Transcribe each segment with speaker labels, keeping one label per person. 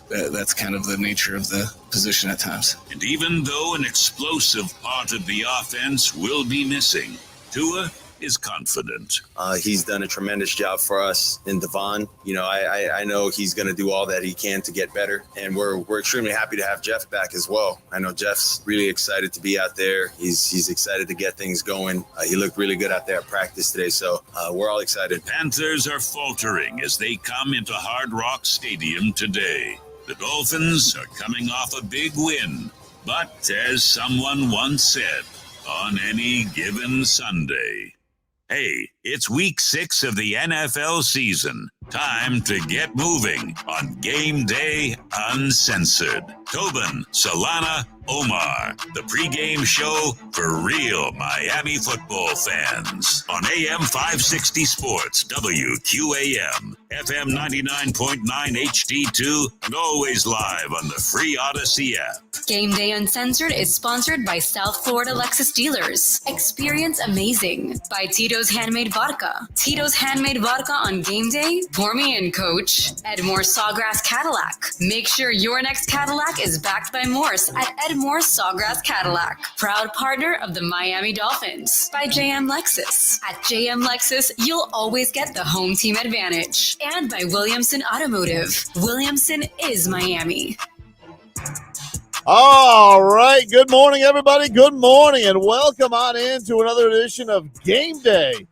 Speaker 1: that's kind of the nature of the position at times.
Speaker 2: And even though an explosive part of the offense will be missing, Tua is confident.
Speaker 3: He's done a tremendous job for us in Devon. I know he's going to do all that he can to get better, and we're extremely happy to have Jeff back as well. I know Jeff's really excited to be out there. He's excited to get things going. He looked really good out there at practice today, so we're all excited.
Speaker 2: Panthers are faltering as they come into Hard Rock Stadium today. The Dolphins are coming off a big win, but as someone once said, on any given Sunday, hey, it's week 6 of the NFL season. Time to get moving on Game Day Uncensored. Tobin, Solana, Omar, the pregame show for real Miami football fans on AM 560 Sports, WQAM, FM 99.9 HD2, and always live on the free Odyssey app.
Speaker 4: Game Day Uncensored is sponsored by South Florida Lexus Dealers. Experience amazing by Tito's Handmade Vodka. Tito's Handmade Vodka on game day? Pour me in, coach. Edmore Sawgrass Cadillac. Make sure your next Cadillac is backed by Morse at Edmore Sawgrass Cadillac. Proud partner of the Miami Dolphins. By JM Lexus. At JM Lexus, you'll always get the home team advantage. And by Williamson Automotive. Williamson is Miami.
Speaker 5: All right. Good morning, everybody. Good morning, and welcome on into another edition of Game Day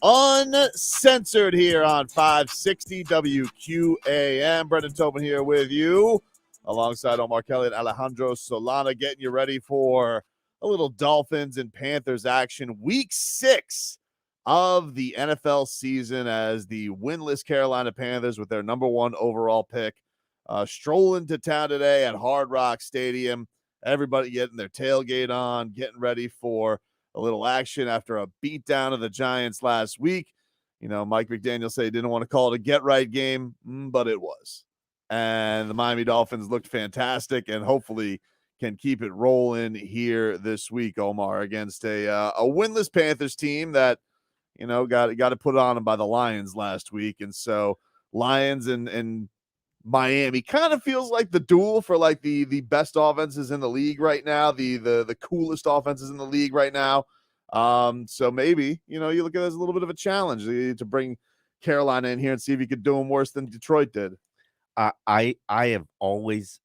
Speaker 5: Uncensored here on 560 WQAM. Brendan Tobin here with you, alongside Omar Kelly and Alejandro Solana, getting you ready for a little Dolphins and Panthers action. Week 6 of the NFL season as the winless Carolina Panthers, with their number 1 overall pick, strolling to town today at Hard Rock Stadium. Everybody getting their tailgate on, getting ready for a little action after a beatdown of the Giants last week. Mike McDaniel said he didn't want to call it a get-right game, but it was. And the Miami Dolphins looked fantastic and hopefully can keep it rolling here this week, Omar, against a winless Panthers team that, got to put on them by the Lions last week. And so Lions and Miami kind of feels like the duel for like the best offenses in the league right now, the coolest offenses in the league right now. So maybe, you look at it as a little bit of a challenge to bring Carolina in here and see if you could do them worse than Detroit did.
Speaker 6: I have always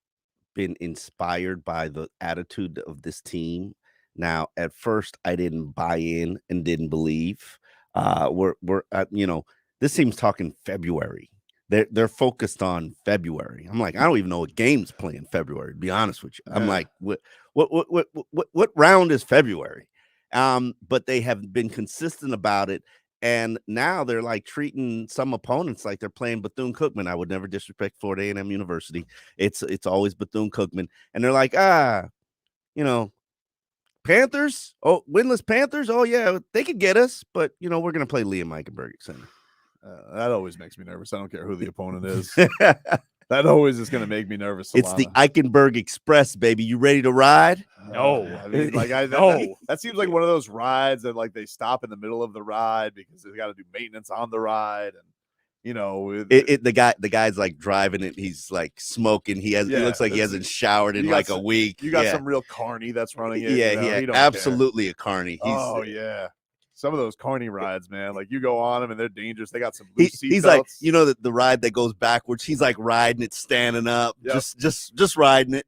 Speaker 6: been inspired by the attitude of this team. Now, at first, I didn't buy in and didn't believe. This team's talking February. They're focused on February. I'm like, I don't even know what games play in February, to be honest with you. I'm like, what round is February? But they have been consistent about it. And now they're like treating some opponents like they're playing Bethune-Cookman. I would never disrespect Florida A&M University. It's always Bethune-Cookman. And they're like, Panthers? Oh, winless Panthers? Oh, yeah, they could get us. But, we're going to play Liam Eichenberg at center.
Speaker 5: That always makes me nervous. I don't care who the opponent is. That always is going to make me nervous.
Speaker 6: It's the Eichenberg Express, baby. You ready to ride?
Speaker 5: No. I mean, that seems like one of those rides that like they stop in the middle of the ride because they got to do maintenance on the ride, and
Speaker 6: the guy's like driving it. He's like smoking. He looks like he hasn't showered in like a week.
Speaker 5: You got some real carny that's running it.
Speaker 6: Yeah, absolutely care. A carny.
Speaker 5: Yeah. Some of those carny rides, man, like you go on them and they're dangerous. They got some loose seat
Speaker 6: he's
Speaker 5: belts.
Speaker 6: Like, the ride that goes backwards. He's like riding it, standing up, just riding it.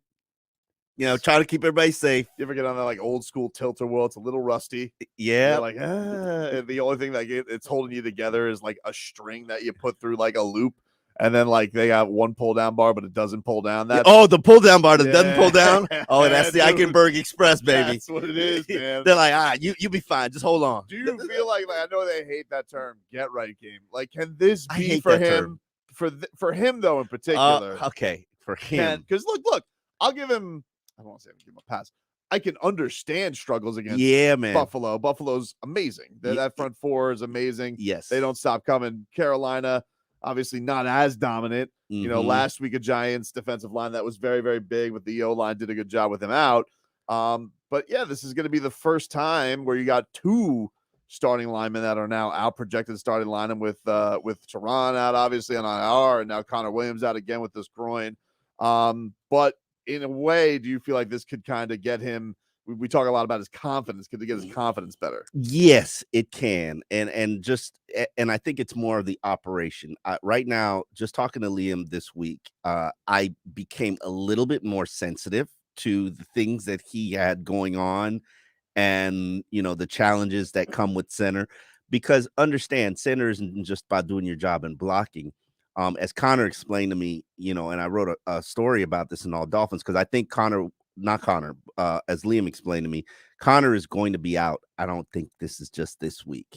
Speaker 6: Trying to keep everybody safe.
Speaker 5: You ever get on that like old school tilt-a-whirl? It's a little rusty.
Speaker 6: Yeah.
Speaker 5: Like, and the only thing that it's holding you together is like a string that you put through like a loop. And then, like, they got one pull-down bar, but it doesn't pull down.
Speaker 6: The pull-down bar that doesn't pull down? Oh, that's the Eichenberg Express, baby.
Speaker 5: That's what it is, man.
Speaker 6: They're like, you be fine. Just hold on.
Speaker 5: Do you feel like I know they hate that term, get-right game. Like, can this be for him? For him, though, in particular.
Speaker 6: Okay, for him.
Speaker 5: Because, look, I'll give him – I don't want to say give him a pass. I can understand struggles against Buffalo. Buffalo's amazing. That front four is amazing.
Speaker 6: Yes.
Speaker 5: They don't stop coming. Carolina – obviously not as dominant. Last week a Giants defensive line that was very, very big, with the O-line did a good job with him out. But yeah, this is going to be the first time where you got 2 starting linemen that are now out, projected starting linemen with Tehran out obviously on IR, and now Connor Williams out again with this groin. But in a way, do you feel like this could kind of get him? We talk a lot about his confidence. Could it get his confidence better?
Speaker 6: Yes, it can, and I think it's more of the operation. Right now, just talking to Liam this week, I became a little bit more sensitive to the things that he had going on, and the challenges that come with center. Because understand, center isn't just about doing your job and blocking. As Connor explained to me, and I wrote a story about this in All Dolphins because I think as Liam explained to me, Connor is going to be out. I don't think this is just this week.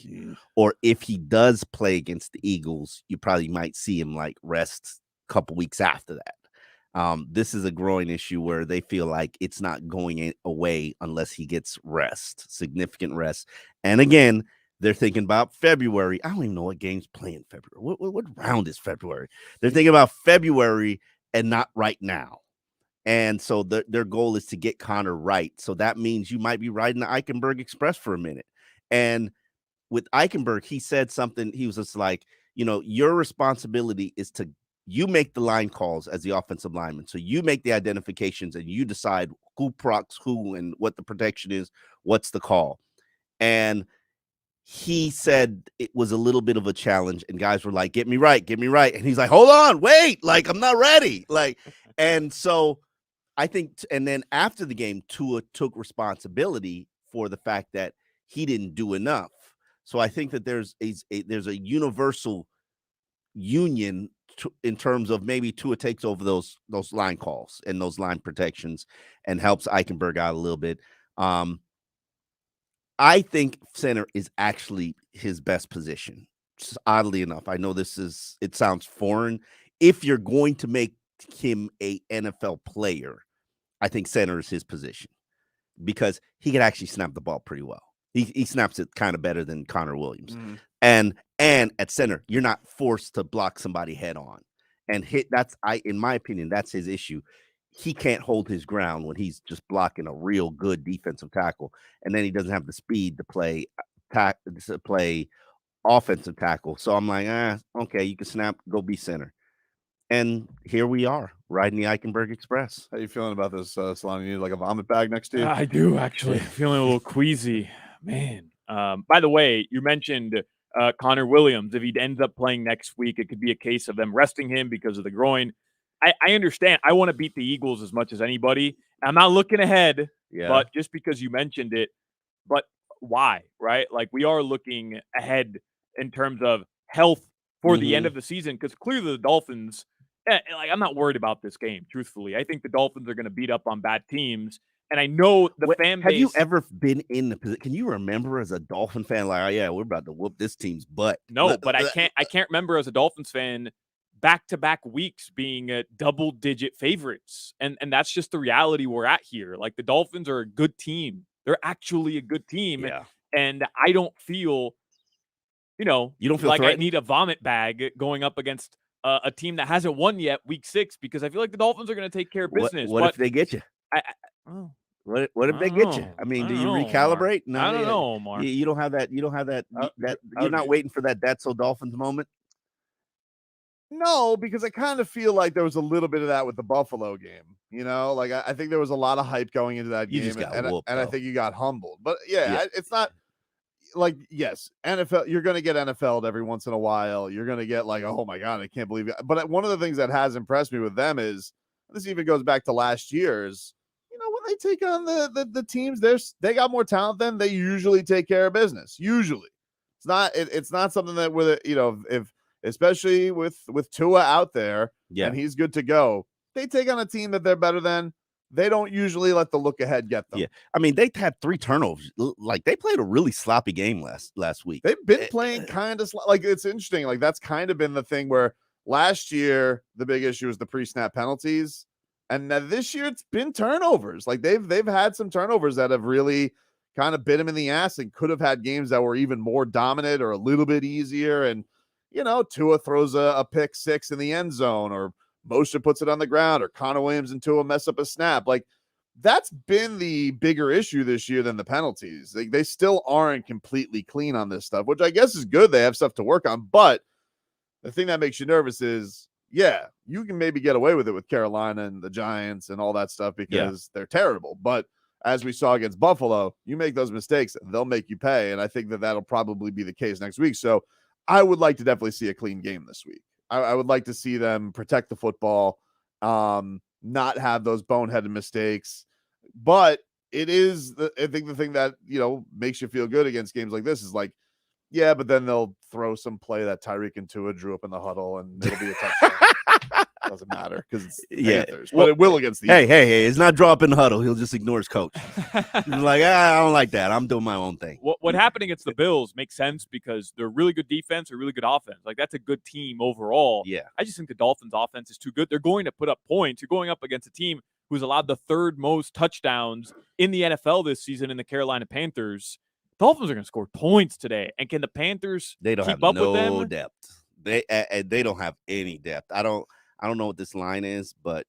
Speaker 6: Or if he does play against the Eagles, you probably might see him like rest a couple weeks after that. This is a groin issue where they feel like it's not going away unless he gets significant rest. And again, they're thinking about February. I don't even know what game's playing February. What round is February? They're thinking about February and not right now. And so their goal is to get Connor right. So that means you might be riding the Eichenberg Express for a minute. And with Eichenberg, he said something. He was just like, your responsibility is you make the line calls as the offensive lineman. So you make the identifications and you decide who procs who and what the protection is, what's the call. And he said it was a little bit of a challenge and guys were like, get me right. And he's like, hold on, wait, like, I'm not ready. And so I think, and then after the game, Tua took responsibility for the fact that he didn't do enough. So I think that there's a universal union in terms of maybe Tua takes over those line calls and those line protections and helps Eichenberg out a little bit. I think center is actually his best position. Just oddly enough, I know it sounds foreign. If you're going to make him a NFL player, I think center is his position because he can actually snap the ball pretty well. He snaps it kind of better than Connor Williams. And at center, you're not forced to block somebody head on and hit. In my opinion, that's his issue. He can't hold his ground when he's just blocking a real good defensive tackle, and then he doesn't have the speed to play offensive tackle. So I'm like, okay, you can snap, go be center. And here we are, riding the Eichenberg Express.
Speaker 5: How you feeling about this, Solana? You need like a vomit bag next to you?
Speaker 7: I do, actually. Feeling a little queasy. Man. By the way, you mentioned Connor Williams. If he ends up playing next week, it could be a case of them resting him because of the groin. I understand. I want to beat the Eagles as much as anybody. I'm not looking ahead, but just because you mentioned it. But why, right? Like, we are looking ahead in terms of health for the end of the season because clearly the Dolphins – I'm not worried about this game, truthfully. I think the Dolphins are going to beat up on bad teams. And I know the fan base.
Speaker 6: Have you ever been in the position? Can you remember as a Dolphin fan, like, oh, yeah, we're about to whoop this team's butt?
Speaker 7: No, but I can't remember as a Dolphins fan back-to-back weeks being double-digit favorites. And that's just the reality we're at here. Like, the Dolphins are a good team. They're actually a good team.
Speaker 6: Yeah.
Speaker 7: And I don't feel,
Speaker 6: you don't feel
Speaker 7: like
Speaker 6: threatened?
Speaker 7: I need a vomit bag going up against a team that hasn't won yet, week 6, because I feel like the Dolphins are going to take care of business.
Speaker 6: What if they get you? What if they get you? I mean, do you recalibrate?
Speaker 7: No, I don't know, Omar.
Speaker 6: You don't have that. You don't have that. You're not waiting for that. That's so Dolphins moment.
Speaker 5: No, because I kind of feel like there was a little bit of that with the Buffalo game. Like I think there was a lot of hype going into that game, and I think you got humbled. But it's not. Like, yes, NFL, you're going to get NFL'd every once in a while. You're going to get like, oh my God, I can't believe it. But one of the things that has impressed me with them is, this even goes back to last year's, when they take on the teams, they got more talent than they usually take care of business. Usually. It's not something that if especially with Tua out there and he's good to go, they take on a team that they're better than. They don't usually let the look ahead get them.
Speaker 6: Yeah. I mean, they had 3 turnovers. Like, they played a really sloppy game last week.
Speaker 5: They've been playing kind of like, it's interesting. Like, that's kind of been the thing where last year the big issue was the pre-snap penalties. And now this year it's been turnovers. Like, they've had some turnovers that have really kind of bit them in the ass and could have had games that were even more dominant or a little bit easier. And, Tua throws a pick 6 in the end zone, or Moshe puts it on the ground, or Connor Williams and Tua mess up a snap. Like, that's been the bigger issue this year than the penalties. They still aren't completely clean on this stuff, which I guess is good. They have stuff to work on. But the thing that makes you nervous is yeah, you can maybe get away with it with Carolina and the Giants and all that stuff because they're terrible. But as we saw against Buffalo, you make those mistakes, they'll make you pay. And I think that that'll probably be the case next week. So I would like to definitely see a clean game this week. I would like to see them protect the football, not have those boneheaded mistakes. But it is, I think the thing that, makes you feel good against games like this is like, yeah, but then they'll throw some play that Tyreek and Tua drew up in the huddle, and it'll be a touchdown. Doesn't matter because it's Panthers, but it will against the Eagles.
Speaker 6: Hey, it's not drop in the huddle. He'll just ignore his coach. He's like, I don't like that. I'm doing my own thing.
Speaker 7: What happened against the Bills makes sense because they're really good defense or really good offense. Like, that's a good team overall.
Speaker 6: Yeah.
Speaker 7: I just think the Dolphins' offense is too good. They're going to put up points. You're going up against a team who's allowed the third most touchdowns in the NFL this season in the Carolina Panthers. Dolphins are going to score points today. And can the Panthers
Speaker 6: They don't
Speaker 7: keep
Speaker 6: have
Speaker 7: up with
Speaker 6: no
Speaker 7: them?
Speaker 6: depth. They don't have any depth. I don't know what this line is, but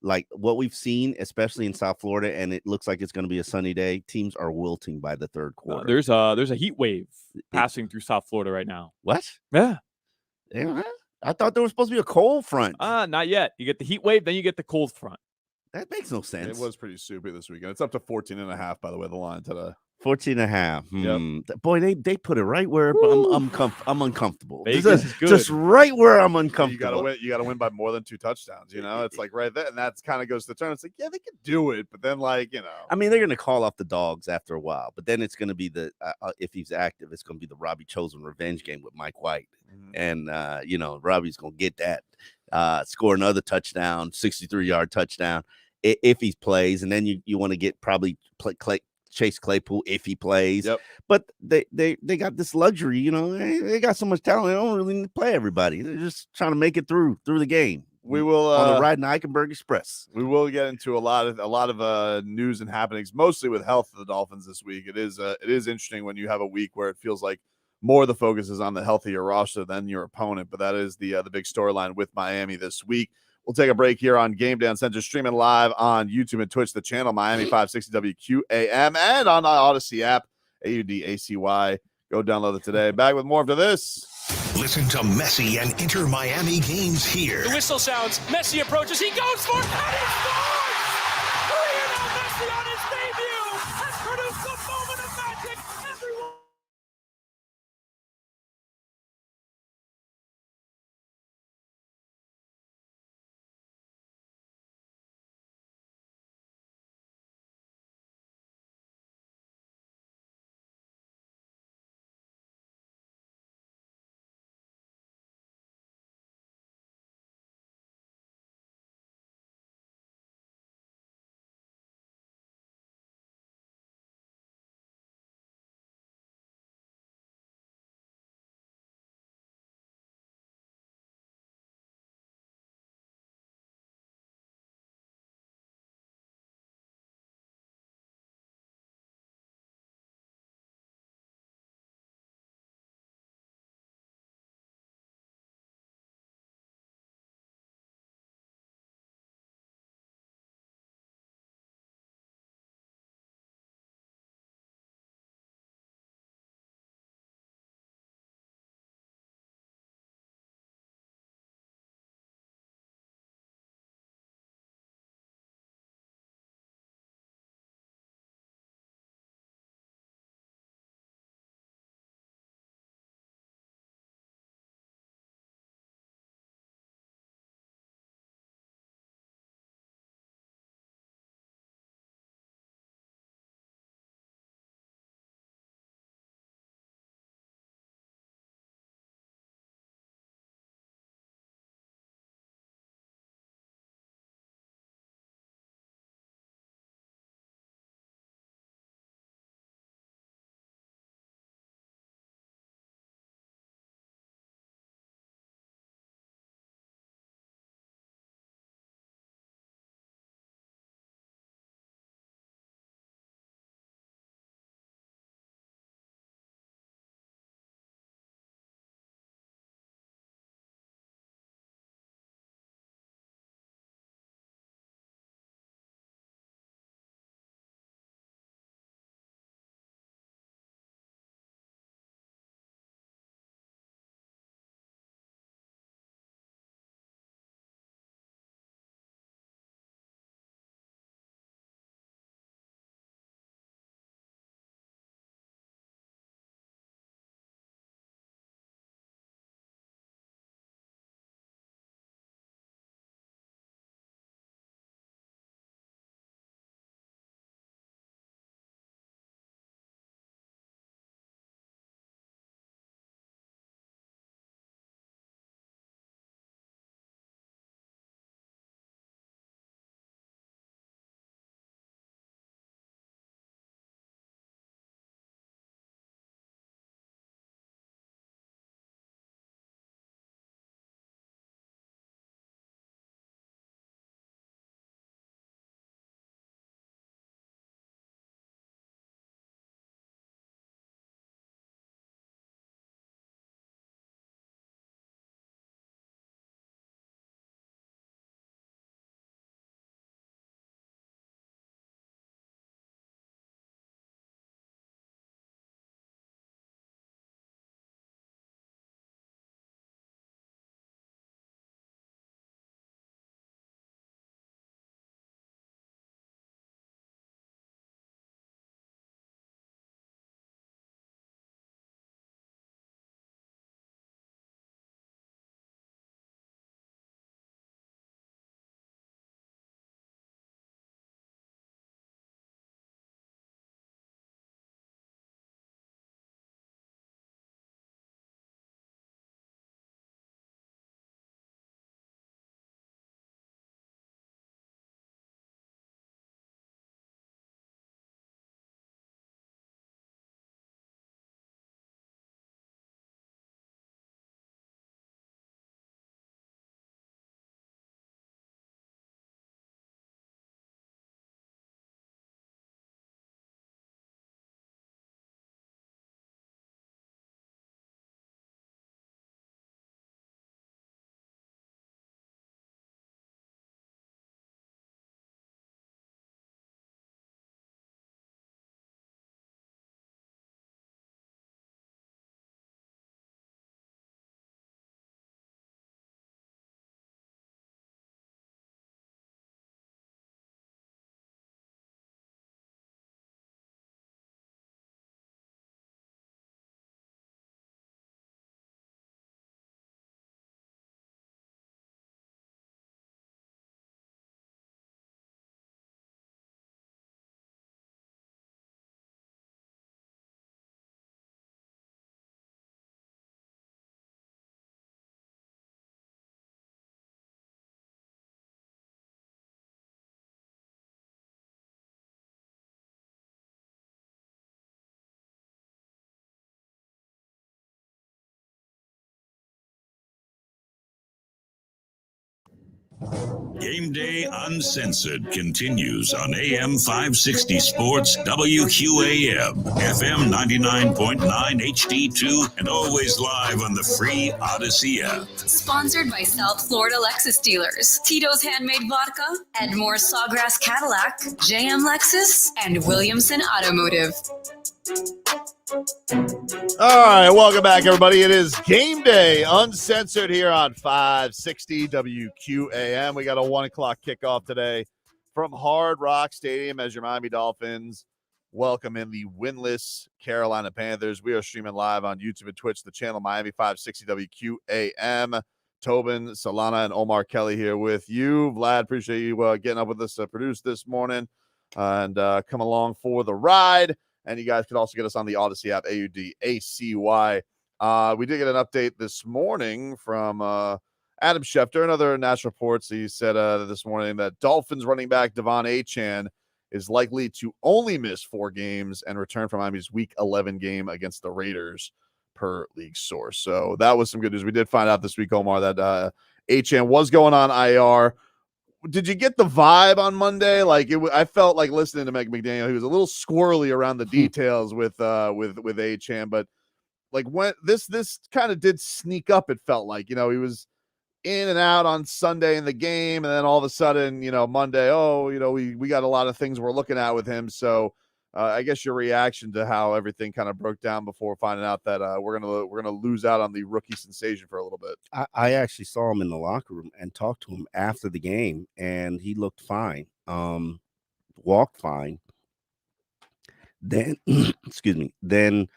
Speaker 6: like what we've seen, especially in South Florida, and it looks like it's going to be a sunny day. Teams are wilting by the third quarter.
Speaker 7: There's a heat wave passing through South Florida right now.
Speaker 6: What?
Speaker 7: Yeah.
Speaker 6: I thought there was supposed to be a cold front.
Speaker 7: Not yet. You get the heat wave, then you get the cold front.
Speaker 6: That makes no sense.
Speaker 5: It was pretty soupy this weekend. It's up to 14.5, by the way, the line today.
Speaker 6: 14.5.
Speaker 5: Yep.
Speaker 6: Boy, they put it right where I'm uncomfortable.
Speaker 7: Vegas is good.
Speaker 6: Just right where I'm uncomfortable.
Speaker 5: You gotta win by more than 2 touchdowns. It's like right there, and that's kind of goes to the turn. It's like, yeah, they could do it, but then
Speaker 6: I mean, they're gonna call off the dogs after a while, but then it's gonna be the if he's active, it's gonna be the Robbie Chosen revenge game with Mike White, and Robbie's gonna get that, score another touchdown, 63-yard touchdown if he plays, and then you want to get probably Chase Claypool if he plays.
Speaker 5: Yep.
Speaker 6: But they got this luxury, they got so much talent. They don't really need to play everybody. They're just trying to make it through the game.
Speaker 5: We will
Speaker 6: on the ride in Eichenberg Express.
Speaker 5: We will get into a lot of news and happenings, mostly with health of the Dolphins this week. It is interesting when you have a week where it feels like more of the focus is on the health of your roster than your opponent. But that is the big storyline with Miami this week. We'll take a break here on Game Day Uncensored, streaming live on YouTube and Twitch, the channel Miami 560 WQAM, and on the Odyssey app, AUDACY. Go download it today. Back with more after this.
Speaker 8: Listen to Messi and Inter Miami games here.
Speaker 9: The whistle sounds. Messi approaches. He goes for it, and he scores! Lionel Messi on his debut has produced a moment of magic. Everyone.
Speaker 2: Game Day Uncensored continues on AM 560 Sports, WQAM, FM 99.9 HD2, and always live on the free Odyssey app.
Speaker 4: Sponsored by South Florida Lexus dealers, Tito's Handmade Vodka, Edmore Sawgrass Cadillac, JM Lexus, and Williamson Automotive.
Speaker 5: All right, welcome back, everybody. It is Game Day Uncensored here on 560 WQAM. We got a 1 o'clock kickoff today from Hard Rock Stadium as your Miami Dolphins welcome in the winless Carolina Panthers. We are streaming live on YouTube and Twitch, the channel Miami 560 WQAM. Tobin, Solana, and Omar Kelly here with you. Vlad, appreciate you getting up with us to produce this morning and come along for the ride. And you guys can also get us on the Odyssey app, AUDACY. We did get an update this morning from Adam Schefter and other national reports. He said this morning that Dolphins running back Devon Achane is likely to only miss 4 games and return from Miami's Week 11 game against the Raiders, per league source. So that was some good news. We did find out this week, Omar, that Achane was going on IR. Did you get the vibe on Monday? Like I felt like listening to Meg McDaniel. He was a little squirrely around the details with Achane, but like when this kind of did sneak up. It felt like, he was in and out on Sunday in the game, and then all of a sudden, Monday, we got a lot of things we're looking at with him. So I guess your reaction to how everything kind of broke down before finding out that we're gonna lose out on the rookie sensation for a little bit.
Speaker 6: I actually saw him in the locker room and talked to him after the game, and he looked fine. Walked fine. Then, excuse me. Then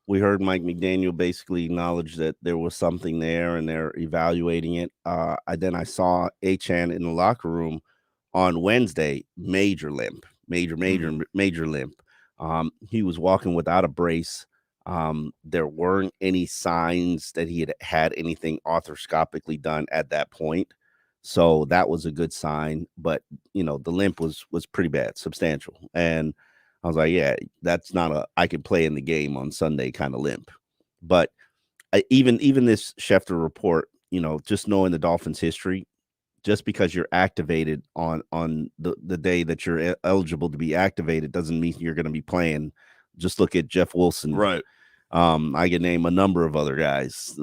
Speaker 6: we heard Mike McDaniel basically acknowledge that there was something there, and they're evaluating it. I saw Achane in the locker room on Wednesday. Major limp. Major limp. He was walking without a brace. There weren't any signs that he had anything arthroscopically done at that point. So that was a good sign. But, the limp was pretty bad, substantial. And I was like, yeah, that's not I could play in the game on Sunday kind of limp. But even this Schefter report, just knowing the Dolphins' history, just because you're activated on the day that you're eligible to be activated doesn't mean you're going to be playing. Just look at Jeff Wilson.
Speaker 5: Right.
Speaker 6: I can name a number of other guys.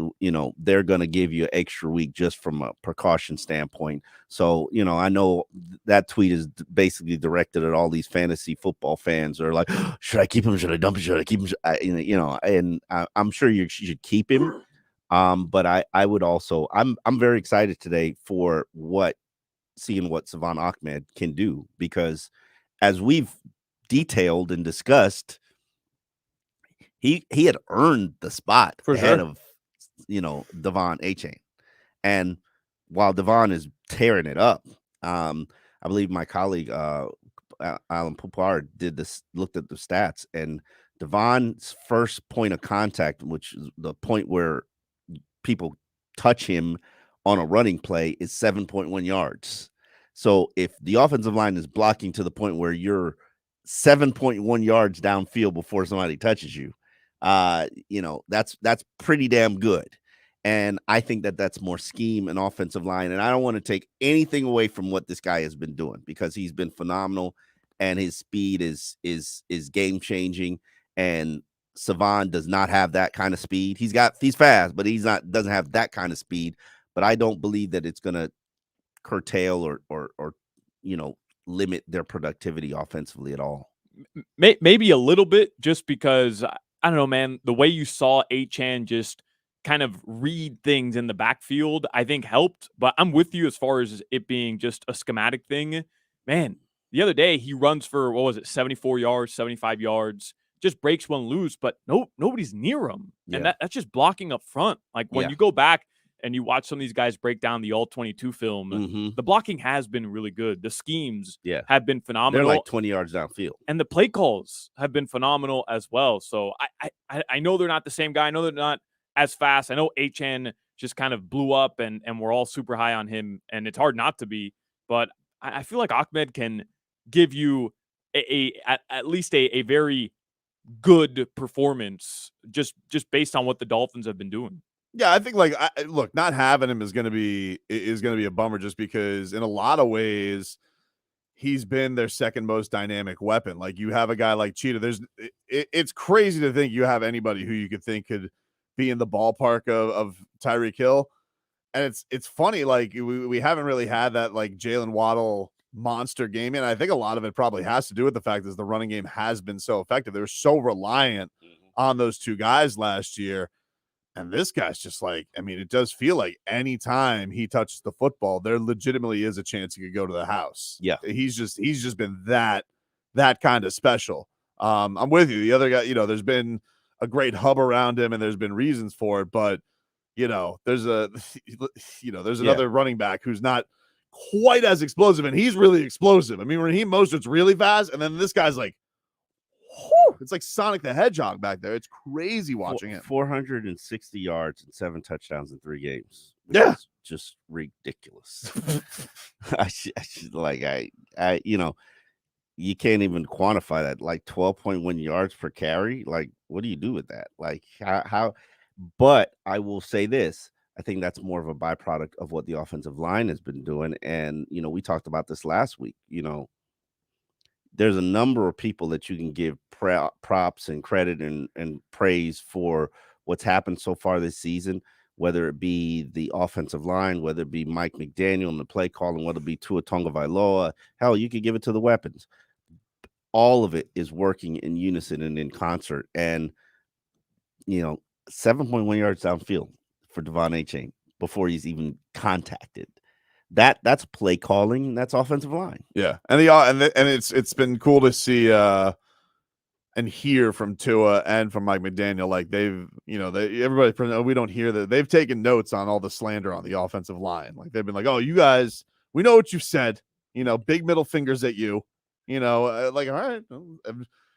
Speaker 6: They're going to give you an extra week just from a precaution standpoint. So, I know that tweet is basically directed at all these fantasy football fans who are like, should I keep him? Should I dump him? Should I keep him? And I'm sure you should keep him. But I would also, I'm very excited today for seeing what Devon Achane can do, because as we've detailed and discussed, he had earned the spot ahead of, Devon Achane. And while Devon is tearing it up, I believe my colleague, Alan Poupard looked at the stats, and Devon's first point of contact, which is the point where people touch him on a running play, is 7.1 yards. So if the offensive line is blocking to the point where you're 7.1 yards downfield before somebody touches you, that's pretty damn good. And I think that's more scheme and offensive line. And I don't want to take anything away from what this guy has been doing, because he's been phenomenal, and his speed is game changing. And Savon does not have that kind of speed. He's fast, but doesn't have that kind of speed. But I don't believe that it's going to curtail or limit their productivity offensively at all.
Speaker 7: Maybe a little bit, just because I don't know, man. The way you saw Achane just kind of read things in the backfield, I think helped. But I'm with you as far as it being just a schematic thing. Man, the other day he runs for 74 yards, 75 yards. Just breaks one loose, but nobody's near him. And that's just blocking up front. Like when you go back and you watch some of these guys break down the all-22 film, the blocking has been really good. The schemes have been phenomenal.
Speaker 6: They're like 20 yards downfield.
Speaker 7: And the play calls have been phenomenal as well. So I know they're not the same guy. I know they're not as fast. I know Achane just kind of blew up and we're all super high on him, and it's hard not to be. But I feel like Achane can give you at least a very good performance just based on what the Dolphins have been doing.
Speaker 5: Yeah, I think like look, not having him is going to be a bummer just because in a lot of ways he's been their second most dynamic weapon. Like you have a guy like Cheetah. It's crazy to think you have anybody who you could think could be in the ballpark of Tyreek Hill. And it's funny, like we haven't really had that like Jaylen Waddle monster game. And I think a lot of it probably has to do with the fact that the running game has been so effective. They were so reliant on those two guys last year. And this guy's just like, I mean, it does feel like anytime he touches the football, there legitimately is a chance he could go to the house.
Speaker 6: Yeah.
Speaker 5: He's just been that kind of special. I'm with you. The other guy, there's been a great hub around him and there's been reasons for it, but there's another running back who's not quite as explosive, and he's really explosive. I mean, Raheem Mostert's really fast, and then this guy's like, whew, it's like Sonic the Hedgehog back there. It's crazy watching him.
Speaker 6: 460 yards and 7 touchdowns in 3 games.
Speaker 5: Yeah,
Speaker 6: just ridiculous. You can't even quantify that. Like 12.1 yards per carry. Like, what do you do with that? Like, how? But I will say this. I think that's more of a byproduct of what the offensive line has been doing. And, we talked about this last week. There's a number of people that you can give props and credit and praise for what's happened so far this season, whether it be the offensive line, whether it be Mike McDaniel and the play calling, whether it be Tua Tagovailoa. Hell, you could give it to the weapons. All of it is working in unison and in concert. And, 7.1 yards downfield for Devon Achane before he's even contacted. That's play calling. That's offensive line.
Speaker 5: Yeah, and it's been cool to see and hear from Tua and from Mike McDaniel. Like everybody, we don't hear that they've taken notes on all the slander on the offensive line. Like they've been like, oh, you guys, we know what you said. Big middle fingers at you. Like all right.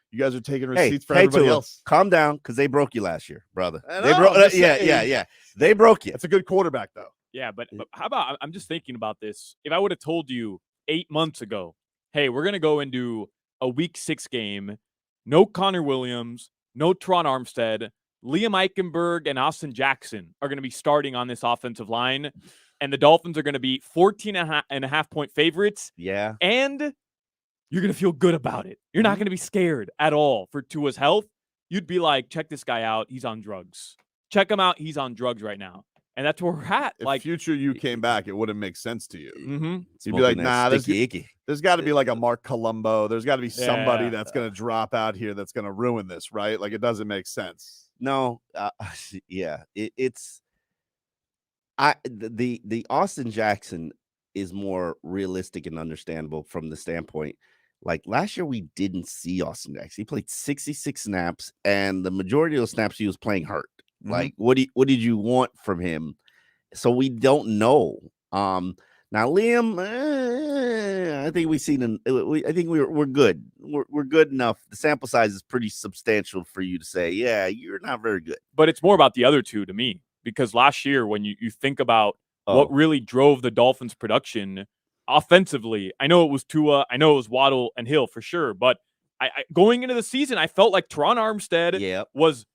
Speaker 5: You guys are taking receipts for everybody else.
Speaker 6: Calm down, because they broke you last year, brother.
Speaker 5: They broke.
Speaker 6: Yeah. They broke you.
Speaker 5: It's a good quarterback, though.
Speaker 7: Yeah, but how about, I'm just thinking about this. If I would have told you 8 months ago, hey, we're going to go into a week 6 game, no Connor Williams, no Teron Armstead, Liam Eichenberg and Austin Jackson are going to be starting on this offensive line, and the Dolphins are going to be 14.5 point favorites.
Speaker 6: Yeah.
Speaker 7: And you're going to feel good about it. You're not going to be scared at all for Tua's health. You'd be like, check this guy out. He's on drugs. Check him out. He's on drugs right now. And that's where we're at.
Speaker 5: If future you came back, it wouldn't make sense to you.
Speaker 7: Mm-hmm.
Speaker 5: You'd be like, nah, there's got to be like a Mark Colombo. There's got to be somebody that's going to drop out here that's going to ruin this, right? Like, it doesn't make sense.
Speaker 6: No. Yeah. The Austin Jackson is more realistic and understandable from the standpoint. Like last year, we didn't see Austin Jackson. He played 66 snaps, and the majority of those snaps he was playing hurt. Mm-hmm. Like, what did you want from him? So we don't know. Now Liam, I think we've seen. I think we're good. We're good enough. The sample size is pretty substantial for you to say, yeah, you're not very good.
Speaker 7: But it's more about the other two to me, because last year, when you think about what really drove the Dolphins' production offensively, I know it was Tua, I know it was Waddle and Hill for sure, but I going into the season, I felt like Teron Armstead was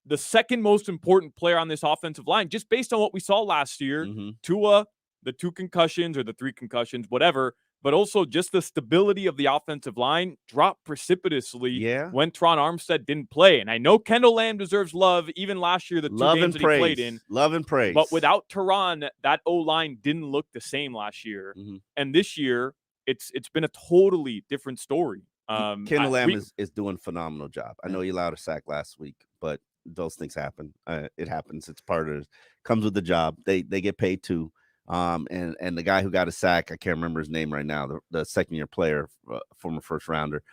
Speaker 7: the second most important player on this offensive line, just based on what we saw last year. Mm-hmm. Tua, the 2 concussions or the 3 concussions, whatever, but also just the stability of the offensive line dropped precipitously when Teron Armstead didn't play. And I know Kendall Lamb deserves love, even last year, the 2 games that he played in.
Speaker 6: Love and praise.
Speaker 7: But without Teron, that O-line didn't look the same last year. Mm-hmm. And this year, it's been a totally different story.
Speaker 6: Kendall Lamb is doing a phenomenal job. I know he allowed a sack last week, but those things happen. It happens. It's part of it. Comes with the job. They get paid too. And the guy who got a sack, I can't remember his name right now, the second-year player, former first rounder,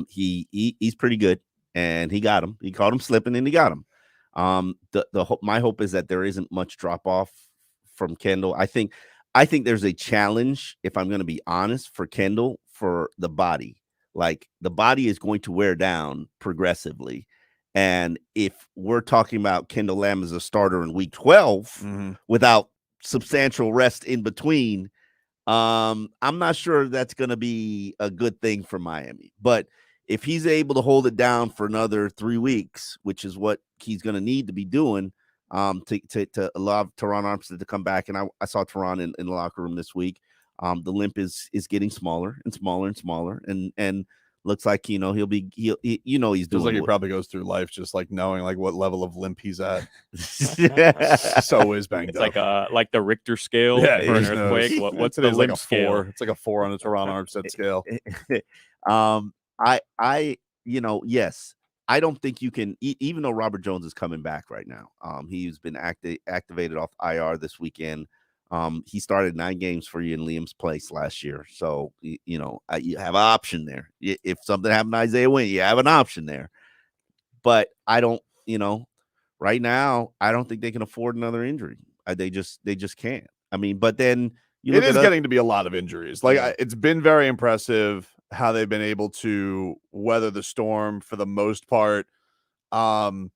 Speaker 6: he's pretty good, and he got him. He caught him slipping, and he got him. My hope is that there isn't much drop-off from Kendall. I think there's a challenge, if I'm going to be honest, for Kendall, for the body. Like, the body is going to wear down progressively. And if we're talking about Kendall Lamb as a starter in week 12 without substantial rest in between, I'm not sure that's going to be a good thing for Miami. But if he's able to hold it down for another 3 weeks, which is what he's going to need to be doing, to allow Teron Armstead to come back. And I saw Teron in the locker room this week. The limp is getting smaller and smaller and smaller, and looks like he's doing.
Speaker 5: Feels like he probably goes through life just like knowing like what level of limp he's at. So is banged
Speaker 7: It's
Speaker 5: up.
Speaker 7: like the Richter scale for an earthquake. What's the limp
Speaker 5: like
Speaker 7: scale?
Speaker 5: It's like a 4 on the Teron Armstead scale.
Speaker 6: Yes. I don't think you can, even though Robert Jones is coming back right now. He's been activated off IR this weekend. He started 9 games for you in Liam's place last year. So, you have an option there. If something happened to Isaiah Wynn, you have an option there. But I don't, right now, I don't think they can afford another injury. They just can't. I mean, but then
Speaker 5: it is getting to be a lot of injuries. Like it's been very impressive how they've been able to weather the storm for the most part. And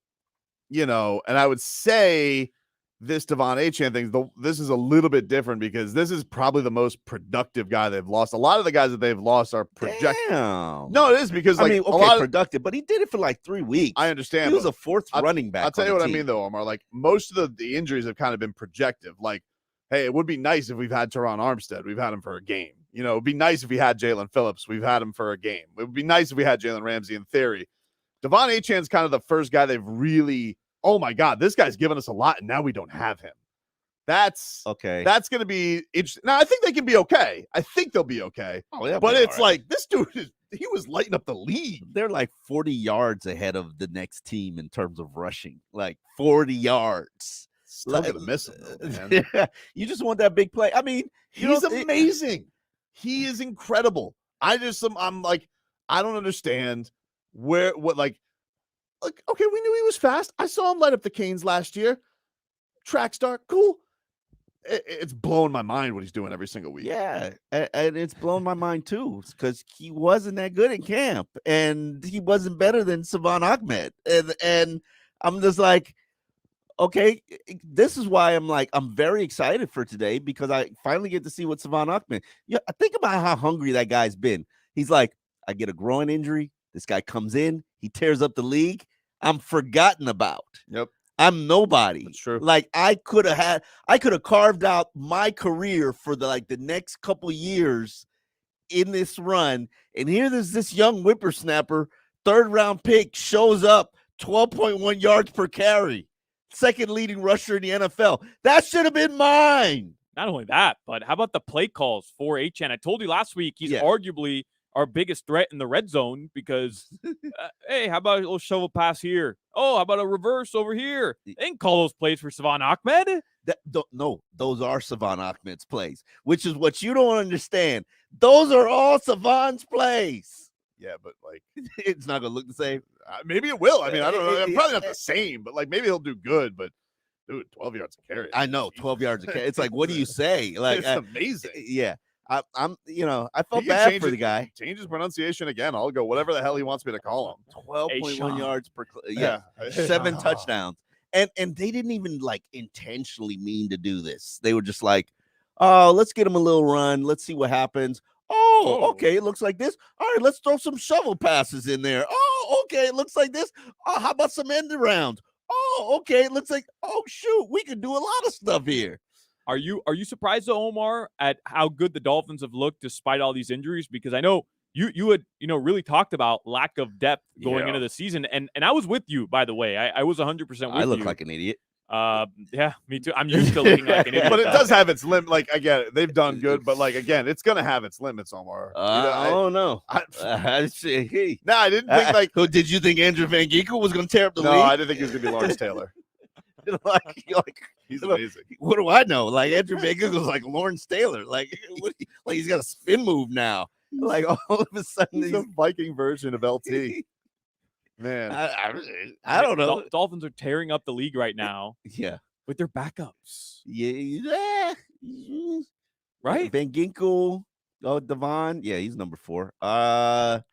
Speaker 5: I would say this Devon Achane thing, this is a little bit different because this is probably the most productive guy they've lost. A lot of the guys that they've lost are projected.
Speaker 6: No,
Speaker 5: it is because a
Speaker 6: lot
Speaker 5: of
Speaker 6: productive, but he did it for like 3 weeks.
Speaker 5: I understand.
Speaker 6: He was a 4th running back.
Speaker 5: I'll tell you what I mean though, Omar. Like most of the injuries have kind of been projective. Like, hey, it would be nice if we've had Teron Armstead. We've had him for a game. It'd be nice if we had Jalen Phillips. We've had him for a game. It would be nice if we had Jalen Ramsay in theory. Devon Achane's kind of the first guy they've really, oh my God, this guy's given us a lot, and now we don't have him. That's okay. That's going to be interesting. Now, I think they can be okay. I think they'll be okay.
Speaker 6: Oh, yeah,
Speaker 5: but it's like this dude, he was lighting up the league.
Speaker 6: They're like 40 yards ahead of the next team in terms of rushing. Like 40 yards.
Speaker 5: Still gonna miss him, though, man.
Speaker 6: You just want that big play. I mean,
Speaker 5: he's amazing. He is incredible. I'm like, I don't understand okay, we knew he was fast. I saw him light up the Canes last year. Track star, cool. It's blowing my mind what he's doing every single week.
Speaker 6: Yeah, and it's blown my mind too because he wasn't that good in camp, and he wasn't better than Savon Ahmed, and I'm just like, okay, this is why I'm very excited for today because I finally get to see what Savon Ahmed. Yeah, think about how hungry that guy's been. He's like, I get a groin injury. This guy comes in, he tears up the league. I'm forgotten about.
Speaker 5: Yep.
Speaker 6: I'm nobody.
Speaker 5: That's true.
Speaker 6: Like I could have carved out my career for the next couple years in this run. And here there's this young whippersnapper, 3rd round pick, shows up 12.1 yards per carry. 2nd leading rusher in the NFL. That should have been mine.
Speaker 7: Not only that, but how about the play calls for Achane? I told you last week he's arguably our biggest threat in the red zone because, hey, how about a little shovel pass here? Oh, how about a reverse over here? They didn't call those plays for Savon Ahmed.
Speaker 6: No, those are Savon Ahmed's plays, which is what you don't understand. Those are all Savon's plays.
Speaker 5: Yeah, but
Speaker 6: it's not gonna look the same.
Speaker 5: Maybe it will. I mean, I don't know. Probably not the same, but maybe he'll do good. But dude, 12 yards a carry.
Speaker 6: I know, 12 yards a carry. It's like, what do you say? Like,
Speaker 5: it's amazing.
Speaker 6: Yeah, I felt bad for the guy.
Speaker 5: Change his pronunciation again. I'll go whatever the hell he wants me to call him.
Speaker 6: 12.1 yards per. 7 touchdowns, and they didn't even intentionally mean to do this. They were just like, oh, let's get him a little run. Let's see what happens. Oh, okay. It looks like this. All right, let's throw some shovel passes in there. Oh, okay. It looks like this. Oh, how about some end arounds? Oh, okay. It looks like, oh, shoot, we could do a lot of stuff here.
Speaker 7: Are you surprised, though, Omar, at how good the Dolphins have looked despite all these injuries? Because I know you had really talked about lack of depth going into the season, and I was with you, by the way. I was 100% with you.
Speaker 6: I look like an idiot.
Speaker 7: Yeah, me too. I'm used to looking like an idiot.
Speaker 5: But it does have its limit. I get it. They've done good, but again, it's gonna have its limits, Omar.
Speaker 6: I don't know. I didn't think
Speaker 5: Who
Speaker 6: did you think Andrew Van Ginkel was gonna tear up the league?
Speaker 5: No, I didn't think he was gonna be Lawrence Taylor. He's amazing.
Speaker 6: What do I know? Andrew Van Ginkel's like Lawrence Taylor. He's got a spin move now. All of a sudden
Speaker 5: he's a Viking version of LT. Man,
Speaker 6: I don't know.
Speaker 7: Dolphins are tearing up the league right now.
Speaker 6: Yeah,
Speaker 7: with their backups.
Speaker 6: Yeah.
Speaker 7: Right.
Speaker 6: Van Ginkel. Oh, Devon. Yeah, he's number 4.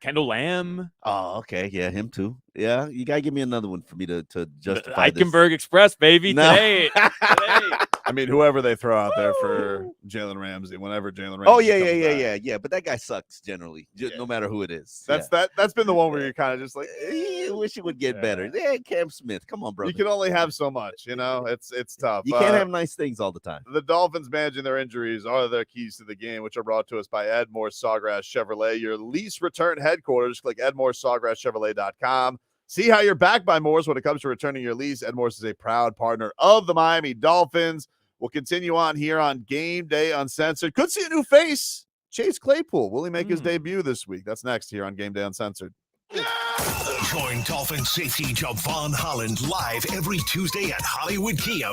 Speaker 7: Kendall Lamb.
Speaker 6: Oh, okay. Yeah, him too. Yeah, you gotta give me another one for me to justify this.
Speaker 7: Eichenberg Express, baby.
Speaker 6: No.
Speaker 7: Today.
Speaker 5: I mean, whoever they throw out there for Jalen Ramsey, whenever Jalen Ramsey.
Speaker 6: Oh yeah,
Speaker 5: comes back.
Speaker 6: But that guy sucks generally, no matter who it is.
Speaker 5: That's been the one where you're kind of just like,
Speaker 6: I wish he would get better. Yeah, Cam Smith, come on, bro.
Speaker 5: you can only have so much, it's tough.
Speaker 6: You can't have nice things all the time.
Speaker 5: The Dolphins managing their injuries are their keys to the game, which are brought to us by Edmore Sawgrass Chevrolet, your lease return headquarters. Click EdmoreSawgrassChevrolet.com. See how you're backed by Morse when it comes to returning your lease. Edmore's is a proud partner of the Miami Dolphins. We'll continue on here on Game Day Uncensored. Could see a new face. Chase Claypool. Will he make his debut this week? That's next here on Game Day Uncensored.
Speaker 8: Join Dolphin safety Javon Holland live every Tuesday at Hollywood Kia.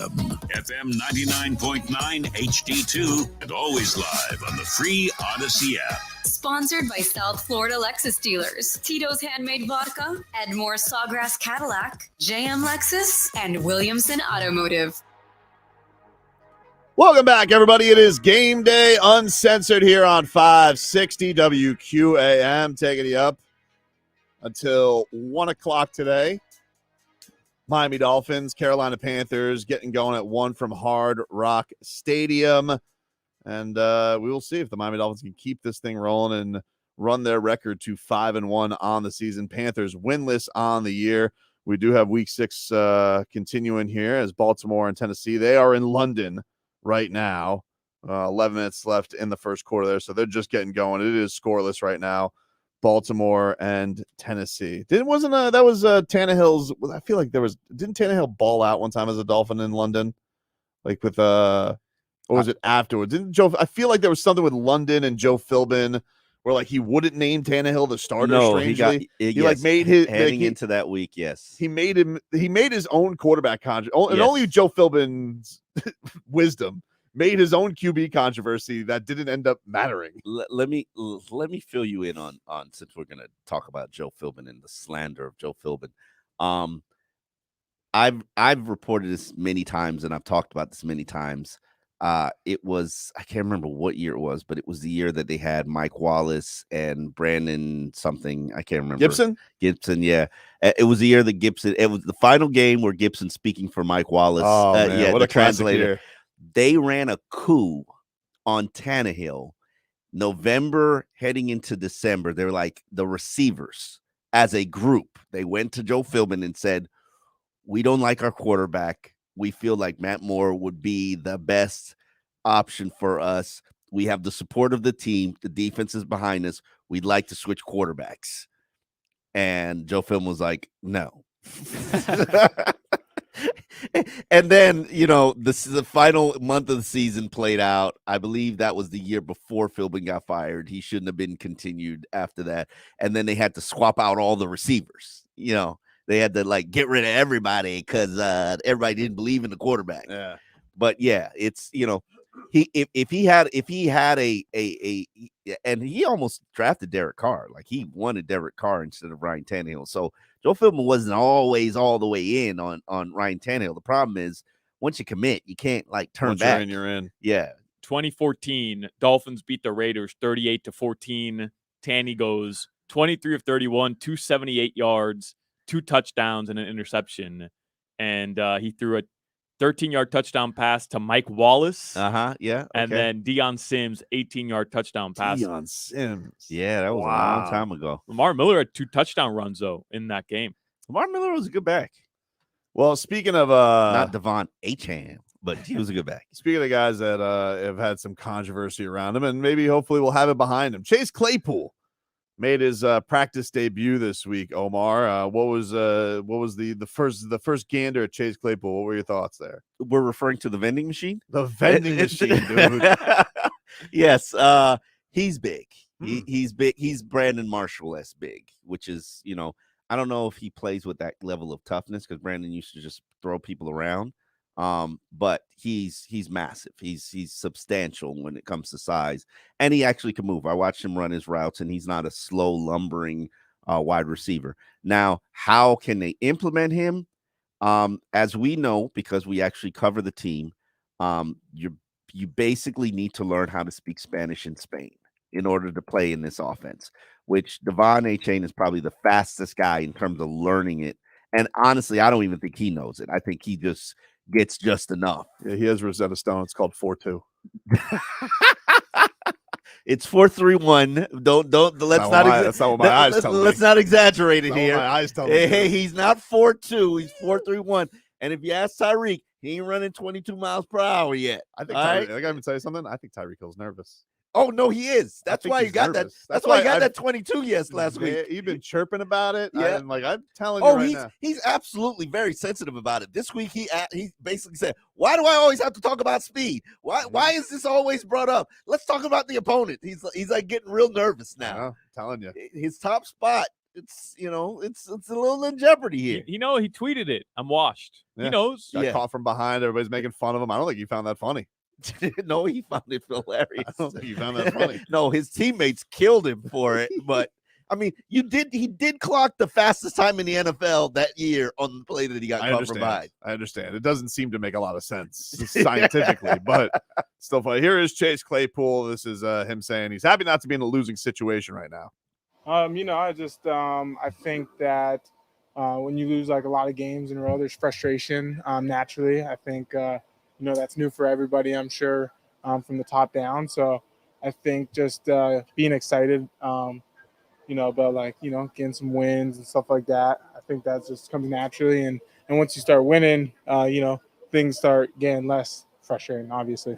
Speaker 2: FM 99.9 HD2 and always live on the free Odyssey app.
Speaker 4: Sponsored by South Florida Lexus dealers, Tito's Handmade Vodka, Edmore Sawgrass Cadillac, JM Lexus, and Williamson Automotive.
Speaker 5: Welcome back, everybody. It is Game Day Uncensored here on 560 WQAM, taking you up until 1 o'clock today. Miami Dolphins, Carolina Panthers getting going at 1 from Hard Rock Stadium. And we will see if the Miami Dolphins can keep this thing rolling and run their record to 5-1 on the season. Panthers winless on the year. We do have week 6 continuing here as Baltimore and Tennessee. They are in London right now. 11 minutes left in the first quarter there, so they're just getting going. It is scoreless right now. Baltimore and Tennessee. That was Tannehill's. I feel like didn't Tannehill ball out one time as a Dolphin in London, like with or was it afterwards? Didn't Joe? I feel like there was something with London and Joe Philbin where like he wouldn't name Tannehill the starter.
Speaker 6: No,
Speaker 5: strangely,
Speaker 6: he
Speaker 5: like made his
Speaker 6: heading into that week. Yes,
Speaker 5: he made his own quarterback contract, and
Speaker 6: Yes.
Speaker 5: only Joe Philbin's wisdom made his own QB controversy that didn't end up mattering.
Speaker 6: Let me fill you in on since we're going to talk about Joe Philbin and the slander of Joe Philbin. I've reported this many times and I've talked about this many times. It was, I can't remember what year it was, but it was the year that they had Mike Wallace and Brandon something. I can't remember. Gibson. Yeah. It was the year that Gibson, it was the final game where Gibson speaking for Mike Wallace.
Speaker 5: Oh, man,
Speaker 6: yeah,
Speaker 5: what
Speaker 6: the
Speaker 5: a classic
Speaker 6: translator.
Speaker 5: year.
Speaker 6: They ran a coup on Tannehill November heading into December. They're like the receivers as a group. They went to Joe Philbin and said, we don't like our quarterback. We feel like Matt Moore would be the best option for us. We have the support of the team. The defense is behind us. We'd like to switch quarterbacks. And Joe Philbin was like, no. And then, this is the final month of the season played out. I believe that was the year before Philbin got fired. He shouldn't have been continued after that. And then they had to swap out all the receivers. They had to get rid of everybody because everybody didn't believe in the quarterback.
Speaker 5: Yeah.
Speaker 6: But yeah, it's if he had a and he almost drafted Derek Carr. Like he wanted Derek Carr instead of Ryan Tannehill. So Joe Philbin wasn't always all the way in on Ryan Tannehill. The problem is once you commit, you can't turn
Speaker 5: Once
Speaker 6: back.
Speaker 5: you're in.
Speaker 6: Yeah.
Speaker 7: 2014, Dolphins beat the Raiders 38-14. Tanny goes 23 of 31, 278 yards, 2 touchdowns and an interception. And he threw a 13-yard touchdown pass to Mike Wallace.
Speaker 6: Yeah. Okay.
Speaker 7: And then Deion Sims, 18-yard touchdown pass.
Speaker 5: Deion Sims.
Speaker 6: Yeah, that was a long time ago.
Speaker 7: Lamar Miller had 2 touchdown runs, though, in that game.
Speaker 6: Lamar Miller was a good back.
Speaker 5: Well, speaking of
Speaker 6: not Devon Achane, but he was a good back.
Speaker 5: Speaking of guys that have had some controversy around him, and maybe hopefully we'll have it behind him. Chase Claypool made his practice debut this week. Omar, what was the first gander at Chase Claypool? What were your thoughts there?
Speaker 6: We're referring to the vending machine.
Speaker 5: The vending machine, dude.
Speaker 6: Yes, he's big. He's big. He's Brandon Marshall-esque big, which is I don't know if he plays with that level of toughness because Brandon used to just throw people around. But he's massive. He's substantial when it comes to size, and he actually can move. I watched him run his routes, and he's not a slow, lumbering wide receiver. Now, how can they implement him? As we know, because we actually cover the team, you basically need to learn how to speak Spanish in Spain in order to play in this offense, which Devon Achane is probably the fastest guy in terms of learning it. And honestly, I don't even think he knows it. I think he just gets just enough.
Speaker 5: Yeah, he has Rosetta Stone. It's called 4-2.
Speaker 6: It's 4-3-1. Don't. That's not what my eyes tell me. Let's not exaggerate it here.
Speaker 5: My eyes tell me.
Speaker 6: Hey, he's not 4-2. He's 4-3-1. And if you ask Tyreek, he ain't running 22 miles per hour yet.
Speaker 5: I think I gotta even tell you something. I think Tyreek Hill's nervous.
Speaker 6: Oh no, he is. That's why you got nervous. That. That's why I got that 22 last week.
Speaker 5: You've been chirping about it.
Speaker 6: Yeah,
Speaker 5: I'm telling you right now.
Speaker 6: He's absolutely very sensitive about it. This week he basically said, "Why do I always have to talk about speed? Why is this always brought up? Let's talk about the opponent." He's like getting real nervous now.
Speaker 5: I'm telling you,
Speaker 6: his top spot it's it's a little in jeopardy here.
Speaker 7: He tweeted it. I'm washed.
Speaker 5: Yeah.
Speaker 7: He knows.
Speaker 5: Got caught from behind. Everybody's making fun of him. I don't think he found that funny.
Speaker 6: No, he found it hilarious.
Speaker 5: I don't think he found that funny.
Speaker 6: No, his teammates killed him for it. But I mean, he did clock the fastest time in the NFL that year on the play that he got caught from behind.
Speaker 5: I understand. It doesn't seem to make a lot of sense scientifically, but still funny. Here is Chase Claypool. This is him saying he's happy not to be in a losing situation right now.
Speaker 10: I just I think that when you lose like a lot of games in a row, there's frustration naturally. I think that's new for everybody, I'm sure, from the top down. So I think just being excited, about getting some wins and stuff like that. I think that just comes naturally, and once you start winning, things start getting less frustrating, obviously.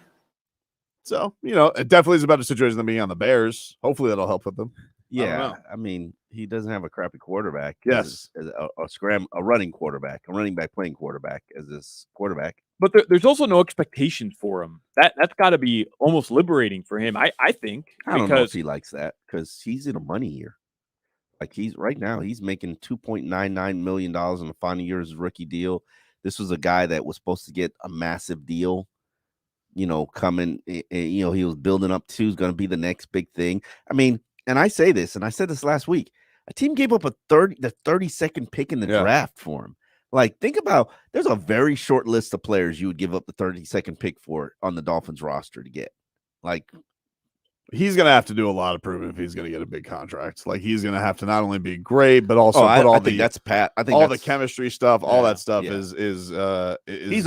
Speaker 5: So it definitely is a better situation than being on the Bears. Hopefully that'll help with them.
Speaker 6: Yeah, I mean, he doesn't have a crappy quarterback.
Speaker 5: Yes,
Speaker 6: as a running quarterback, a running back playing quarterback as his quarterback.
Speaker 7: But there's also no expectations for him. That's got to be almost liberating for him. I think.
Speaker 6: I don't know if he likes that because he's in a money year. Like he's making $2.99 million in the final year of his rookie deal. This was a guy that was supposed to get a massive deal. Coming. He was building up to. He's going to be the next big thing. I mean. And I say this, and I said this last week, a team gave up the 32nd pick in the draft for him. Like, think about, there's a very short list of players you would give up the 32nd pick for on the Dolphins roster to get. Like,
Speaker 5: he's going to have to do a lot of proving if he's going to get a big contract. Like, he's going to have to not only be great, but also
Speaker 6: I think that's Pat. I think
Speaker 5: all the chemistry stuff, all that stuff is
Speaker 6: he's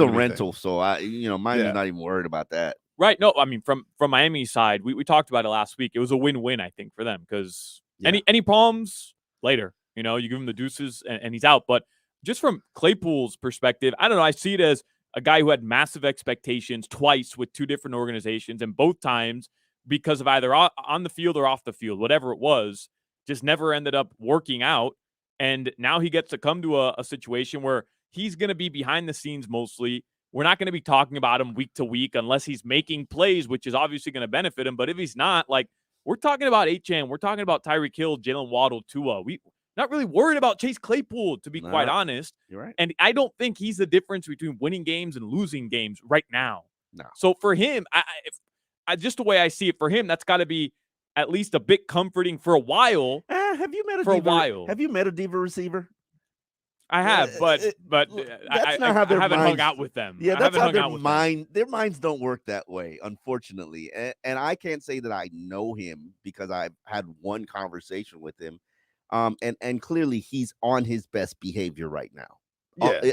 Speaker 6: a rental, so mine is not even worried about that.
Speaker 7: Right. No, I mean, from Miami's side, we talked about it last week. It was a win-win, I think, for them because any problems later, you give him the deuces and he's out. But just from Claypool's perspective, I don't know. I see it as a guy who had massive expectations twice with two different organizations, and both times because of either on the field or off the field, whatever it was, just never ended up working out. And now he gets to come to a situation where he's going to be behind the scenes mostly. We're not going to be talking about him week to week unless he's making plays, which is obviously going to benefit him. But if he's not, we're talking about Achane, we're talking about Tyreek Hill, Jaylen Waddle, Tua. We not really worried about Chase Claypool, to be quite honest.
Speaker 6: You're right.
Speaker 7: And I don't think he's the difference between winning games and losing games right now.
Speaker 6: No.
Speaker 7: So for him, just the way I see it, for him, that's got to be at least a bit comforting for a while.
Speaker 6: Have you met a diva receiver?
Speaker 7: I have, but I haven't hung out with them.
Speaker 6: Yeah, that's how their minds don't work that way, unfortunately. And I can't say that I know him because I've had one conversation with him. And clearly he's on his best behavior right now.
Speaker 5: Yeah.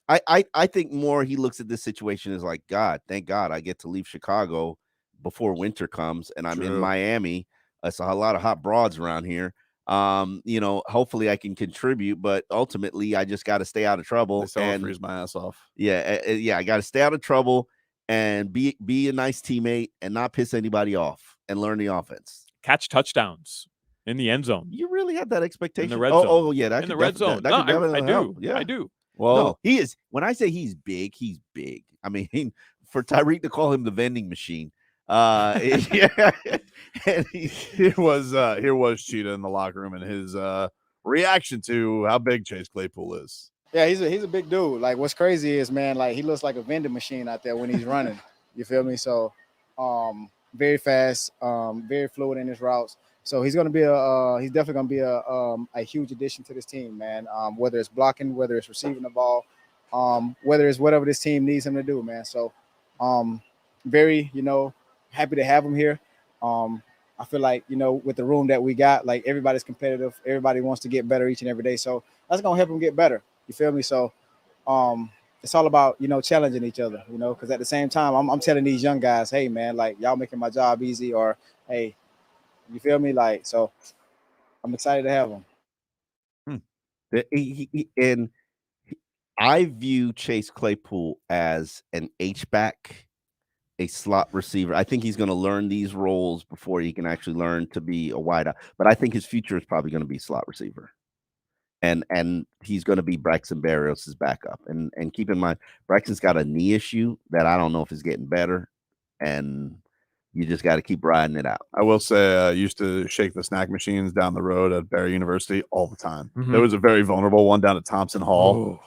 Speaker 6: I think more he looks at this situation as like, God, thank God I get to leave Chicago before winter comes and I'm in Miami. It's a lot of hot broads around here. Hopefully I can contribute, but ultimately I just got to stay out of trouble
Speaker 5: and freeze my ass off.
Speaker 6: I got to stay out of trouble and be a nice teammate and not piss anybody off and learn the offense.
Speaker 7: Catch touchdowns in the end zone.
Speaker 6: You really had that expectation?
Speaker 7: In the red zone.
Speaker 6: Oh yeah,
Speaker 7: in the red zone. I do. Yeah, I do.
Speaker 6: Well, no, he is. When I say he's big, he's big. I mean, for Tyreek to call him the vending machine.
Speaker 5: Yeah. And here was Cheetah in the locker room and his reaction to how big Chase Claypool is.
Speaker 11: Yeah, he's a big dude. Like, what's crazy is, man, like he looks like a vending machine out there when he's running. You feel me? So very fast, very fluid in his routes. So he's definitely gonna be a huge addition to this team, man. Whether it's blocking, whether it's receiving the ball, whether it's whatever this team needs him to do, man. So very, happy to have him here. I feel like, with the room that we got, like everybody's competitive. Everybody wants to get better each and every day. So that's going to help him get better. You feel me? So it's all about, challenging each other, because at the same time, I'm telling these young guys, hey, man, like y'all making my job easy, or, hey, you feel me? Like, so I'm excited to have him.
Speaker 6: And I view Chase Claypool as an H-back, a slot receiver. I think he's going to learn these roles before he can actually learn to be a wideout. But I think his future is probably going to be slot receiver. And he's going to be Braxton Berrios' backup. And keep in mind, Braxton's got a knee issue that I don't know if is getting better. And, You just got to keep riding it out.
Speaker 5: I will say I used to shake the snack machines down the road at Barry University all the time.
Speaker 7: Mhm.
Speaker 5: There was a very vulnerable one down at Thompson Hall.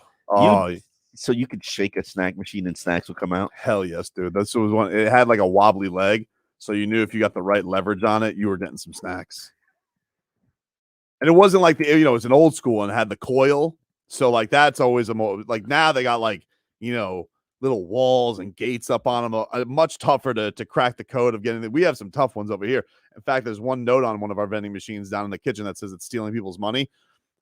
Speaker 6: So you could shake a snack machine and snacks will come out?
Speaker 5: Hell yes, dude. This was one. It had like a wobbly leg, so you knew if you got the right leverage on it, you were getting some snacks. And it wasn't like it was an old school and had the coil. So like that's always like now they got like, little walls and gates up on them. Much tougher to crack the code of getting it. We have some tough ones over here. In fact, there's one note on one of our vending machines down in the kitchen that says it's stealing people's money.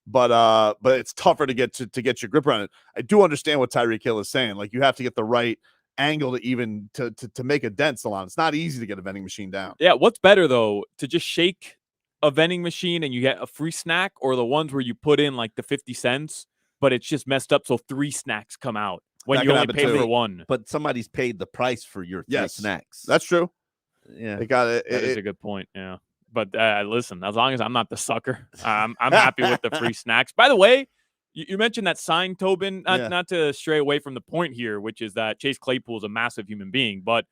Speaker 5: But it's tougher to get your grip around it. I do understand what Tyreek Hill is saying. Like you have to get the right angle to even to make a dent, Salon. It's not easy to get a vending machine down.
Speaker 7: Yeah, what's better though, to just shake a vending machine and you get a free snack, or the ones where you put in like the 50 cents, but it's just messed up so 3 snacks come out when
Speaker 5: That
Speaker 7: you
Speaker 5: can
Speaker 7: only
Speaker 5: happen
Speaker 7: pay
Speaker 5: too.
Speaker 7: for 1.
Speaker 6: But somebody's paid the price for your 3 snacks.
Speaker 5: That's true.
Speaker 6: Yeah,
Speaker 5: They got it.
Speaker 7: That is a good point. Yeah. But listen, as long as I'm not the sucker, I'm happy with the free snacks. By the way, you mentioned that sign, Tobin, not to stray away from the point here, which is that Chase Claypool is a massive human being. But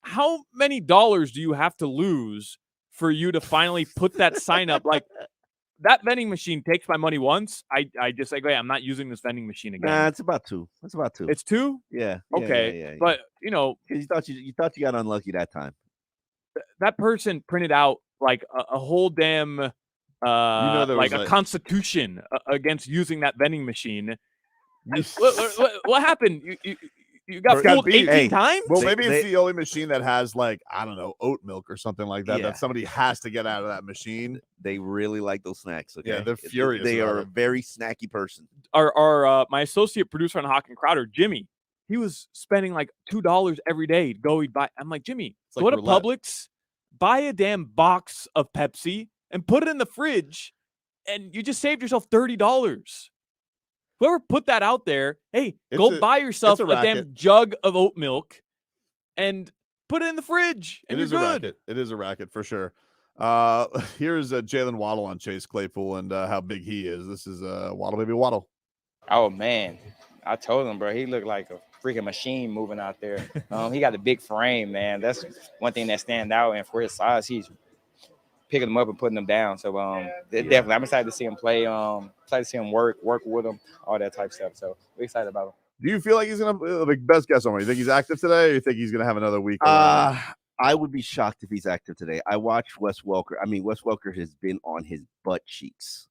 Speaker 7: how many dollars do you have to lose for you to finally put that sign up? Like, that vending machine takes my money once. I just say, hey, I'm not using this vending machine again.
Speaker 6: Nah, it's about 2. It's about 2.
Speaker 7: It's 2?
Speaker 6: Yeah.
Speaker 7: Okay.
Speaker 6: Yeah.
Speaker 7: But,
Speaker 6: you thought you got unlucky that time.
Speaker 7: That person printed out like a whole damn like a constitution against using that vending machine. What happened? You got fooled 18 times?
Speaker 5: Well, maybe it's the only machine that has like, I don't know, oat milk or something like that that somebody has to get out of that machine.
Speaker 6: They really like those snacks. Okay?
Speaker 5: Yeah, they're furious.
Speaker 6: They are a very snacky person.
Speaker 7: Our my associate producer on Hawk and Crowder, Jimmy, he was spending like $2 every day to go buy. I'm like, Jimmy, go to Publix, buy a damn box of Pepsi and put it in the fridge, and you just saved yourself $30. Whoever put that out there, hey, go buy yourself a damn jug of oat milk and put it in the fridge, and you're good.
Speaker 5: It is a racket for sure. Here's Jaylen Waddle on Chase Claypool and how big he is. This is Waddle Baby Waddle.
Speaker 12: Oh man, I told him, bro, he looked like a freaking machine moving out there. He got a big frame, man. That's one thing that stands out. And for his size, he's picking them up and putting them down. So definitely, I'm excited to see him play. Excited to see him work with him, all that type of stuff. So we're excited about him.
Speaker 5: Do you feel like he's gonna best guess on me? You think he's active today, or you think he's gonna have another week?
Speaker 6: I would be shocked if he's active today. I watched Wes Welker. I mean, Wes Welker has been on his butt cheeks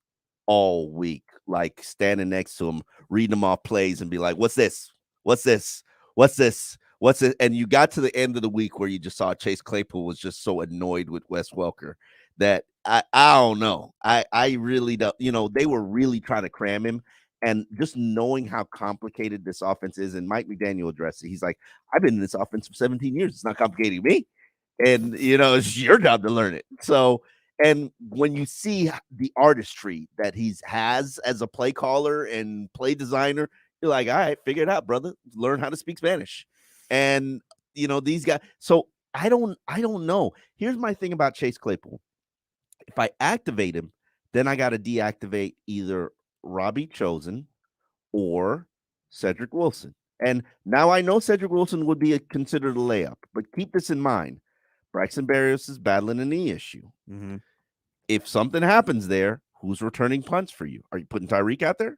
Speaker 6: all week, like standing next to him, reading them off plays and be like, what's this? What's this? What's this? What's it? And you got to the end of the week where you just saw Chase Claypool was just so annoyed with Wes Welker that I don't know. I really don't, they were really trying to cram him. And just knowing how complicated this offense is, and Mike McDaniel addressed it. He's like, I've been in this offense for 17 years. It's not complicating me. And, it's your job to learn it. So, and when you see the artistry that he has as a play caller and play designer, you're like, all right, figure it out, brother. Learn how to speak Spanish. And, these guys. So I don't know. Here's my thing about Chase Claypool. If I activate him, then I got to deactivate either Robbie Chosen or Cedric Wilson. And now I know Cedric Wilson would be considered a layup, but keep this in mind. Braxton Berrios is battling a knee issue.
Speaker 5: Mm-hmm.
Speaker 6: If something happens there, who's returning punts for you? Are you putting Tyreek out there?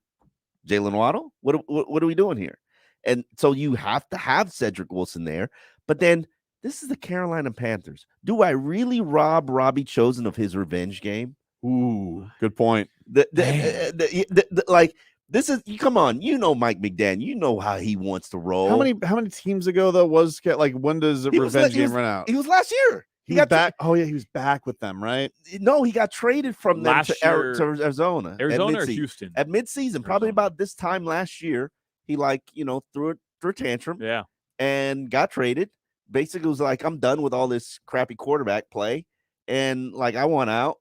Speaker 6: Jaylen Waddle? What are we doing here? And so you have to have Cedric Wilson there. But then this is the Carolina Panthers. Do I really rob Robbie Chosen of his revenge game?
Speaker 5: Ooh, good point.
Speaker 6: Like this is come on, Mike McDaniel, you know how he wants to roll.
Speaker 5: How many teams ago though was like when does the revenge game run out?
Speaker 6: He was last year.
Speaker 5: He got back. He was back with them, right?
Speaker 6: No, he got traded from them to
Speaker 7: Arizona or Houston
Speaker 6: at midseason. Probably about this time last year, he threw a tantrum, and got traded. Basically, was like, I'm done with all this crappy quarterback play, and like I want out.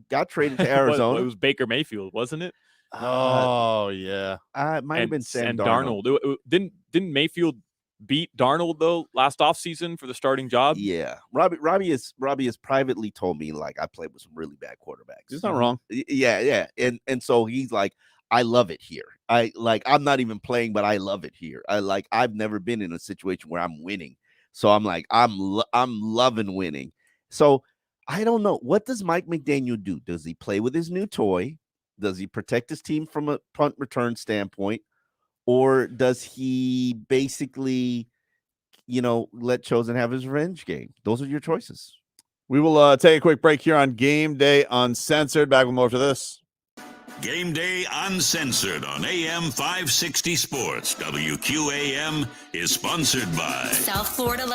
Speaker 6: Got traded to Arizona.
Speaker 7: It was Baker Mayfield, wasn't it?
Speaker 5: Oh yeah,
Speaker 6: it might have been Sam Darnold.
Speaker 7: Didn't Mayfield beat Darnold though last offseason for the starting job?
Speaker 6: Yeah, Robbie has privately told me like I played with some really bad quarterbacks.
Speaker 5: He's not wrong.
Speaker 6: Yeah, and so he's like, I love it here. I'm not even playing, but I love it here. I've never been in a situation where I'm winning. So I'm like, I'm loving winning. So I don't know. What does Mike McDaniel do? Does he play with his new toy? Does he protect his team from a punt return standpoint? Or does he basically, let Chosen have his revenge game? Those are your choices.
Speaker 5: We will take a quick break here on Game Day Uncensored. Back with more after this.
Speaker 2: Game Day Uncensored on AM 560 Sports. WQAM is sponsored by
Speaker 4: South Florida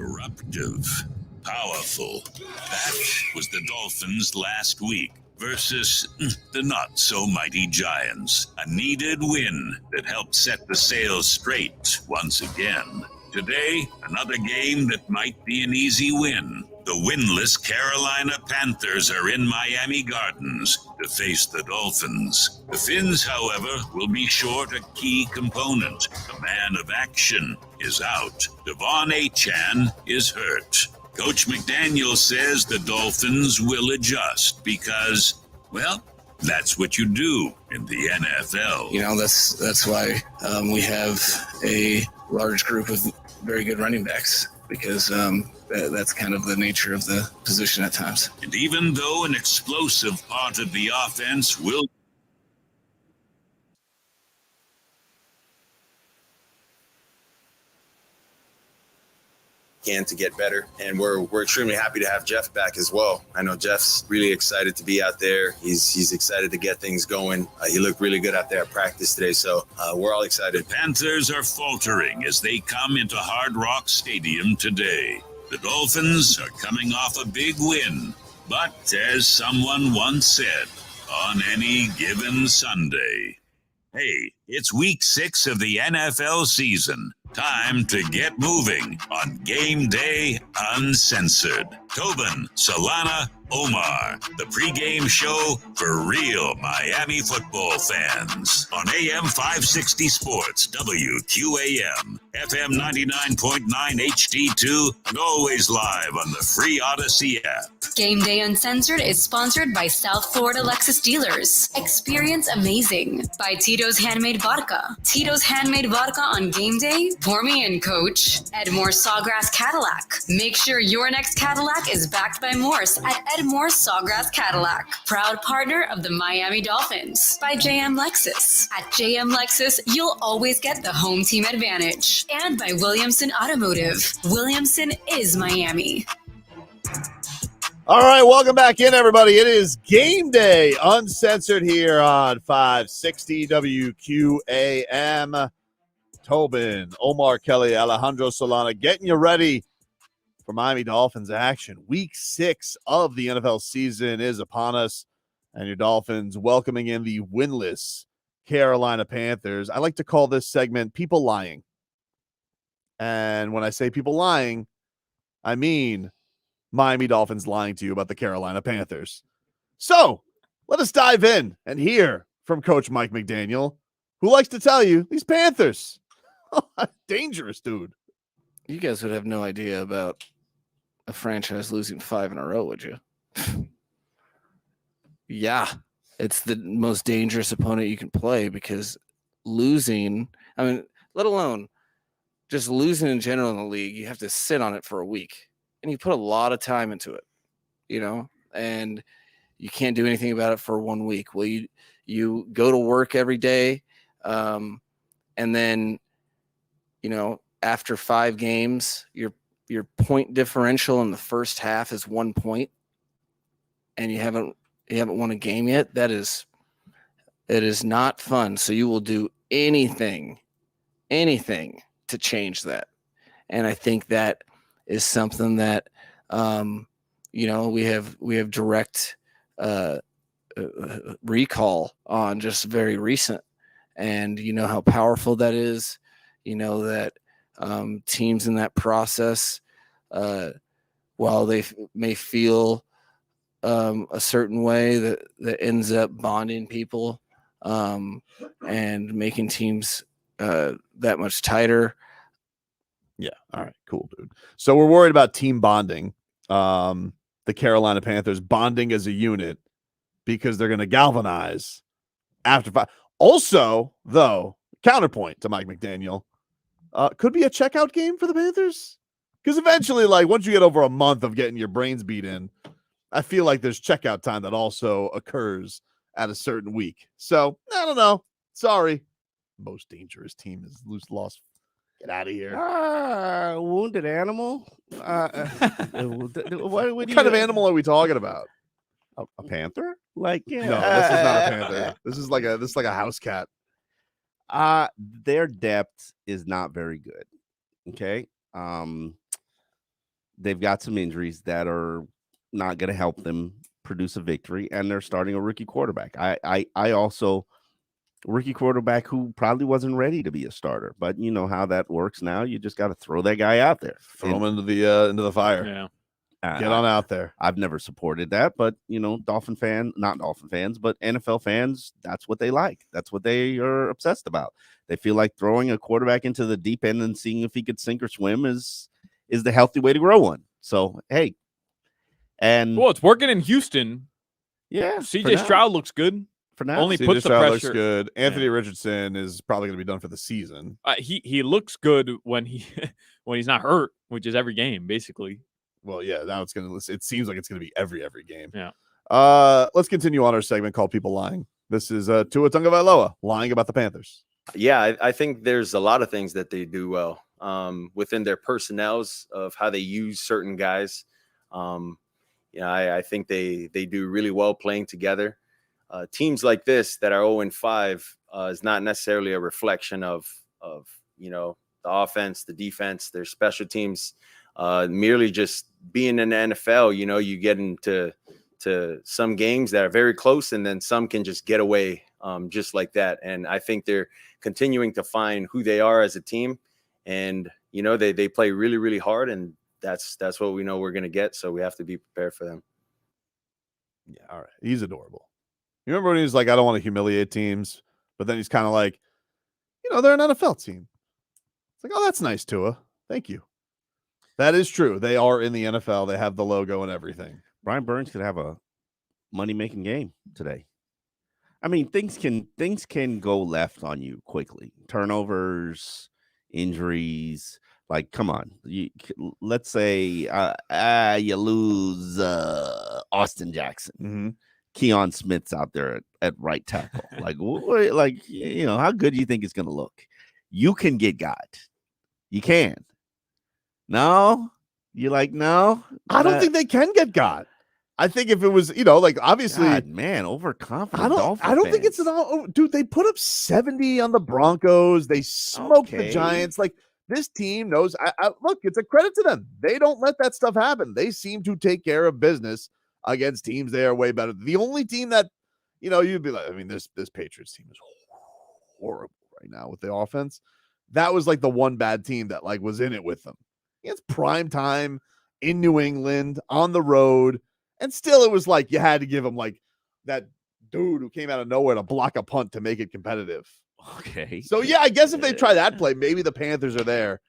Speaker 2: Disruptive. Powerful. That was the Dolphins last week versus the not-so-mighty Giants. A needed win that helped set the sails straight once again. Today, another game that might be an easy win. The winless Carolina Panthers are in Miami Gardens to face the Dolphins. The Finns, however, will be short a key component. The man of action is out. Devon Achane is hurt. Coach McDaniel says the Dolphins will adjust because, well, that's what you do in the NFL.
Speaker 1: You know, that's why we have a large group of very good running backs, because that's kind of the nature of the position at times.
Speaker 2: And even though an explosive part of the offense will
Speaker 3: can to get better, and we're extremely happy to have Jeff back as well. I know Jeff's really excited to be out there. He's excited to get things going. He looked really good out there at practice today, so we're all excited.
Speaker 2: Panthers are faltering as they come into Hard Rock Stadium today. The Dolphins are coming off a big win, but as someone once said, on any given Sunday, hey, it's week 6 of the NFL season. Time to get moving on Game Day Uncensored. Tobin, Solana, Omar, the pregame show for real Miami football fans on AM 560 Sports, WQAM, FM 99.9 HD2, and always live on the free Odyssey app.
Speaker 4: Game Day Uncensored is sponsored by South Florida Lexus Dealers. Experience amazing by Tito's Handmade Vodka. Tito's Handmade Vodka on Game Day. Pour me in, Coach. Edmore Sawgrass Cadillac. Make sure your next Cadillac is backed by Morse at Edmore Sawgrass Cadillac. Proud partner of the Miami Dolphins. By JM Lexus. At JM Lexus, you'll always get the home team advantage. And by Williamson Automotive. Williamson is Miami.
Speaker 5: All right, welcome back in, everybody. It is Game Day Uncensored here on 560 WQAM. Tobin, Omar Kelly, Alejandro Solana, getting you ready for Miami Dolphins action. Week 6 of the NFL season is upon us, and your Dolphins welcoming in the winless Carolina Panthers. I like to call this segment People Lying. And when I say people lying, I mean Miami Dolphins lying to you about the Carolina Panthers. So let us dive in and hear from Coach Mike McDaniel, who likes to tell you these Panthers, dangerous, dude.
Speaker 13: You guys would have no idea about a franchise losing 5 in a row, would you? Yeah, it's the most dangerous opponent you can play, because losing, I mean, let alone just losing in general in the league, you have to sit on it for a week. And you put a lot of time into it, you know, and you can't do anything about it for 1 week. Well, you go to work every day, and then, you know, after 5 games, your point differential in the first half is 1 point, and you haven't won a game yet. It is not fun. So you will do anything to change that. And I think that is something that, you know, we have direct recall on, just very recent. And you know how powerful that is. You know that teams in that process, while they may feel a certain way, that ends up bonding people and making teams that much tighter.
Speaker 5: Yeah. All right, cool, dude. So we're worried about team bonding. The Carolina Panthers bonding as a unit, because they're going to galvanize after 5. Also, though, counterpoint to Mike McDaniel, could be a checkout game for the Panthers, because eventually, like, once you get over a month of getting your brains beat in, I feel like there's checkout time that also occurs at a certain week. So I don't know. Sorry. Most dangerous team is lost. Get out of here.
Speaker 6: Wounded animal. What
Speaker 5: kind of animal are we talking about?
Speaker 6: A panther? Like, yeah.
Speaker 5: No, this is not a panther. This is like a house cat.
Speaker 6: Their depth is not very good. Okay. they've got some injuries that are not going to help them produce a victory, and they're starting a rookie quarterback. I also rookie quarterback who probably wasn't ready to be a starter, but you know how that works now. You just got to throw that guy out there,
Speaker 5: throw him into the fire.
Speaker 7: Yeah.
Speaker 5: Get on out there.
Speaker 6: I've never supported that, but you know, not Dolphin fans, but NFL fans, that's what they like. That's what they are obsessed about. They feel like throwing a quarterback into the deep end and seeing if he could sink or swim is the healthy way to grow one. So, hey. And
Speaker 7: well, it's working in Houston.
Speaker 6: Yeah.
Speaker 7: CJ Stroud looks good.
Speaker 6: For now.
Speaker 7: Only
Speaker 5: CJ
Speaker 7: puts the
Speaker 5: Stroud
Speaker 7: pressure.
Speaker 5: Looks good. Anthony Richardson is probably going to be done for the season.
Speaker 7: He looks good when he's not hurt, which is every game, basically.
Speaker 5: Well, yeah, now it seems like it's going to be every game.
Speaker 7: Yeah.
Speaker 5: Let's continue on our segment called People Lying. This is Tua Tagovailoa lying about the Panthers.
Speaker 3: Yeah, I think there's a lot of things that they do well within their personnels of how they use certain guys. I think they do really well playing together. Teams like this that are 0-5 is not necessarily a reflection of the offense, the defense, their special teams. Merely just being in the NFL, you get into some games that are very close, and then some can just get away just like that. And I think they're continuing to find who they are as a team, and they play really, really hard, and that's what we know we're going to get. So we have to be prepared for them.
Speaker 5: Yeah, all right. He's adorable. You remember when he was like, I don't want to humiliate teams, but then he's kind of like, they're an NFL team. It's like, oh, that's nice, Tua. Thank you. That is true. They are in the NFL. They have the logo and everything.
Speaker 6: Brian Burns could have a money-making game today. I mean, things can go left on you quickly. Turnovers, injuries. Like, come on. Let's say you lose Austin Jackson.
Speaker 5: Mm-hmm.
Speaker 6: Keon Smith's out there at right tackle. How good do you think it's going to look? You can get got. You can. No? You no?
Speaker 5: I don't think they can get got. I think if it was, obviously.
Speaker 6: God, man, overconfident.
Speaker 5: I don't think it's at all. Dude, they put up 70 on the Broncos. They smoked the Giants. This team knows. Look, it's a credit to them. They don't let that stuff happen. They seem to take care of business against teams they are way better. The only team that, you'd be like, I mean, this Patriots team is horrible right now with the offense. That was the one bad team that was in it with them. It's prime time in New England on the road. And still it was you had to give them that dude who came out of nowhere to block a punt to make it competitive.
Speaker 6: Okay.
Speaker 5: So yeah, I guess if they try that play, maybe the Panthers are there.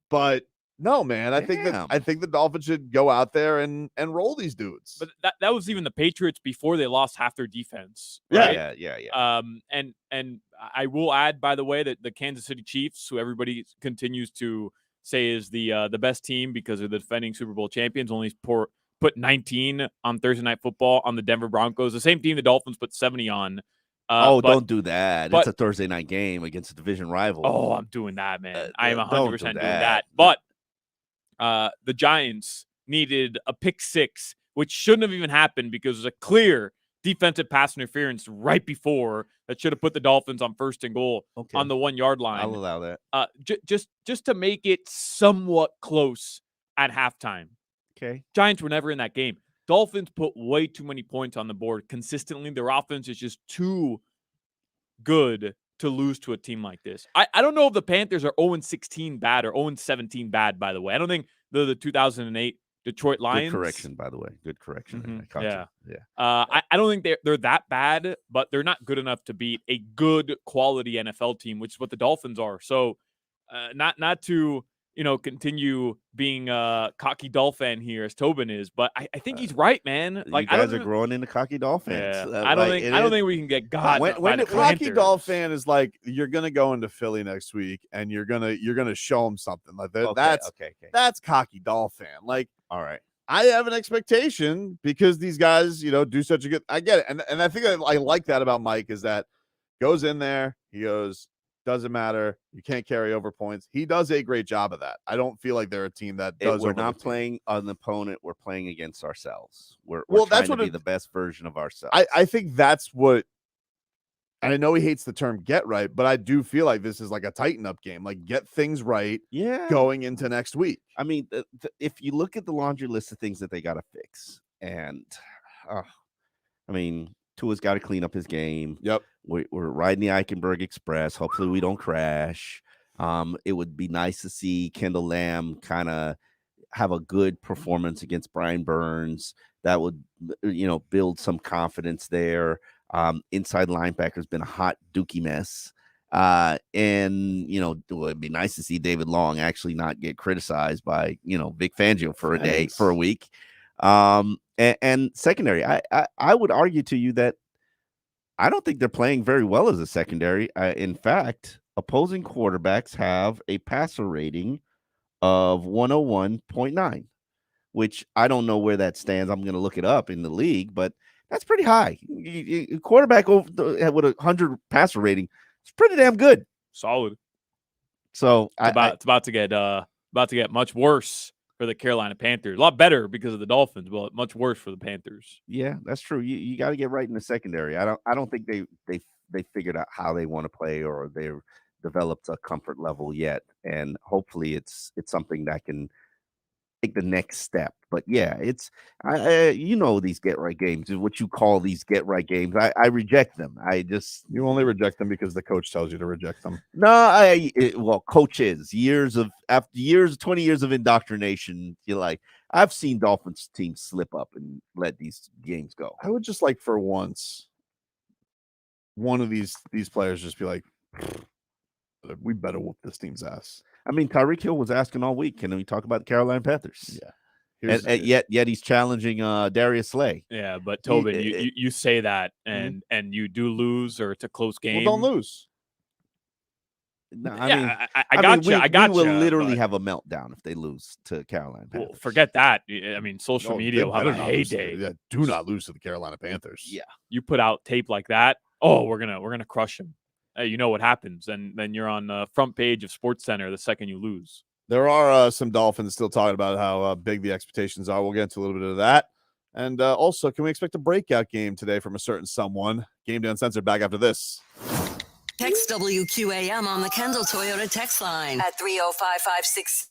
Speaker 5: But no, man, I think the Dolphins should go out there and roll these dudes.
Speaker 7: But that was even the Patriots before they lost half their defense. Right?
Speaker 6: Yeah.
Speaker 7: And I will add, by the way, that the Kansas City Chiefs, who everybody continues to say is the best team because of the defending Super Bowl champions, only put 19 on Thursday Night Football on the Denver Broncos, the same team the Dolphins put 70 on.
Speaker 6: Don't do that. It's a Thursday night game against a division rival.
Speaker 7: Oh, I'm doing that, man. I am 100% doing that. But the Giants needed a pick six, which shouldn't have even happened because there's a clear defensive pass interference right before that should have put the Dolphins on 1st and goal on the 1 yard line.
Speaker 6: I'll allow that.
Speaker 7: Just to make it somewhat close at halftime.
Speaker 6: Okay. Giants
Speaker 7: were never in that game. Dolphins put way too many points on the board consistently. Their offense is just too good to lose to a team like this. I don't know if the Panthers are 0-16 bad or 0-17 bad, by the way. I don't think they're the 2008 Detroit Lions.
Speaker 6: Good correction, by the way. Good correction.
Speaker 7: Mm-hmm. I don't think they're that bad, but they're not good enough to beat a good quality NFL team, which is what the Dolphins are. So not to continue being a cocky Dolphin here as Tobin is, but I think he's right, man.
Speaker 6: You guys are growing into cocky Dolphins.
Speaker 7: Yeah. I don't think we can get got.
Speaker 5: When the cocky Dolphin is you're gonna go into Philly next week and you're gonna show them something that. That's cocky Dolphin.
Speaker 6: All right.
Speaker 5: I have an expectation because these guys, do such a good. I get it, and I think I like that about Mike is that goes in there, he goes. Doesn't matter. You can't carry over points. He does a great job of that. I don't feel like they're a team that does.
Speaker 6: We're not playing an opponent. We're playing against ourselves. We're
Speaker 5: that's
Speaker 6: trying to be the best version of ourselves.
Speaker 5: I think that's what I know he hates the term get right, but I do feel like this is like a tighten up game. Like get things right going into next week.
Speaker 6: I mean, if you look at the laundry list of things that they got to fix, and I mean, Tua's got to clean up his game.
Speaker 5: Yep.
Speaker 6: We're riding the Eichenberg Express. Hopefully we don't crash. It would be nice to see Kendall Lamb kind of have a good performance against Brian Burns. That would, build some confidence there. Inside linebacker's been a hot dookie mess. And it'd be nice to see David Long actually not get criticized by, Vic Fangio for a week. And secondary, I would argue to you that I don't think they're playing very well as a secondary. In fact, opposing quarterbacks have a passer rating of 101.9, which I don't know where that stands. I'm going to look it up in the league, but that's pretty high. Quarterback with a 100 passer rating, it's pretty damn good.
Speaker 7: Solid.
Speaker 6: So
Speaker 7: it's about to get much worse for the Carolina Panthers. A lot better because of the Dolphins, but much worse for the Panthers.
Speaker 6: Yeah, that's true. You got to get right in the secondary. I don't think they figured out how they want to play, or they've developed a comfort level yet. And hopefully it's something that can take the next step. But yeah, it's these get right games is what you call these get right games. I reject them.
Speaker 5: You only reject them because the coach tells you to reject them.
Speaker 6: No, coaches, 20 years of indoctrination. You're like, I've seen Dolphins teams slip up and let these games go.
Speaker 5: I would just like for once one of these players just be like, we better whoop this team's ass.
Speaker 6: I mean, Tyreek Hill was asking all week, can we talk about the Carolina Panthers?
Speaker 5: Yeah.
Speaker 6: And yet he's challenging Darius Slay.
Speaker 7: Yeah, but Tobin, you say that and you do lose, or it's a close game.
Speaker 5: Well, don't lose.
Speaker 6: No,
Speaker 7: I got you.
Speaker 6: We will literally have a meltdown if they lose to Carolina Panthers.
Speaker 7: Well, forget that. I mean, social media will have a heyday.
Speaker 5: Do not lose to the Carolina Panthers.
Speaker 6: Yeah,
Speaker 7: you put out tape like that. Oh, we're gonna crush them. You know what happens, and then you're on the front page of SportsCenter the second you lose.
Speaker 5: There are some Dolphins still talking about how big the expectations are. We'll get into a little bit of that. And also, can we expect a breakout game today from a certain someone? GameDay Uncensored back after this.
Speaker 14: Text WQAM on the Kendall Toyota text line at 30556.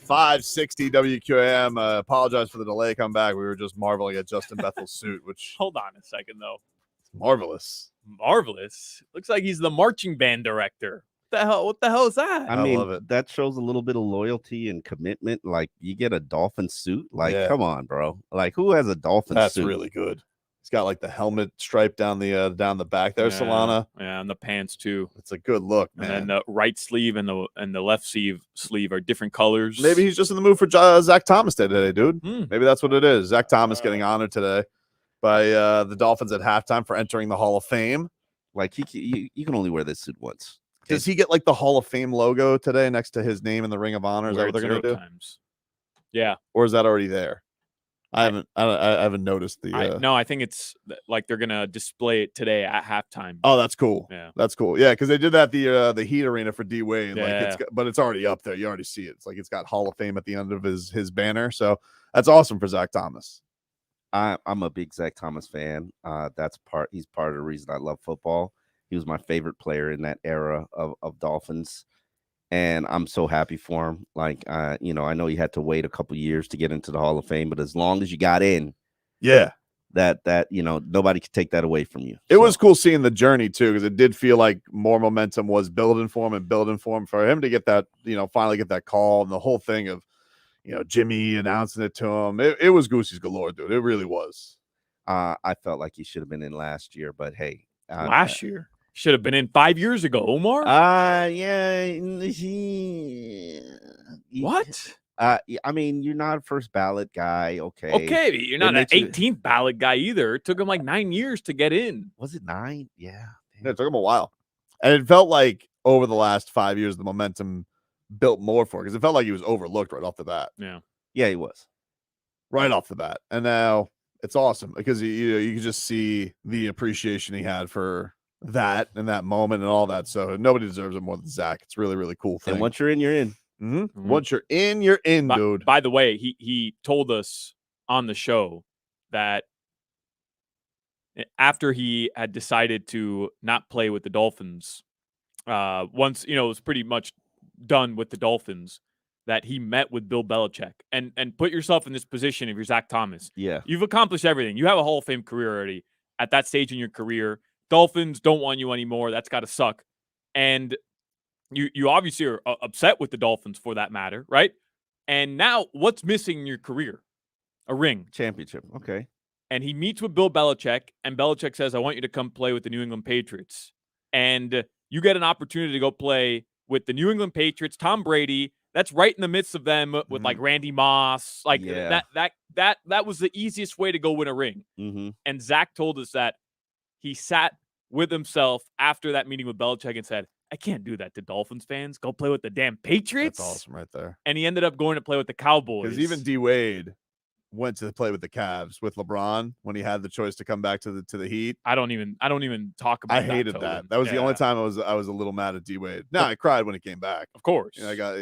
Speaker 5: 560 WQAM. Apologize for the delay. Come back. We were just marveling at Justin Bethel's suit, which
Speaker 7: Hold on a second, though.
Speaker 5: marvelous.
Speaker 7: Marvelous. Looks like he's the marching band director. What the hell is that?
Speaker 6: I mean, love it. That shows a little bit of loyalty and commitment. Like, you get a Dolphin suit. Like, come on, bro. Like, who has a Dolphin suit?
Speaker 5: That's really good. He's got like the helmet stripe down the back there, Solana.
Speaker 7: Yeah, and the pants too.
Speaker 5: It's a good look, man.
Speaker 7: And then the right sleeve and the left sleeve are different colors.
Speaker 5: Maybe he's just in the mood for Zack Thomas today, dude. Maybe that's what it is. Zack Thomas getting honored today by the Dolphins at halftime for entering the Hall of Fame.
Speaker 6: Like, you can only wear this suit once.
Speaker 5: Does he get like the Hall of Fame logo today next to his name in the Ring of Honor? Is that what they're going to do?
Speaker 7: Yeah.
Speaker 5: Or is that already there? I haven't noticed the.
Speaker 7: No, I think it's like they're gonna display it today at halftime.
Speaker 5: Oh, that's cool.
Speaker 7: Yeah,
Speaker 5: that's cool. Yeah, because they did that the Heat Arena for D Wade.
Speaker 7: Yeah.
Speaker 5: But it's already up there. You already see it. It's like it's got Hall of Fame at the end of his banner. So that's awesome for Zack Thomas.
Speaker 6: I'm a big Zack Thomas fan. He's part of the reason I love football. He was my favorite player in that era of Dolphins. And I'm so happy for him. Like, I know he had to wait a couple years to get into the Hall of Fame, but as long as you got in, that nobody could take that away from you.
Speaker 5: It was cool seeing the journey too, because it did feel like more momentum was building for him for him to get that, finally get that call and the whole thing of, Jimmy announcing it to him. It was Goosey's galore, dude. It really was.
Speaker 6: I felt like he should have been in last year, but hey,
Speaker 7: last year. Should have been in 5 years ago, Omar. What?
Speaker 6: I mean, you're not a first ballot guy.
Speaker 7: Okay, you're not an 18th ballot guy either. It took him like 9 years to get in.
Speaker 6: Was it 9? Yeah.
Speaker 5: It took him a while. And it felt like over the last 5 years, the momentum built more for it because it felt like he was overlooked right off the bat.
Speaker 6: Yeah, he was.
Speaker 5: Right off the bat. And now it's awesome because you can just see the appreciation he had for that and that moment and all that. So nobody deserves it more than Zack. It's really, really cool thing.
Speaker 6: And once you're in, you're in.
Speaker 5: Mm-hmm. Once you're in, you're in, dude.
Speaker 7: By the way, he told us on the show that after he had decided to not play with the Dolphins, once it was pretty much done with the Dolphins, that he met with Bill Belichick and put yourself in this position if you're Zack Thomas.
Speaker 6: Yeah,
Speaker 7: you've accomplished everything. You have a Hall of Fame career already at that stage in your career. Dolphins don't want you anymore. That's got to suck. And you obviously are upset with the Dolphins for that matter, right? And now what's missing in your career? A ring.
Speaker 6: Championship. Okay.
Speaker 7: And he meets with Bill Belichick, and Belichick says, I want you to come play with the New England Patriots. And you get an opportunity to go play with the New England Patriots, Tom Brady. That's right in the midst of them with like Randy Moss. Like that was the easiest way to go win a ring. And Zack told us that he sat with himself after that meeting with Belichick and said, I can't do that to Dolphins fans. Go play with the damn Patriots.
Speaker 5: That's awesome right there.
Speaker 7: And he ended up going to play with the Cowboys.
Speaker 5: Because even D Wade went to play with the Cavs with LeBron when he had the choice to come back to the Heat.
Speaker 7: I don't even talk about
Speaker 5: I hated that. That was the only time I was a little mad at D Wade. No, I cried when he came back.
Speaker 7: Of course.
Speaker 5: I got,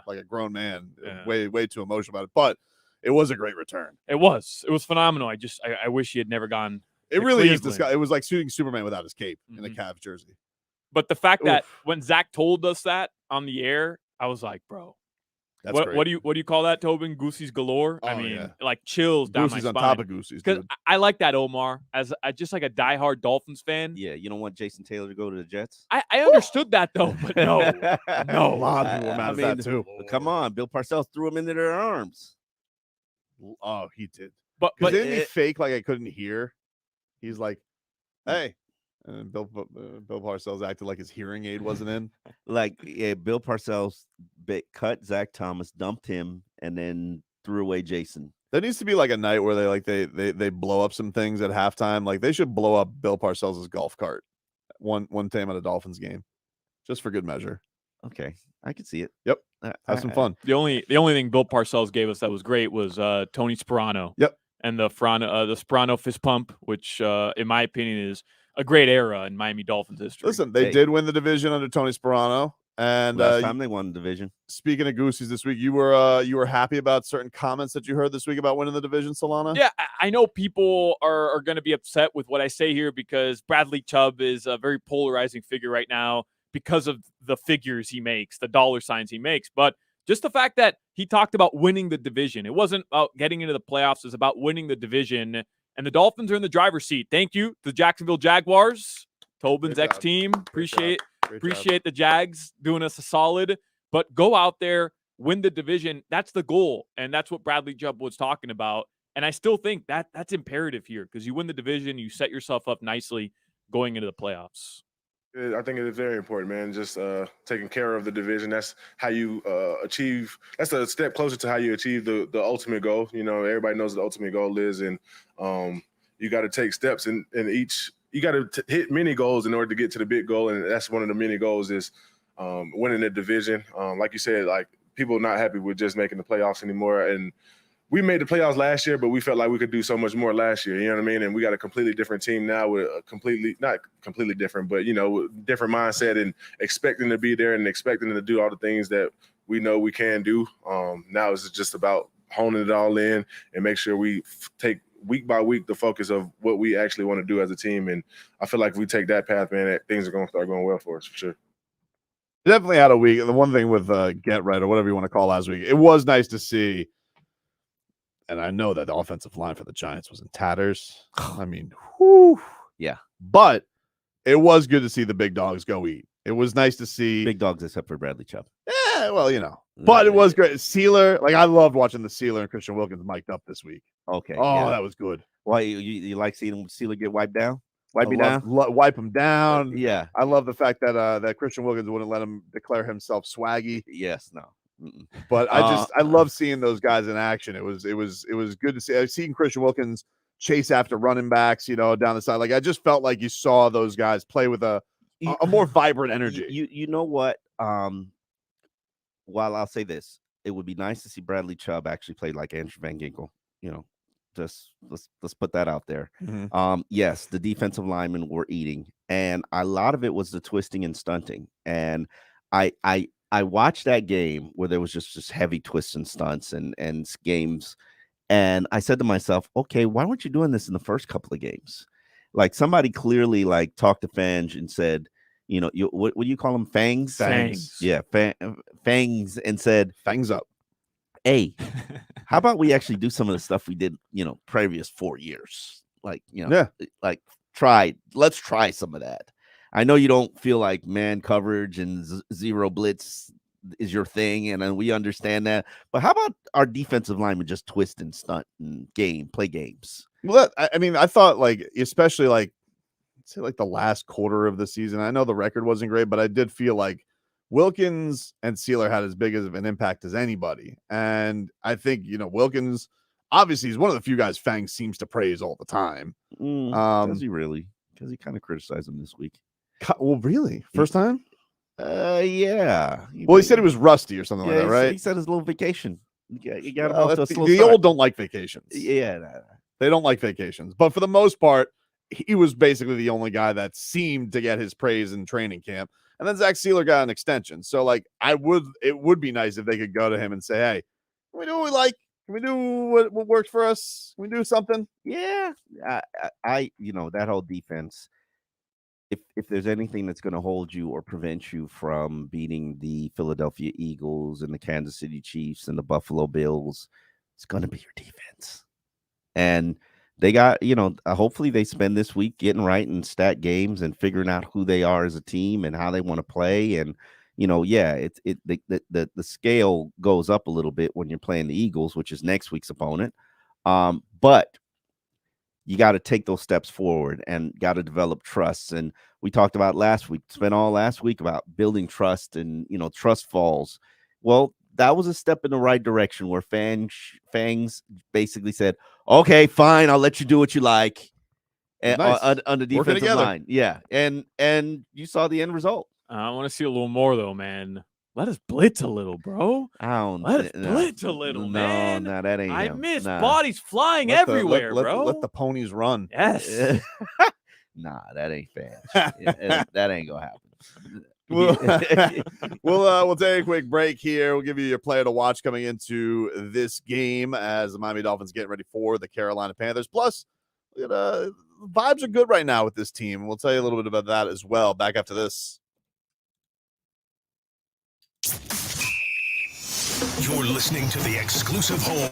Speaker 5: like a grown man, way too emotional about it. But it was a great return.
Speaker 7: It was phenomenal. I wish he had never gone.
Speaker 5: It really is this guy. It was like shooting Superman without his cape in the Cavs jersey.
Speaker 7: But the fact that when Zack told us that on the air, I was like, bro, what do you call that, Tobin? Goosey's galore. I mean, like chills down my spine.
Speaker 5: On top of Goosey's,
Speaker 7: because I like that, Omar, as just like a diehard Dolphins fan.
Speaker 6: Yeah, you don't want Jason Taylor to go to the Jets.
Speaker 7: I understood that though, but no,
Speaker 5: a lot of people were mad at that too.
Speaker 6: Come on, Bill Parcells threw him into their arms.
Speaker 5: Oh, he did.
Speaker 7: But
Speaker 5: didn't he fake like I couldn't hear? He's like, hey. And Bill Parcells acted like his hearing aid wasn't in.
Speaker 6: Like, Bill Parcells cut Zack Thomas, dumped him, and then threw away Jason.
Speaker 5: There needs to be like a night where they blow up some things at halftime. Like they should blow up Bill Parcells' golf cart one time at a Dolphins game, just for good measure.
Speaker 6: Okay, I could see it.
Speaker 5: Yep, have some fun.
Speaker 7: The only thing Bill Parcells gave us that was great was Tony Sperano.
Speaker 5: Yep,
Speaker 7: and the Sperano fist pump, which in my opinion is a great era in Miami Dolphins history.
Speaker 5: Listen, they did win the division under Tony Sperano, and
Speaker 6: last time they won the division.
Speaker 5: Speaking of Goosies this week, you were happy about certain comments that you heard this week about winning the division, Solana?
Speaker 7: Yeah, I know people are going to be upset with what I say here because Bradley Chubb is a very polarizing figure right now because of the figures he makes, the dollar signs he makes. But Just the fact that he talked about winning the division. It wasn't about getting into the playoffs. It was about winning the division. And the Dolphins are in the driver's seat. Thank you, the Jacksonville Jaguars, Tobin's ex-team. Appreciate the Jags doing us a solid. But go out there, win the division. That's the goal. And that's what Bradley Chubb was talking about. And I still think that that's imperative here because you win the division, you set yourself up nicely going into the playoffs.
Speaker 15: I think it is very important, man. Just taking care of the division. That's how you achieve. That's a step closer to how you achieve the ultimate goal. You know, everybody knows what the ultimate goal is, and you got to take steps in each. You got to hit many goals in order to get to the big goal, and that's one of the many goals is winning the division. Like you said, like people are not happy with just making the playoffs anymore, and we made the playoffs last year, but we felt like we could do so much more last year. You know what I mean? And we got a completely different team now with a not completely different, but, you know, different mindset and expecting to be there and expecting to do all the things that we know we can do. Now it's just about honing it all in and make sure we take week by week the focus of what we actually want to do as a team. And I feel like if we take that path, man, things are going to start going well for us for sure.
Speaker 5: Definitely had a week. The one thing with Get Right or whatever you want to call last week, it was nice to see. And I know that the offensive line for the Giants was in tatters. I mean, whew.
Speaker 6: Yeah.
Speaker 5: But it was good to see the big dogs go eat. It was nice to see.
Speaker 6: Big dogs except for Bradley Chubb.
Speaker 5: Yeah, well, you know. But it was great. Sealer, like I loved watching the Sealer and Christian Wilkins mic'd up this week.
Speaker 6: Okay.
Speaker 5: Oh,
Speaker 6: yeah.
Speaker 5: that was good.
Speaker 6: Why you like seeing Sealer get wiped down? Wipe
Speaker 5: him down.
Speaker 6: Yeah.
Speaker 5: I love the fact that that Christian Wilkins wouldn't let him declare himself swaggy.
Speaker 6: Yes, no.
Speaker 5: But I love seeing those guys in action. It was good to see. I've seen Christian Wilkins chase after running backs, you know, down the side. Like I just felt like you saw those guys play with a more vibrant energy.
Speaker 6: You know what? While I'll say this, it would be nice to see Bradley Chubb actually play like Andrew Van Ginkel. You know, just let's put that out there.
Speaker 5: Mm-hmm.
Speaker 6: Yes, the defensive linemen were eating, and a lot of it was the twisting and stunting. And I watched that game where there was just heavy twists and stunts and games. And I said to myself, okay, why weren't you doing this in the first couple of games? Like somebody clearly like talked to Fange and said, you know, what do you call them? Fangs?
Speaker 5: Fangs.
Speaker 6: Yeah. Fangs and said,
Speaker 5: fangs up.
Speaker 6: Hey, how about we actually do some of the stuff we did, you know, previous 4 years? Like, you know, like let's try some of that. I know you don't feel like man coverage and zero blitz is your thing, and then we understand that. But how about our defensive linemen just twist and stunt and play games?
Speaker 5: Well, I mean, I thought like, especially like, say like the last quarter of the season. I know the record wasn't great, but I did feel like Wilkins and Sealer had as big of an impact as anybody. And I think, you know, Wilkins, obviously, he's one of the few guys Fang seems to praise all the time.
Speaker 6: Does he really? Because he kind of criticized him this week.
Speaker 5: Well, really? First time?
Speaker 6: Yeah.
Speaker 5: Well, he said he was rusty or something like that, right?
Speaker 6: He said his little vacation. You got
Speaker 5: the old don't like vacations.
Speaker 6: Yeah.
Speaker 5: They don't like vacations. But for the most part, he was basically the only guy that seemed to get his praise in training camp. And then Zach Sealer got an extension. So, like, it would be nice if they could go to him and say, hey, can we do what we like? Can we do what works for us? Can we do something?
Speaker 6: Yeah. I you know, that whole defense, if there's anything that's going to hold you or prevent you from beating the Philadelphia Eagles and the Kansas City Chiefs and the Buffalo Bills, it's going to be your defense. And they got, you know, hopefully they spend this week getting right in stat games and figuring out who they are as a team and how they want to play. And, you know, yeah, the scale goes up a little bit when you're playing the Eagles, which is next week's opponent. But you got to take those steps forward and got to develop trust. And we talked about last week, spent all last week about building trust and, you know, trust falls. Well, that was a step in the right direction where Fangs basically said, okay, fine, I'll let you do what you like. And
Speaker 5: nice.
Speaker 6: on the defensive line. Yeah. And you saw the end result.
Speaker 7: I want to see a little more though, man. Let us blitz a little, bro. Let us blitz a little, man.
Speaker 6: No, that ain't
Speaker 7: I
Speaker 6: him.
Speaker 7: miss bodies flying everywhere, bro.
Speaker 5: Let the ponies run.
Speaker 7: Yes.
Speaker 6: Nah, that ain't fair. That ain't gonna happen.
Speaker 5: We'll take a quick break here. We'll give you your player to watch coming into this game as the Miami Dolphins getting ready for the Carolina Panthers. Plus, vibes are good right now with this team. We'll tell you a little bit about that as well. Back after this.
Speaker 8: You're listening to the exclusive home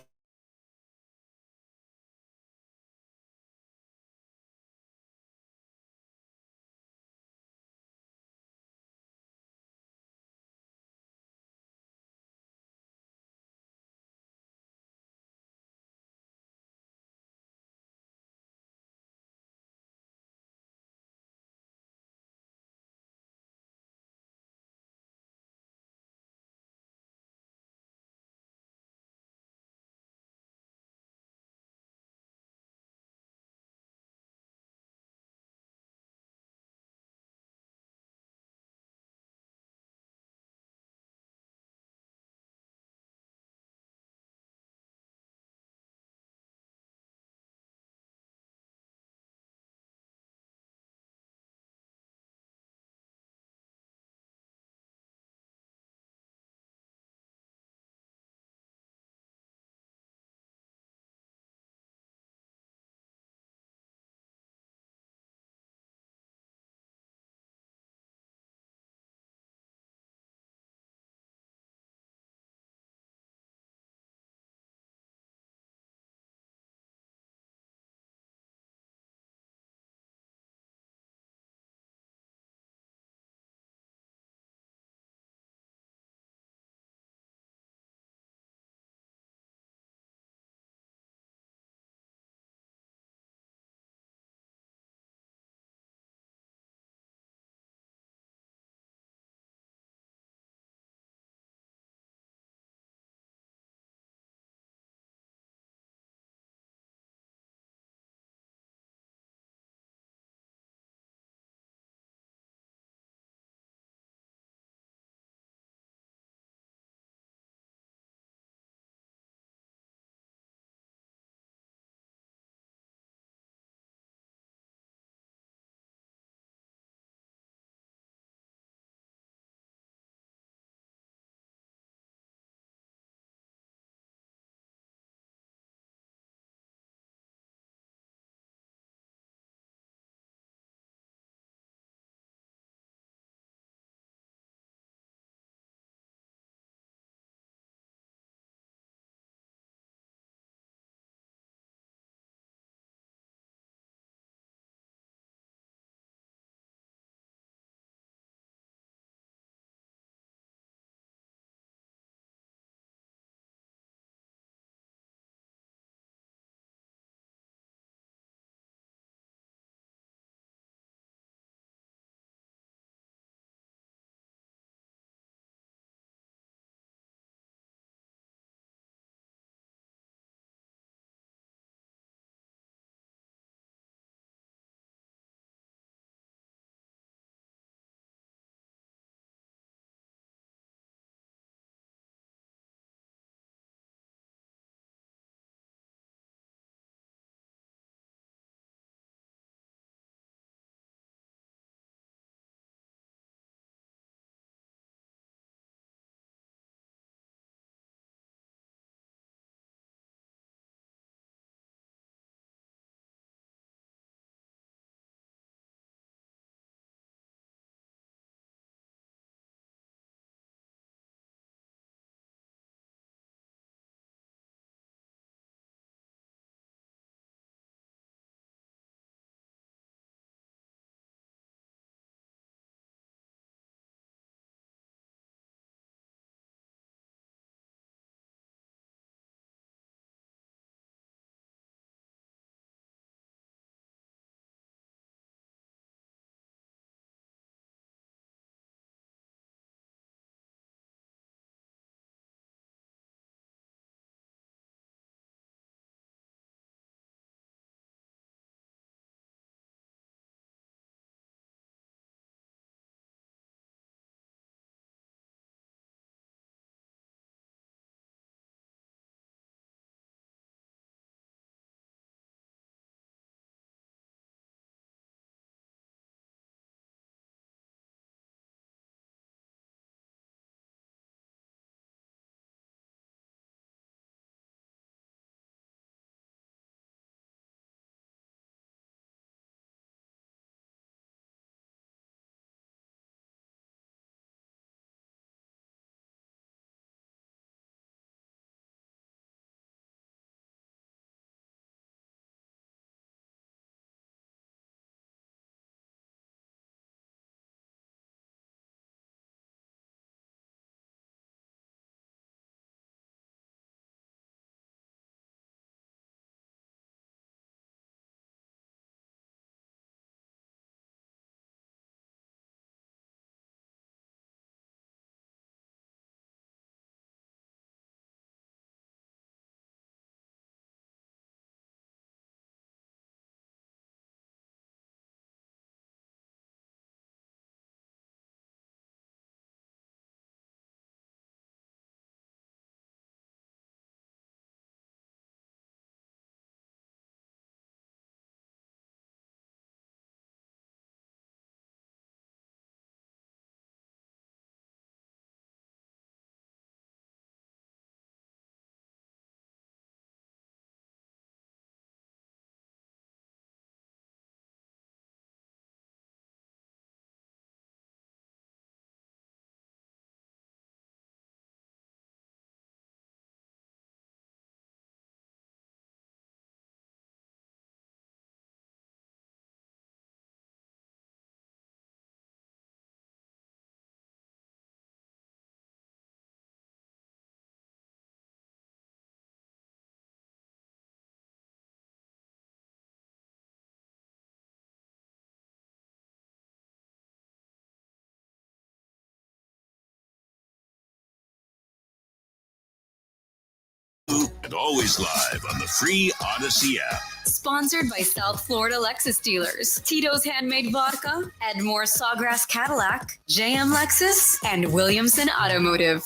Speaker 2: and always live on the free Odyssey app.
Speaker 4: Sponsored by South Florida Lexus dealers, Tito's Handmade Vodka, Edmore Sawgrass Cadillac, JM Lexus, and Williamson Automotive.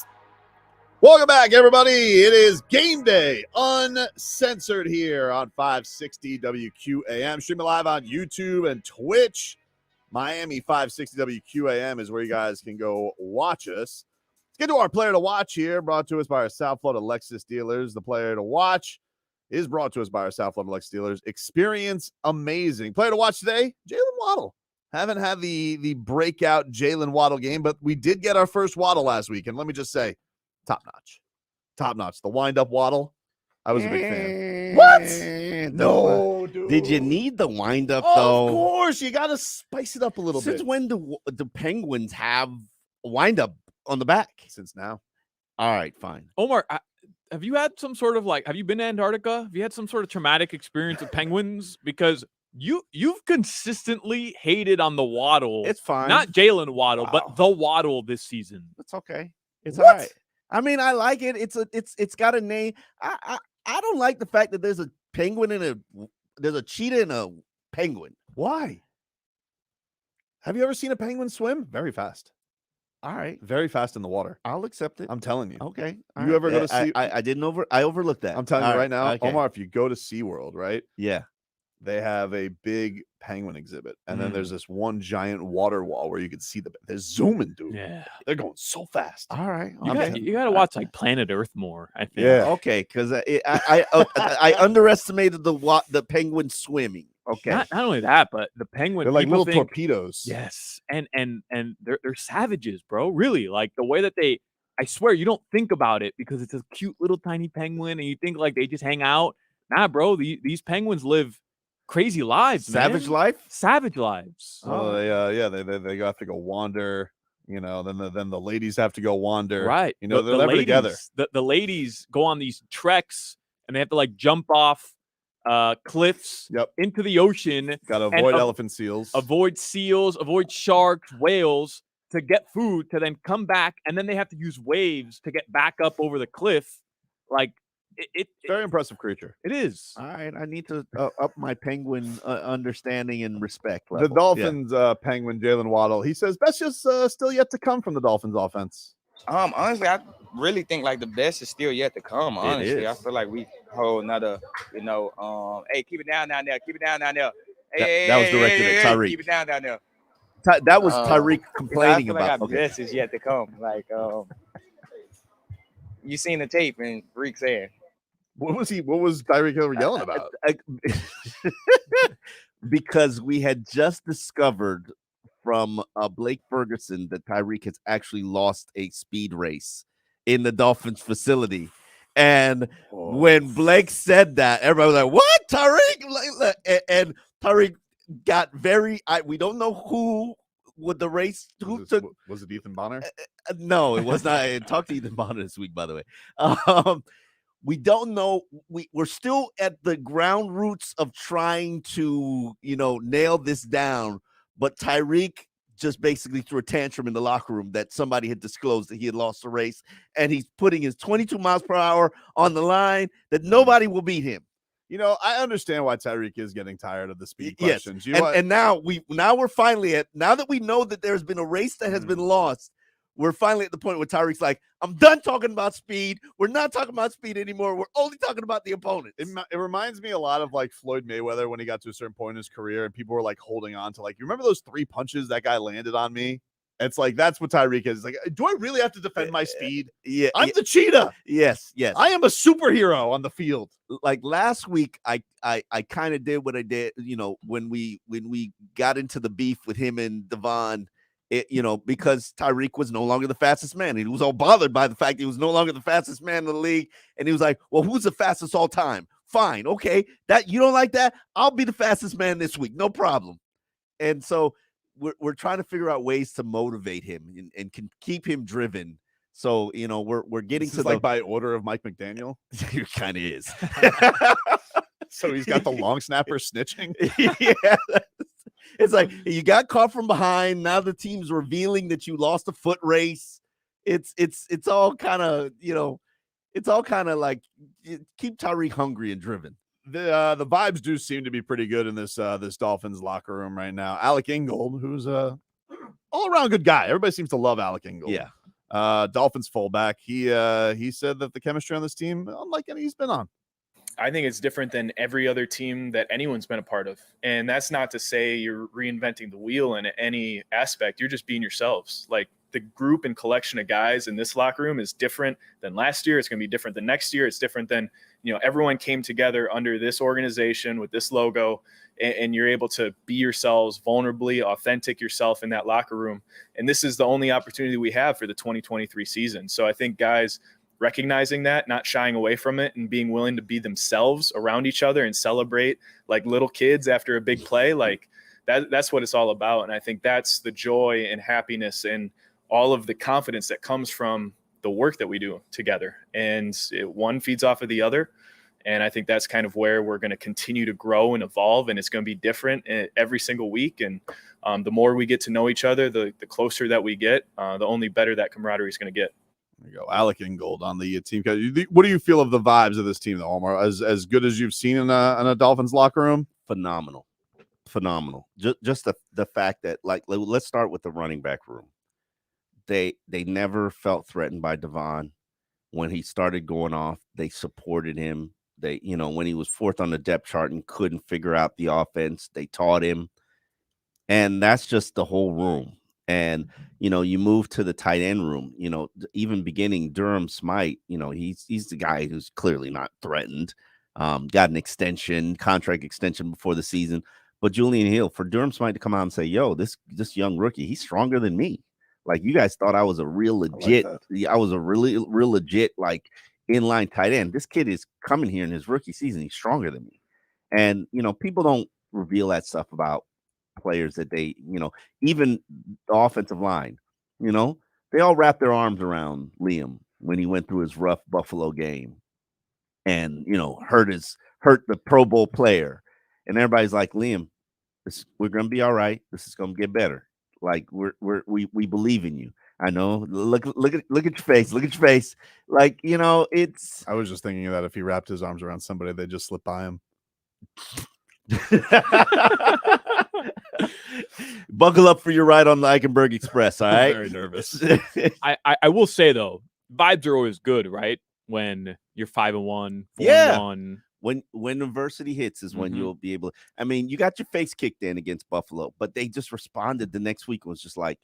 Speaker 5: Welcome back, everybody. It is Game Day, Uncensored here on 560 WQAM. Streaming live on YouTube and Twitch. Miami 560 WQAM is where you guys can go watch us. Let's get to our player to watch here, brought to us by our South Florida Lexus dealers. The player to watch is brought to us by our South Florida Lexus dealers. Experience amazing. Player to watch today, Jaylen Waddle. Haven't had the breakout Jaylen Waddle game, but we did get our first Waddle last week. And let me just say, top-notch. Top-notch. The wind-up Waddle, I was a big fan. What? No, dude.
Speaker 6: Did you need the wind-up, though?
Speaker 5: Of course. You got to spice it up a little bit.
Speaker 6: Since when do the Penguins have a wind-up on the back?
Speaker 5: Since now.
Speaker 6: All right, fine.
Speaker 7: Omar, have you had some sort of have you been to Antarctica? Have you had some sort of traumatic experience with penguins? Because you've consistently hated on the Waddle.
Speaker 6: It's fine.
Speaker 7: Not Jaylen Waddle, but the Waddle this season.
Speaker 6: It's okay. It's all right. I mean, I like it. It's got a name. I don't like the fact that there's a penguin there's a cheetah and a penguin.
Speaker 5: Why? Have you ever seen a penguin swim? Very fast.
Speaker 6: All right.
Speaker 5: Very fast in the water.
Speaker 6: I'll accept it.
Speaker 5: I'm telling you.
Speaker 6: Okay.
Speaker 5: You ever go to Sea?
Speaker 6: I overlooked that.
Speaker 5: I'm telling you right now,
Speaker 6: okay.
Speaker 5: Omar, if you go to SeaWorld, right?
Speaker 6: Yeah.
Speaker 5: They have a big penguin exhibit. And then there's this one giant water wall where you can see they're zooming, dude.
Speaker 7: Yeah.
Speaker 5: They're going so fast.
Speaker 6: All right.
Speaker 7: You got to watch Planet Earth more, I think.
Speaker 5: Yeah.
Speaker 6: Okay, because I underestimated the penguin swimming. Okay.
Speaker 7: Not only that, but the penguin.
Speaker 5: They're like little
Speaker 7: think,
Speaker 5: torpedoes.
Speaker 7: Yes. And they're savages, bro. Really. Like the way that I swear you don't think about it because it's a cute little tiny penguin and you think like they just hang out. Nah, bro. These penguins live crazy lives,
Speaker 6: Savage
Speaker 7: man.
Speaker 6: life?
Speaker 7: Savage lives.
Speaker 5: Oh, they have to go wander. You know, then the ladies have to go wander.
Speaker 7: Right.
Speaker 5: You know, they're
Speaker 7: the
Speaker 5: never
Speaker 7: ladies,
Speaker 5: together.
Speaker 7: The ladies go on these treks and they have to jump off cliffs into the ocean.
Speaker 5: Got to avoid elephant seals.
Speaker 7: Avoid seals, avoid sharks, whales to get food to then come back. And then they have to use waves to get back up over the cliff. It's
Speaker 5: very impressive creature.
Speaker 7: It is.
Speaker 6: All right. I need to up my penguin understanding and respect level.
Speaker 5: The Dolphins penguin, Jaylen Waddle, he says best just still yet to come from the Dolphins offense.
Speaker 12: Honestly, I really think the best is still yet to come. Honestly, I feel like we hold another, hey, keep it down there. Keep it down there. Hey,
Speaker 6: that was directed at Tyreek.
Speaker 12: Keep it down there.
Speaker 6: That was Tyreek complaining
Speaker 12: I feel
Speaker 6: about.
Speaker 12: Like our best is yet to come. You seen the tape and Reek saying.
Speaker 5: What was Tyreek Hill yelling about?
Speaker 6: Because we had just discovered from Blake Ferguson that Tyreek has actually lost a speed race in the Dolphins facility. And when Blake said that, everybody was like, what, Tyreek? And Tyreek got we don't know who would the race.
Speaker 5: Was it Ethan Bonner?
Speaker 6: No, it was not. I talked to Ethan Bonner this week, by the way. We don't know. We're still at the ground roots of trying to, nail this down. But Tyreek just basically threw a tantrum in the locker room that somebody had disclosed that he had lost the race. And he's putting his 22 miles per hour on the line that nobody will beat him.
Speaker 5: I understand why Tyreek is getting tired of the speed questions.
Speaker 6: Yes. And now we're finally now that we know that there's been a race that has been lost, we're finally at the point where Tyreek's like, I'm done talking about speed. We're not talking about speed anymore. We're only talking about the opponent.
Speaker 5: It reminds me a lot of Floyd Mayweather when he got to a certain point in his career and people were holding on to you remember those 3 punches that guy landed on me? It's that's what Tyreek is. Do I really have to defend my speed?
Speaker 6: Yeah.
Speaker 5: I'm the cheetah.
Speaker 6: Yes.
Speaker 5: I am a superhero on the field.
Speaker 6: Last week, I kind of did what I did, when we got into the beef with him and Devon. Because Tyreek was no longer the fastest man. He was all bothered by the fact he was no longer the fastest man in the league. And he was like, well, who's the fastest all time? Fine. Okay. That you don't like that? I'll be the fastest man this week. No problem. And so we're trying to figure out ways to motivate him and can keep him driven. So, we're getting
Speaker 5: this is by order of Mike McDaniel.
Speaker 6: It kind of is.
Speaker 5: So he's got the long snapper snitching.
Speaker 6: Yeah. It's you got caught from behind. Now the team's revealing that you lost a foot race. It's all kind of, it's all kind of like keep Tyreek hungry and driven.
Speaker 5: The vibes do seem to be pretty good in this Dolphins locker room right now. Alec Ingold, who's a all around good guy. Everybody seems to love Alec Ingold.
Speaker 6: Yeah.
Speaker 5: Dolphins fullback. He said that the chemistry on this team, unlike any he's been on.
Speaker 16: I think it's different than every other team that anyone's been a part of. And that's not to say you're reinventing the wheel in any aspect. You're just being yourselves. Like, the group and collection of guys in this locker room is different than last year. It's going to be different than next year. It's different than, everyone came together under this organization with this logo, and you're able to be yourselves, vulnerably, authentic yourself in that locker room. And this is the only opportunity we have for the 2023 season. So I think guys recognizing that, not shying away from it, and being willing to be themselves around each other and celebrate like little kids after a big play, like that's what it's all about. And I think that's the joy and happiness and all of the confidence that comes from the work that we do together. And one feeds off of the other. And I think that's kind of where we're going to continue to grow and evolve. And it's going to be different every single week. And the more we get to know each other, the closer that we get, the only better that camaraderie is going to get.
Speaker 5: There you go. Alec Ingold on the team. What do you feel of the vibes of this team, though, Omar? As good as you've seen in a Dolphins locker room?
Speaker 6: Phenomenal. Just the fact that, like, let's start with the running back room. They never felt threatened by Devon. When he started going off, they supported him. They, when he was fourth on the depth chart and couldn't figure out the offense, they taught him. And that's just the whole room. And, you move to the tight end room, even beginning Durham Smythe, he's the guy who's clearly not threatened. Got an contract extension before the season. But Julian Hill, for Durham Smythe to come out and say, yo, this young rookie, he's stronger than me. Like, you guys thought I was a real legit, I was a really real legit, like, inline tight end. This kid is coming here in his rookie season. He's stronger than me. And, people don't reveal that stuff about players that they, even the offensive line, they all wrapped their arms around Liam when he went through his rough Buffalo game and, hurt the Pro Bowl player. And everybody's like, Liam, we're going to be all right. This is going to get better. Like, we believe in you. I know. Look at your face. Look at your face. Like, it's.
Speaker 5: I was just thinking that if he wrapped his arms around somebody, they'd just slip by him.
Speaker 6: Buckle up for your ride on the Eichenberg Express. All right.
Speaker 5: I'm very nervous.
Speaker 7: I will say, though, vibes are always good, right? When you're 5-1, 4-1.
Speaker 6: When adversity hits is when you'll be able to. I mean, you got your face kicked in against Buffalo, but they just responded the next week and was just like,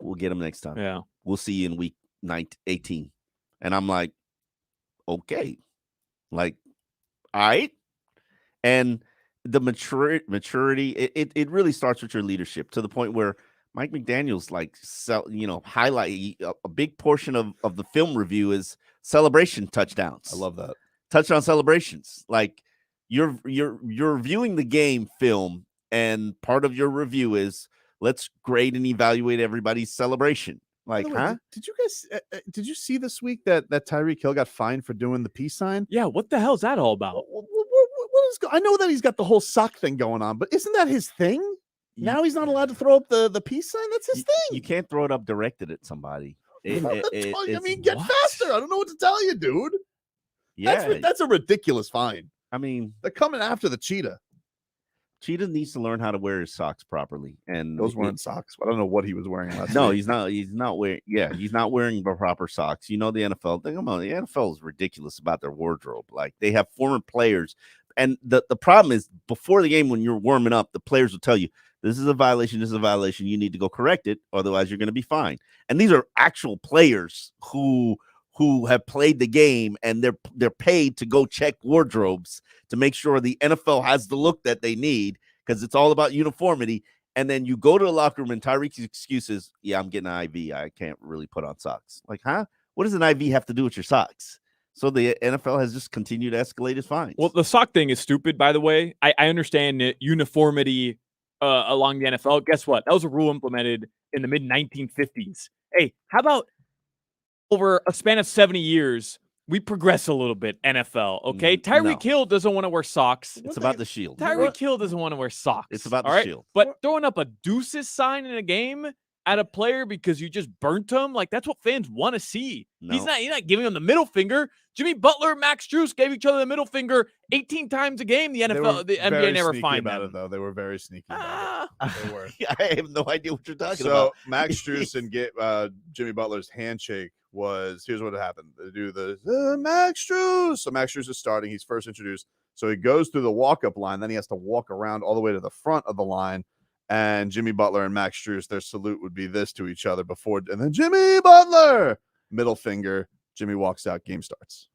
Speaker 6: we'll get them next time.
Speaker 7: Yeah.
Speaker 6: We'll see you in week 18. And I'm like, okay. Like, all right. And the maturity, it really starts with your leadership, to the point where Mike McDaniel's highlight a big portion of the film review is celebration touchdowns.
Speaker 5: I love that.
Speaker 6: Touchdown celebrations. Like, you're viewing the game film, and part of your review is let's grade and evaluate everybody's celebration. Like, huh?
Speaker 5: Did you guys did you see this week that Tyreek Hill got fined for doing the peace sign?
Speaker 7: Yeah, what the hell is that all about?
Speaker 5: I know that he's got the whole sock thing going on, but isn't that his thing? Now he's not allowed to throw up the peace sign. That's his thing.
Speaker 6: You can't throw it up directed at somebody.
Speaker 5: Get faster. I don't know what to tell you, dude.
Speaker 6: Yeah,
Speaker 5: that's a ridiculous fine.
Speaker 6: I mean,
Speaker 5: they're coming after the cheetah.
Speaker 6: Cheetah needs to learn how to wear his socks properly. And
Speaker 5: those weren't socks. I don't know what he was wearing last
Speaker 6: No,
Speaker 5: week.
Speaker 6: he's not wearing. Yeah, he's not wearing the proper socks. The NFL. The NFL is ridiculous about their wardrobe. Like, they have former players, and the problem is, before the game when you're warming up, the players will tell you, this is a violation. This is a violation. You need to go correct it, otherwise you're going to be fined. And these are actual players who have played the game, and they're paid to go check wardrobes to make sure the NFL has the look that they need, because it's all about uniformity. And then you go to the locker room, and Tyreek's excuse is, yeah, I'm getting an IV. I can't really put on socks. Like, huh? What does an IV have to do with your socks? So the NFL has just continued to escalate his fines.
Speaker 7: Well, the sock thing is stupid, by the way. I understand uniformity along the NFL. Guess what? That was a rule implemented in the mid-1950s. Hey, how about over a span of 70 years, we progress a little bit, NFL, okay? Tyreek Hill doesn't want to wear socks.
Speaker 6: It's about the shield.
Speaker 7: Tyreek Hill doesn't want to wear socks.
Speaker 6: It's about the shield.
Speaker 7: But throwing up a deuces sign in a game, at a player because you just burnt him, like that's what fans want to see.
Speaker 6: No.
Speaker 7: He's not giving him the middle finger. Jimmy Butler and Max Strus gave each other the middle finger 18 times a game. The NBA never fined
Speaker 5: about
Speaker 7: them.
Speaker 5: it, though. They were very sneaky about it. They were.
Speaker 6: I have no idea what you're talking
Speaker 5: So
Speaker 6: about.
Speaker 5: Max Strus and Jimmy Butler's handshake was, here's what happened. They do the Max Strus. So Max Strus is starting. He's first introduced. So he goes through the walk-up line. Then he has to walk around all the way to the front of the line. And Jimmy Butler and Max Strus, their salute would be this to each other before. And then Jimmy Butler, middle finger. Jimmy walks out. Game starts.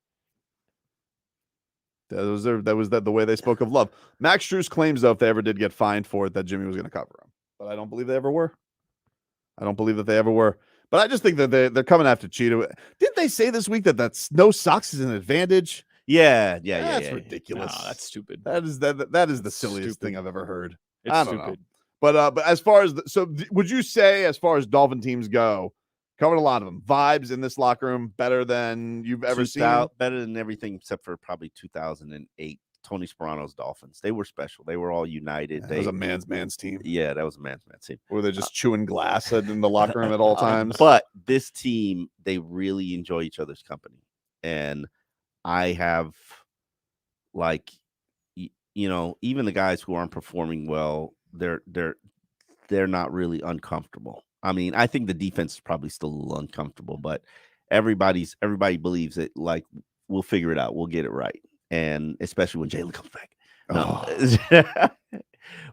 Speaker 5: That was the way they spoke of love. Max Strus claims, though, if they ever did get fined for it, that Jimmy was going to cover him. But I don't believe they ever were. I don't believe that they ever were. But I just think that they're coming after Cheetah. Didn't they say this week that that's no socks is an advantage?
Speaker 6: Yeah.
Speaker 5: That's ridiculous.
Speaker 7: No, that's stupid.
Speaker 5: That is the silliest thing I've ever heard.
Speaker 7: It's
Speaker 5: I don't
Speaker 7: stupid.
Speaker 5: know. But as far as would you say, as far as Dolphin teams go, covered a lot of them, vibes in this locker room better than you've ever seen?
Speaker 6: Better than everything except for probably 2008. Tony Sperano's Dolphins. They were special. They were all united.
Speaker 5: That was a man's team.
Speaker 6: Yeah, that was a man's team.
Speaker 5: Were they just chewing glass in the locker room at all times?
Speaker 6: But this team, they really enjoy each other's company. And I have, even the guys who aren't performing well, they're not really uncomfortable. I mean, I think the defense is probably still a little uncomfortable, but everybody believes that, we'll figure it out. We'll get it right. And especially when Jaylen comes back.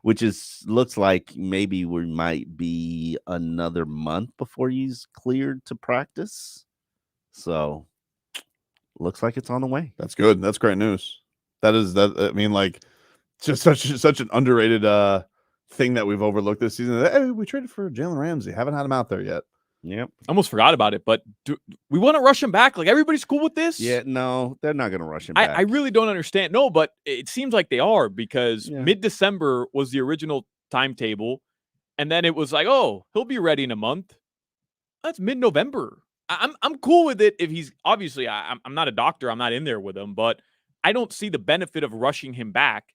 Speaker 6: Which looks like maybe we might be another month before he's cleared to practice. So looks like it's on the way.
Speaker 5: That's good. That's great news. Just such an underrated thing that we've overlooked this season. Hey, we traded for Jalen Ramsay. Haven't had him out there yet.
Speaker 6: Yep.
Speaker 7: Almost forgot about it, but we want to rush him back? Like, everybody's cool with this?
Speaker 6: Yeah, no, they're not going to rush him back.
Speaker 7: I really don't understand. No, but it seems like they are, because mid-December was the original timetable, and then it was like, oh, he'll be ready in a month. That's mid-November. I'm cool with it if he's obviously. I'm not a doctor. I'm not in there with him, but I don't see the benefit of rushing him back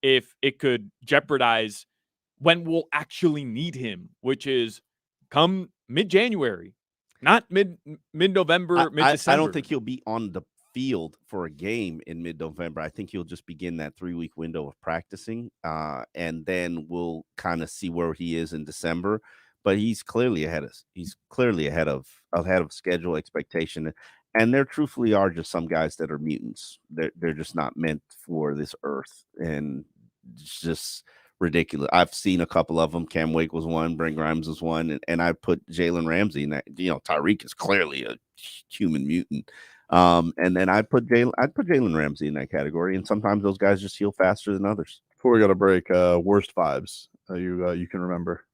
Speaker 7: if it could jeopardize when we'll actually need him, which is come mid-January, not mid-November, mid-December.
Speaker 6: I don't think he'll be on the field for a game in mid-November. I think he'll just begin that 3-week window of practicing, and then we'll kind of see where he is in December. But he's clearly ahead of schedule expectation, and there truthfully are just some guys that are mutants. They're just not meant for this earth, and it's just ridiculous. I've seen a couple of them. Cam Wake was one, Brent Grimes was one, and I put Jalen Ramsay in that. Tyreek is clearly a human mutant. And then I'd put Jalen Ramsay in that category. And sometimes those guys just heal faster than others.
Speaker 5: Before we go to break, worst vibes you can remember.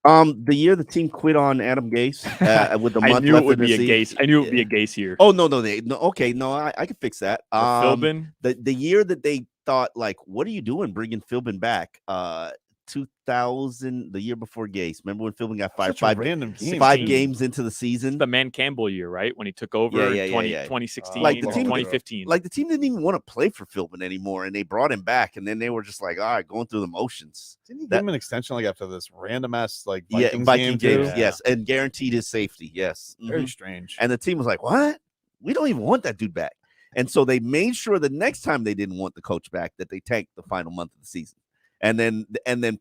Speaker 6: The year the team quit on Adam Gase with the month
Speaker 7: I knew
Speaker 6: left
Speaker 7: it would
Speaker 6: in the
Speaker 7: be a
Speaker 6: season.
Speaker 7: Gase. I knew it would be a Gase year.
Speaker 6: Oh no, okay, no, I can fix that.
Speaker 7: Philbin?
Speaker 6: The year that they thought, what are you doing bringing Philbin back? 2000, the year before Gase. Remember when Philbin got fired? Five games into the season.
Speaker 7: It's the Man Campbell year, right? When he took over 2016,
Speaker 6: like the team,
Speaker 7: 2015.
Speaker 6: Like the team didn't even want to play for Philbin anymore, and they brought him back, and then they were just like, all right, going through the motions.
Speaker 5: Didn't he give him an extension after this random ass Vikings
Speaker 6: Viking
Speaker 5: game
Speaker 6: games, yes, and guaranteed his safety, yes.
Speaker 5: Very strange.
Speaker 6: And the team was like, what? We don't even want that dude back. And so they made sure the next time they didn't want the coach back that they tanked the final month of the season. And then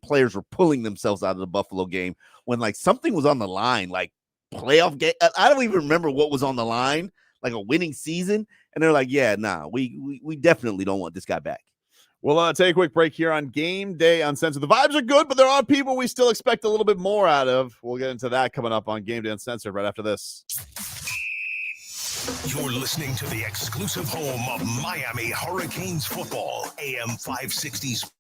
Speaker 6: players were pulling themselves out of the Buffalo game when something was on the line, playoff game. I don't even remember what was on the line, like a winning season. And they're like, yeah, nah, we definitely don't want this guy back.
Speaker 5: We'll take a quick break here on Game Day Uncensored. The vibes are good, but there are people we still expect a little bit more out of. We'll get into that coming up on Game Day Uncensored right after this.
Speaker 8: You're listening to the exclusive home of Miami Hurricanes football, AM 560's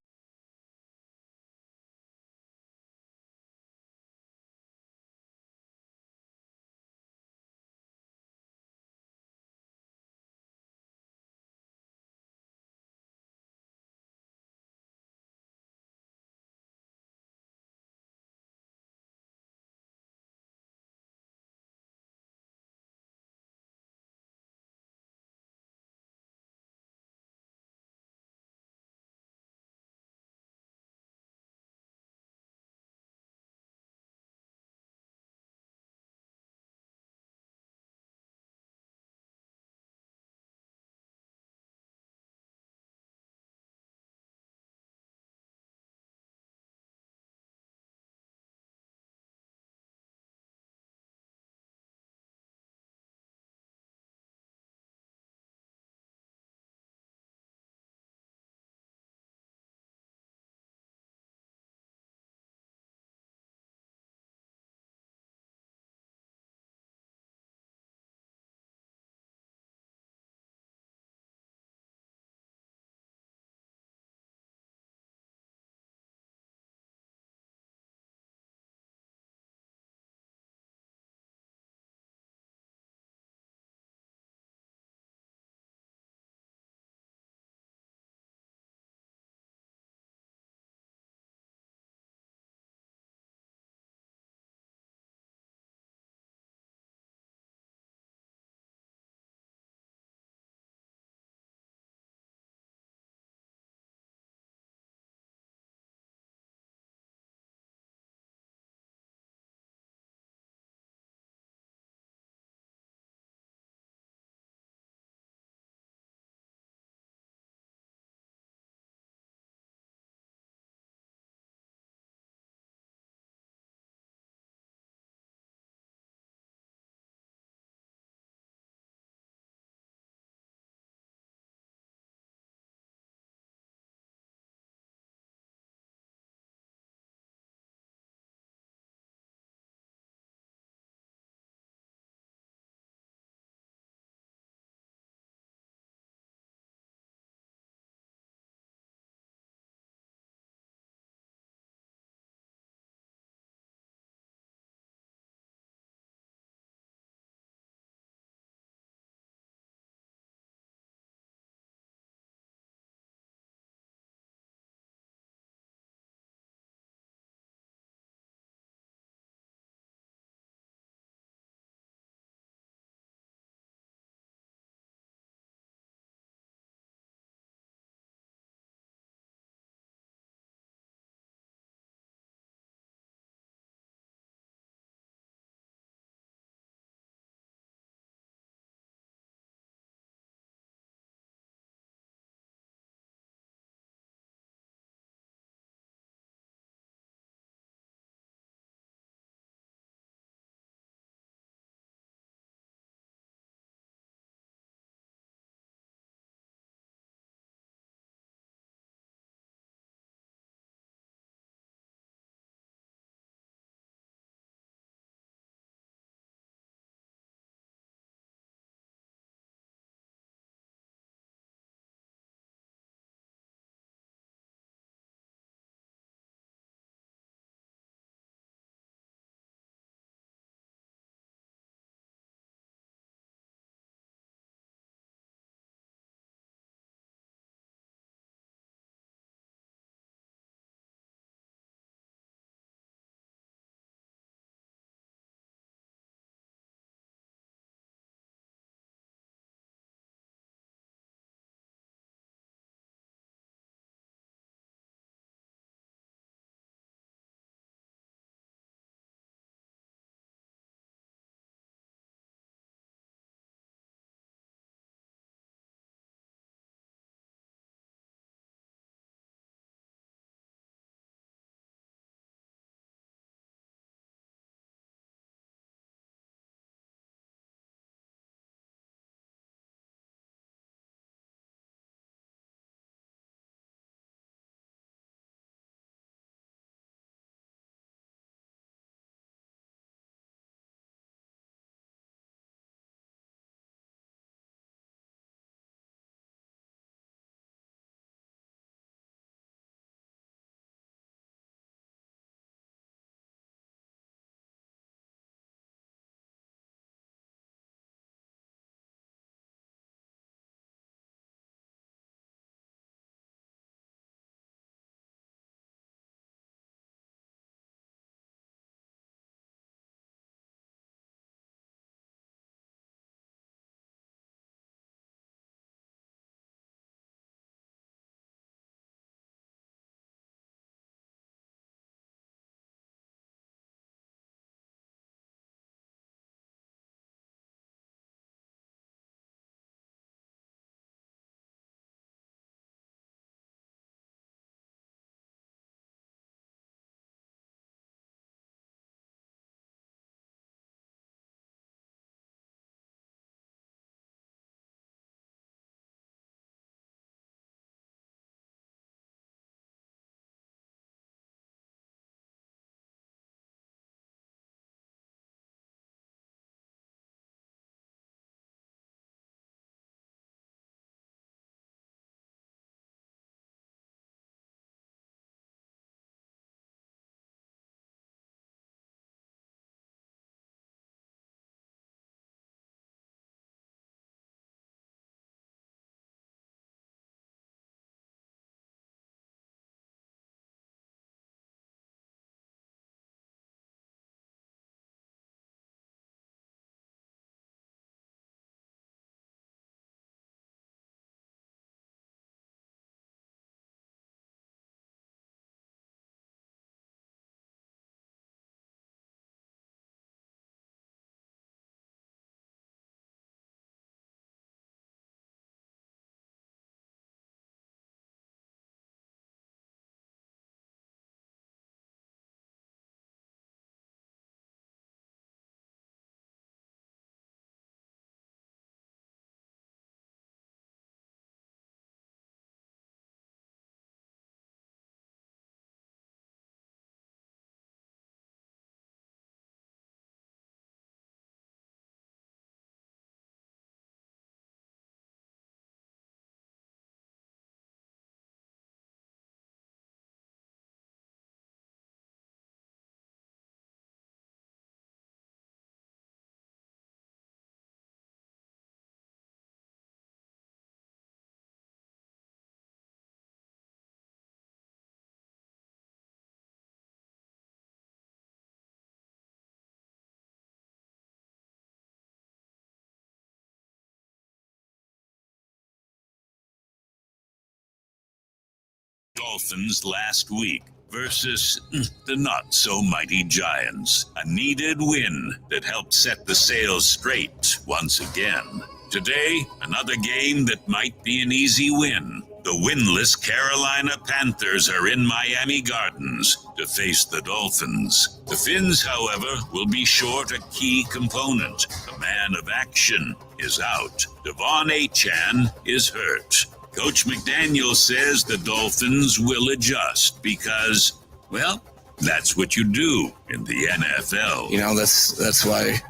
Speaker 2: Dolphins last week versus the not-so-mighty Giants. A needed win that helped set the sails straight once again. Today, another game that might be an easy win. The winless Carolina Panthers are in Miami Gardens to face the Dolphins. The Fins, however, will be short a key component. A man of action is out. Devon Achane is hurt. Coach McDaniel says the Dolphins will adjust because, well, that's what you do in the NFL.
Speaker 1: You know, that's why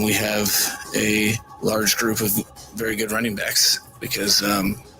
Speaker 1: we have a large group of very good running backs, because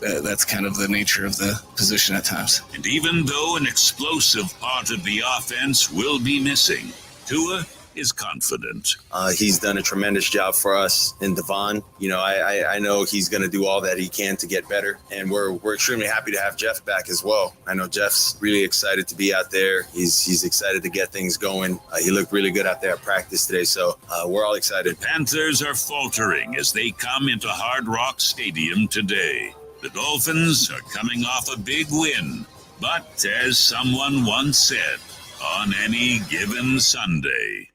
Speaker 1: that's kind of the nature of the position at times.
Speaker 2: And even though an explosive part of the offense will be missing, Tua is confident.
Speaker 3: He's done a tremendous job for us in Devon. You know, I know he's going to do all that he can to get better, and we're extremely happy to have Jeff back as well. I know Jeff's really excited to be out there. He's excited to get things going. He looked really good out there at practice today, so we're all excited.
Speaker 2: The Panthers are faltering as they come into Hard Rock Stadium today. The Dolphins are coming off a big win, but as someone once said, on any given Sunday,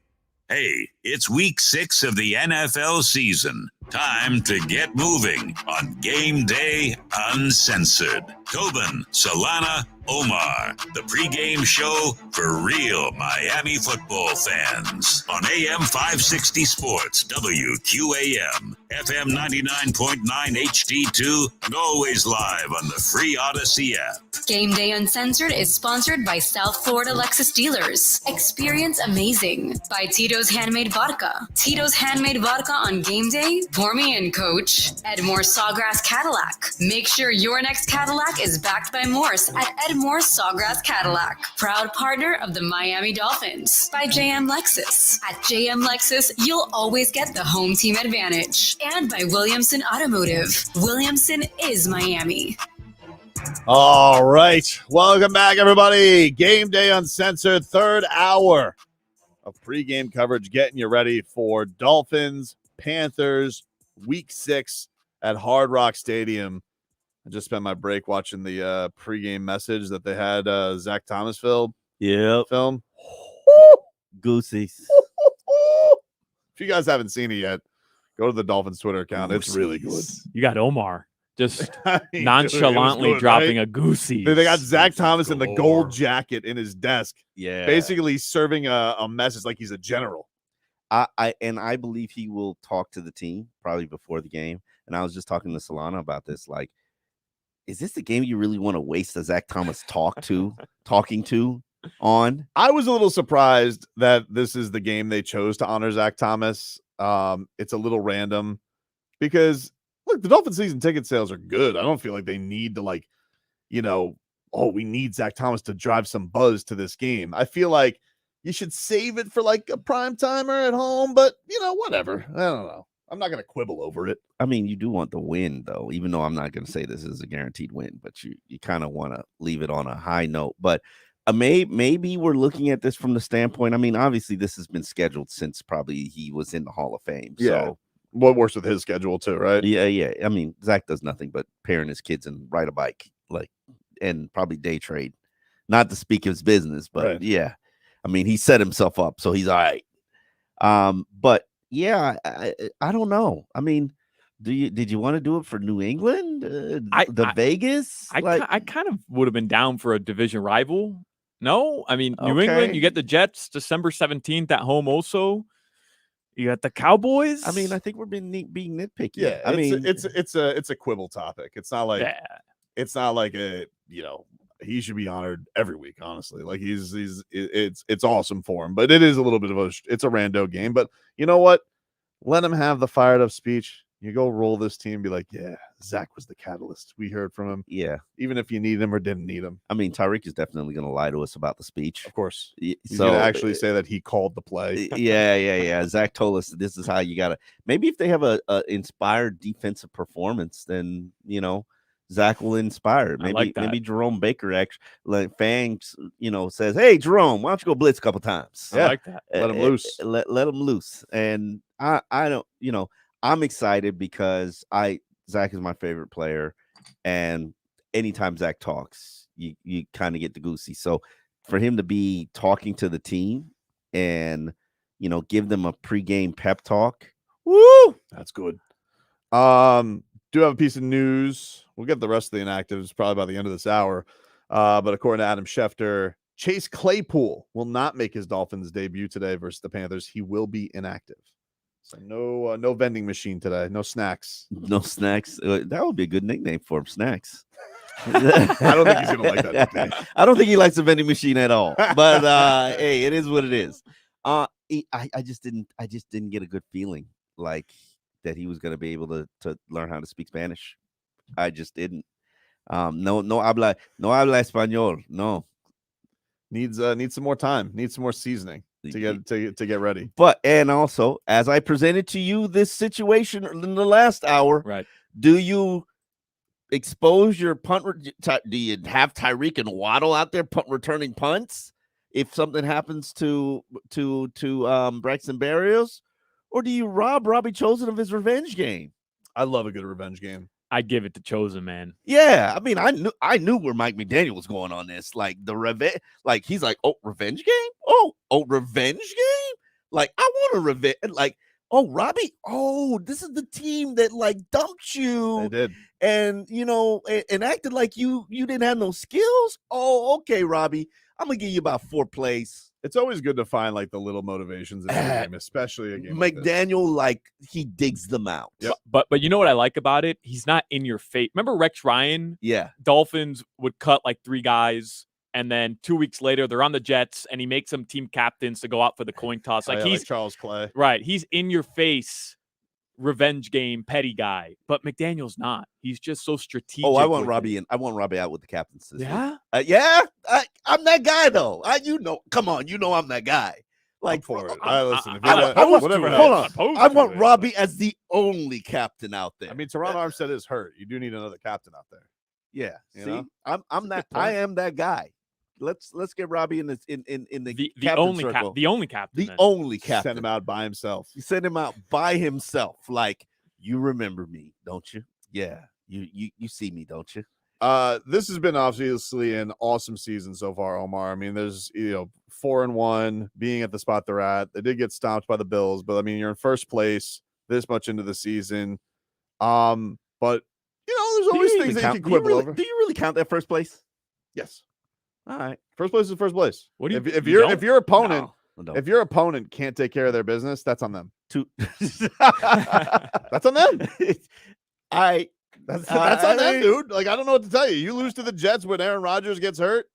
Speaker 2: hey, it's week 6 of the NFL season. Time to get moving on Game Day Uncensored. Tobin, Solana, Omar, the pregame show for real Miami football fans on AM 560 Sports, WQAM, FM 99.9 HD2, and always live on the free Odyssey app.
Speaker 4: Game Day Uncensored is sponsored by South Florida Lexus Dealers. Experience amazing by Tito's Handmade Vodka. Tito's Handmade Vodka on Game Day. Pour me in, coach. Edmore Sawgrass Cadillac. Make sure your next Cadillac is backed by Morse at Edmore Sawgrass Cadillac. Proud partner of the Miami Dolphins. By JM Lexus. At JM Lexus, you'll always get the home team advantage. And by Williamson Automotive. Williamson is Miami.
Speaker 5: All right. Welcome back, everybody. Game Day Uncensored, third hour of pregame coverage, getting you ready for Dolphins, Panthers, week 6 at Hard Rock Stadium. I just spent my break watching the pregame message that they had Zack Thomas film.
Speaker 6: Goosies.
Speaker 5: If you guys haven't seen it yet, go to the Dolphins Twitter account. It's really good.
Speaker 7: You got Omar just
Speaker 5: Dude,
Speaker 7: nonchalantly
Speaker 5: it was good,
Speaker 7: dropping
Speaker 5: right?
Speaker 7: a goosey.
Speaker 5: They got Zack Thomas in the gold jacket in his desk.
Speaker 6: Yeah.
Speaker 5: Basically serving a message like he's a general.
Speaker 6: I believe he will talk to the team probably before the game. And I was just talking to Solana about this. Like, is this the game you really want to waste a Zack Thomas talking to on?
Speaker 5: I was a little surprised that this is the game they chose to honor Zack Thomas. It's a little random because look, the Dolphins season ticket sales are good. I don't feel like they need to we need Zack Thomas to drive some buzz to this game. I feel like you should save it for like a prime timer at home, but whatever. I don't know. I'm not going to quibble over it.
Speaker 6: I mean, you do want the win, though, even though I'm not going to say this is a guaranteed win, but you kind of want to leave it on a high note. But maybe we're looking at this from the standpoint. I mean, obviously, this has been scheduled since probably he was in the Hall of Fame.
Speaker 5: Yeah.
Speaker 6: So,
Speaker 5: what works with his schedule, too, right?
Speaker 6: Yeah. I mean, Zack does nothing but parent his kids and ride a bike, and probably day trade. Not to speak his business, but
Speaker 5: right.
Speaker 6: Yeah. I mean, he set himself up, so he's all right. But yeah, I don't know. I mean, did you want to do it for New England, Vegas?
Speaker 7: I kind of would have been down for a division rival. No, I mean New
Speaker 6: Okay.
Speaker 7: England. You get the Jets December 17th at home. Also, you got the Cowboys.
Speaker 6: I mean, I think we're being nitpicky.
Speaker 5: Yeah,
Speaker 6: I mean,
Speaker 5: it's a quibble topic. It's not like he should be honored every week. Honestly, like it's awesome for him, but it is a little bit of it's a rando game. But you know what? Let him have the fired up speech. You go roll this team, be like, yeah, Zack was the catalyst. We heard from him.
Speaker 6: Yeah,
Speaker 5: even if you need him or didn't need him.
Speaker 6: I mean, Tyreek is definitely going to lie to us about the speech.
Speaker 5: Of course, he's
Speaker 6: so
Speaker 5: going to actually say that he called the play.
Speaker 6: Yeah. Zack told us this is how you got to. Maybe if they have a inspired defensive performance, then Zack will inspire. Maybe Jerome Baker actually Fangs, says, "Hey, Jerome, why don't you go blitz a couple times?"
Speaker 7: I like that.
Speaker 5: Let him loose.
Speaker 6: Let him loose. And I don't, I'm excited because Zack is my favorite player, and anytime Zack talks, you kind of get the goosey. So for him to be talking to the team and give them a pregame pep talk,
Speaker 5: woo, that's good. Do have a piece of news. We'll get the rest of the inactives probably by the end of this hour. But according to Adam Schefter, Chase Claypool will not make his Dolphins debut today versus the Panthers. He will be inactive. So no vending machine today. No snacks.
Speaker 6: No snacks. That would be a good nickname for him, Snacks.
Speaker 5: I don't think he's gonna like that nickname.
Speaker 6: I don't think he likes a vending machine at all. But hey, it is what it is. I just didn't get a good feeling like that he was going to be able to learn how to speak Spanish. I just didn't. No habla español. No.
Speaker 5: Needs some more time. Needs some more seasoning to get ready.
Speaker 6: But and also, as I presented to you this situation in the last hour,
Speaker 7: right?
Speaker 6: Do you expose your punt? Do you have Tyreek and Waddle out there returning punts if something happens to Braxton Berrios, or do you rob Robbie Chosen of his revenge game?
Speaker 5: I love a good revenge game.
Speaker 7: I give it to Chosen, man.
Speaker 6: Yeah, I mean, I knew where Mike McDaniel was going on this. Like the revenge, like he's like, oh, revenge game, oh, revenge game. Like I want a revenge. Like, oh, Robbie, oh, this is the team that like dumped you.
Speaker 5: They did,
Speaker 6: and and acted like you didn't have no skills. Oh, okay, Robbie, I'm gonna give you about 4 plays.
Speaker 5: It's always good to find like the little motivations in a game, especially a game
Speaker 6: McDaniel, like he digs them out.
Speaker 5: Yep.
Speaker 7: But you know what I like about it? He's not in your face. Remember Rex Ryan?
Speaker 6: Yeah.
Speaker 7: Dolphins would cut like 3 guys, and then 2 weeks later they're on the Jets, and he makes them team captains to go out for the coin toss. Like he's
Speaker 5: like Charles Clay,
Speaker 7: right? He's in your face, revenge game, petty guy. But McDaniel's not. He's just so strategic.
Speaker 6: Oh, I want Robbie in. I want Robbie out with the captains.
Speaker 7: Yeah,
Speaker 6: yeah. I'm that guy though. Come on, I'm that guy. Like
Speaker 5: for it. Listen.
Speaker 6: Hold on. I want Robbie as the only captain out there.
Speaker 5: I mean, Teron Armstead is hurt. You do need another captain out there.
Speaker 6: Yeah.
Speaker 5: You know?
Speaker 6: I'm that. I am that guy. Let's get Robbie in the
Speaker 7: only
Speaker 6: circle.
Speaker 7: The only captain.
Speaker 6: The only captain.
Speaker 5: Send him out by himself.
Speaker 6: You send him out by himself. Like, you remember me, don't you? Yeah. You see me, don't you?
Speaker 5: This has been obviously an awesome season so far, Omar. I mean, there's 4-1 being at the spot they're at. They did get stomped by the Bills, but I mean, you're in first place this much into the season. But there's always things that you can quibble over.
Speaker 6: Do you really count that first place?
Speaker 5: Yes.
Speaker 6: All right.
Speaker 5: First place is first place.
Speaker 7: What do you?
Speaker 5: If your opponent if your opponent can't take care of their business, that's on them. That's on them. That's on them, dude. Like, I don't know what to tell you. You lose to the Jets when Aaron Rodgers gets hurt.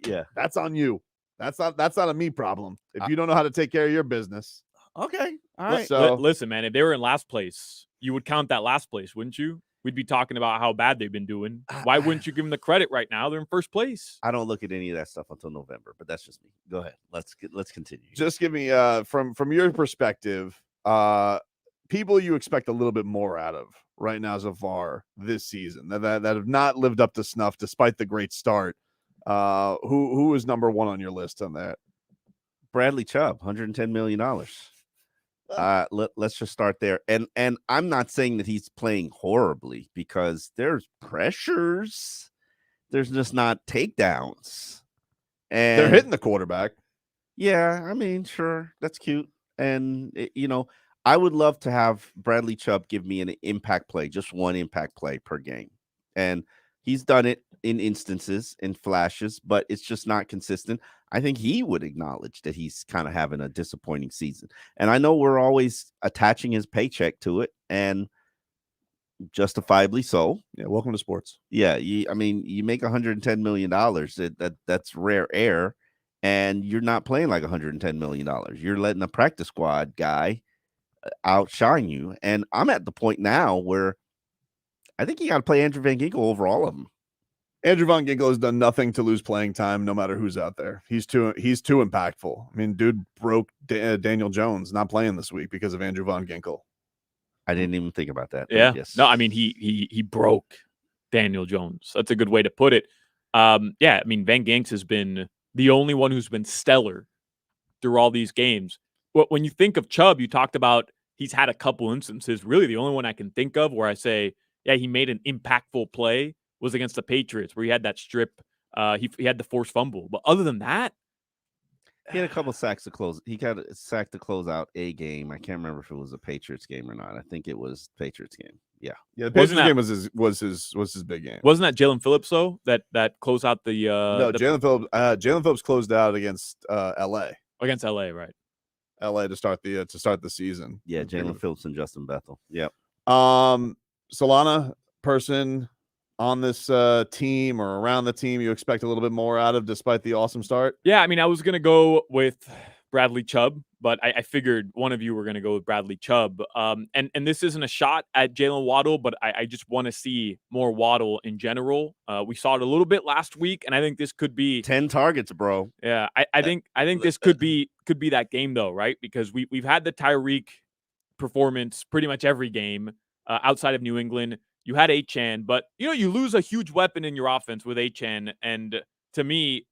Speaker 6: Yeah,
Speaker 5: that's on you. That's not a me problem. If you don't know how to take care of your business.
Speaker 6: Okay. All right.
Speaker 5: So
Speaker 7: listen, man, if they were in last place, you would count that last place, wouldn't you? We'd be talking about how bad they've been doing. Why wouldn't you give them the credit right now? They're in first place.
Speaker 6: I don't look at any of that stuff until November, but that's just me. Go ahead. Let's continue.
Speaker 5: Just give me from your perspective, people you expect a little bit more out of right now so far this season that have not lived up to snuff despite the great start. Who is number 1 on your list on that?
Speaker 6: Bradley Chubb, $110 million. Let's just start there. And I'm not saying that he's playing horribly because there's pressures. There's just not takedowns. And
Speaker 5: they're hitting the quarterback.
Speaker 6: Yeah, I mean, sure. That's cute. And, I would love to have Bradley Chubb give me an impact play, just one impact play per game. And he's done it in instances, in flashes, but it's just not consistent. I think he would acknowledge that he's kind of having a disappointing season. And I know we're always attaching his paycheck to it, and justifiably so.
Speaker 5: Yeah, welcome to sports.
Speaker 6: Yeah, you make $110 million. That's rare air, and you're not playing like $110 million. You're letting a practice squad guy outshine you. And I'm at the point now where I think you got to play Andrew Van Ginkel over all of them.
Speaker 5: Andrew Van Ginkel has done nothing to lose playing time, no matter who's out there. He's too impactful. I mean, dude broke Daniel Jones not playing this week because of Andrew Van Ginkel.
Speaker 6: I didn't even think about that.
Speaker 7: Yeah.
Speaker 6: Yes.
Speaker 7: No, I mean, he broke Daniel Jones. That's a good way to put it. Yeah, I mean, Van Ginkel has been the only one who's been stellar through all these games. When you think of Chubb, you talked about he's had a couple instances. Really, the only one I can think of where I say, yeah, he made an impactful play was against the Patriots, where he had that strip He had the forced fumble, but other than that,
Speaker 6: he had a couple sacks to close. He got a sack to close out a game. I can't remember if it was a Patriots game or not. I think it was Patriots game. Yeah,
Speaker 5: the Patriots game was his big game.
Speaker 7: Wasn't that Jalen Phillips though? That closed out the
Speaker 5: no, Jalen Phillips closed out against LA.
Speaker 7: Against LA, right?
Speaker 5: LA to start the season.
Speaker 6: Yeah, Jalen Phillips and Justin Bethel. Yep.
Speaker 5: Solana, person on this team or around the team you expect a little bit more out of despite the awesome start?
Speaker 7: Yeah, I mean, I was going to go with Bradley Chubb, but I figured one of you were going to go with Bradley Chubb. And this isn't a shot at Jaylen Waddle, but I just want to see more Waddle in general. We saw it a little bit last week, and I think this could be
Speaker 6: 10 targets, bro.
Speaker 7: Yeah, I think this could be that game though, right? Because we've had the Tyreek performance pretty much every game outside of New England. You had Achane, but you lose a huge weapon in your offense with Achane, and to me,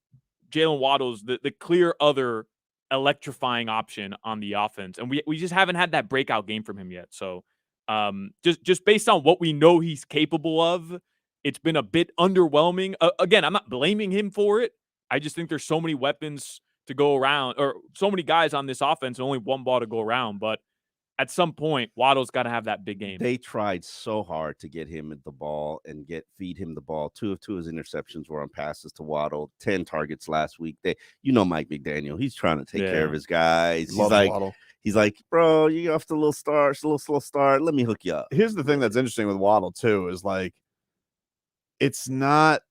Speaker 7: Jaylen Waddle's the clear other electrifying option on the offense, and we just haven't had that breakout game from him yet. So, just based on what we know he's capable of, it's been a bit underwhelming. Again, I'm not blaming him for it. I just think there's so many weapons to go around, or so many guys on this offense, and only one ball to go around. But at some point, Waddle's got to have that big game.
Speaker 6: They tried so hard to get him the ball and feed him the ball. Two of his interceptions were on passes to Waddle. 10 targets last week. Mike McDaniel, he's trying to take care of his guys. He's like, bro, you off the little slow start. Let me hook you up.
Speaker 5: Here's the thing that's interesting with Waddle too is like, it's not.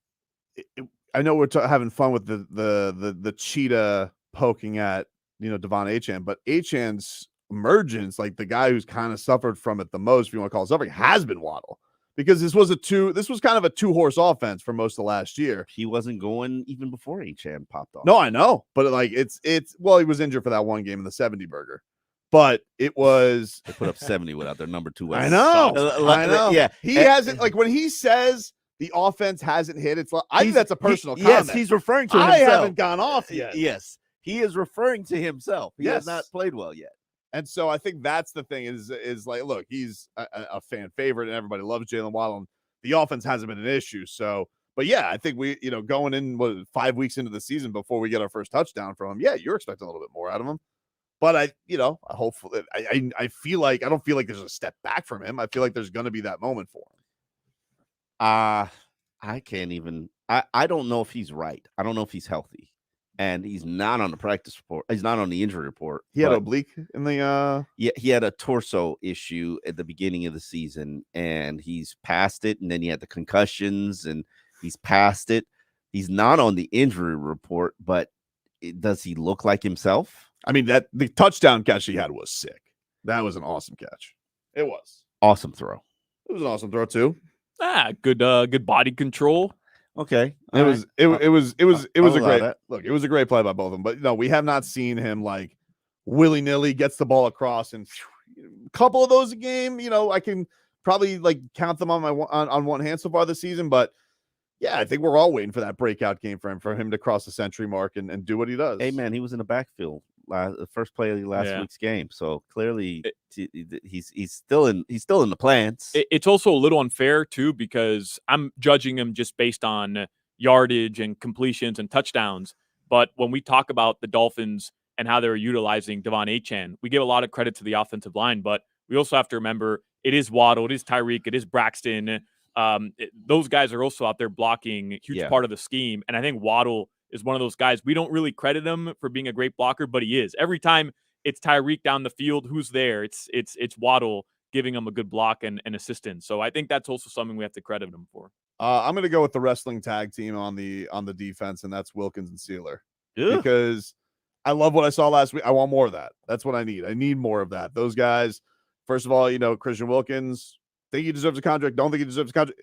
Speaker 5: I know we're having fun with the cheetah poking at Devon Achane, but Achane's emergence, like the guy who's kind of suffered from it the most, if you want to call it suffering, has been Waddle, because this was kind of a 2-horse offense for most of last year.
Speaker 6: He wasn't going even before Achane popped off.
Speaker 5: No, I know, but like it's well, he was injured for that one game in the 70 burger, but it was
Speaker 6: they put up 70 without their number 2.
Speaker 5: I know.
Speaker 6: Yeah,
Speaker 5: he hasn't, like when he says the offense hasn't hit, it's like I think that's a personal comment.
Speaker 6: Yes, he's referring to himself.
Speaker 5: I haven't gone off yet.
Speaker 6: Yes, he is referring to himself. He has not played well yet.
Speaker 5: And so I think that's the thing is like, look, he's a fan favorite and everybody loves Jaylen Waddle. And the offense hasn't been an issue. So, but yeah, I think we, going in 5 weeks into the season before we get our first touchdown from him, yeah, you're expecting a little bit more out of him. But I hopefully I feel like I don't feel like there's a step back from him. I feel like there's going to be that moment for him.
Speaker 6: I can't even. I don't know if he's right. I don't know if he's healthy. And he's not on the practice report. He's not on the injury report.
Speaker 5: He had oblique in the
Speaker 6: Yeah, he had a torso issue at the beginning of the season, and he's past it. And then he had the concussions, and he's past it. He's not on the injury report, but does he look like himself?
Speaker 5: I mean, the touchdown catch he had was sick. That was an awesome catch. It was
Speaker 6: awesome throw.
Speaker 5: It was an awesome throw too.
Speaker 7: Good body control.
Speaker 6: Okay.
Speaker 5: It was a great look. It was a great play by both of them. But no, we have not seen him like willy-nilly gets the ball across, and a couple of those a game. I can probably like count them on one hand so far this season. But yeah, I think we're all waiting for that breakout game for him to cross the century mark and do what he does.
Speaker 6: Hey man, he was in the backfield the first play of last week's game. So clearly he's still in the plans.
Speaker 7: It's also a little unfair too, because I'm judging him just based on yardage and completions and touchdowns. But when we talk about the Dolphins and how they're utilizing Devon Achane, we give a lot of credit to the offensive line, but we also have to remember it is Waddle, it is Tyreek, it is Braxton. Those guys are also out there blocking a huge part of the scheme. And I think Waddle is one of those guys. We don't really credit him for being a great blocker, but he is. Every time it's Tyreek down the field, who's there? It's Waddle giving him a good block and assistance. So I think that's also something we have to credit him for.
Speaker 5: I'm going to go with the wrestling tag team on the defense, and that's Wilkins and Sealer.
Speaker 6: Yeah.
Speaker 5: Because I love what I saw last week. I want more of that. That's what I need. I need more of that. Those guys, first of all, Christian Wilkins, think he deserves a contract, don't think he deserves a contract.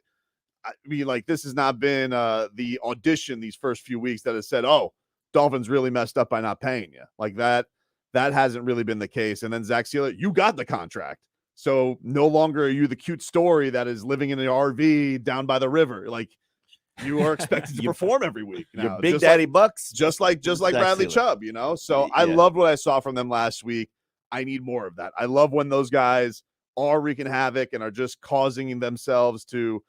Speaker 5: I mean, like, this has not been the audition these first few weeks that has said, oh, Dolphins really messed up by not paying you. Like that hasn't really been the case. And then Zach Sealer, you got the contract. So no longer are you the cute story that is living in an RV down by the river. Like, you are expected to perform every week now.
Speaker 6: Your big daddy bucks.
Speaker 5: Just like Bradley Chubb, So I loved what I saw from them last week. I need more of that. I love when those guys are wreaking havoc and are just causing themselves to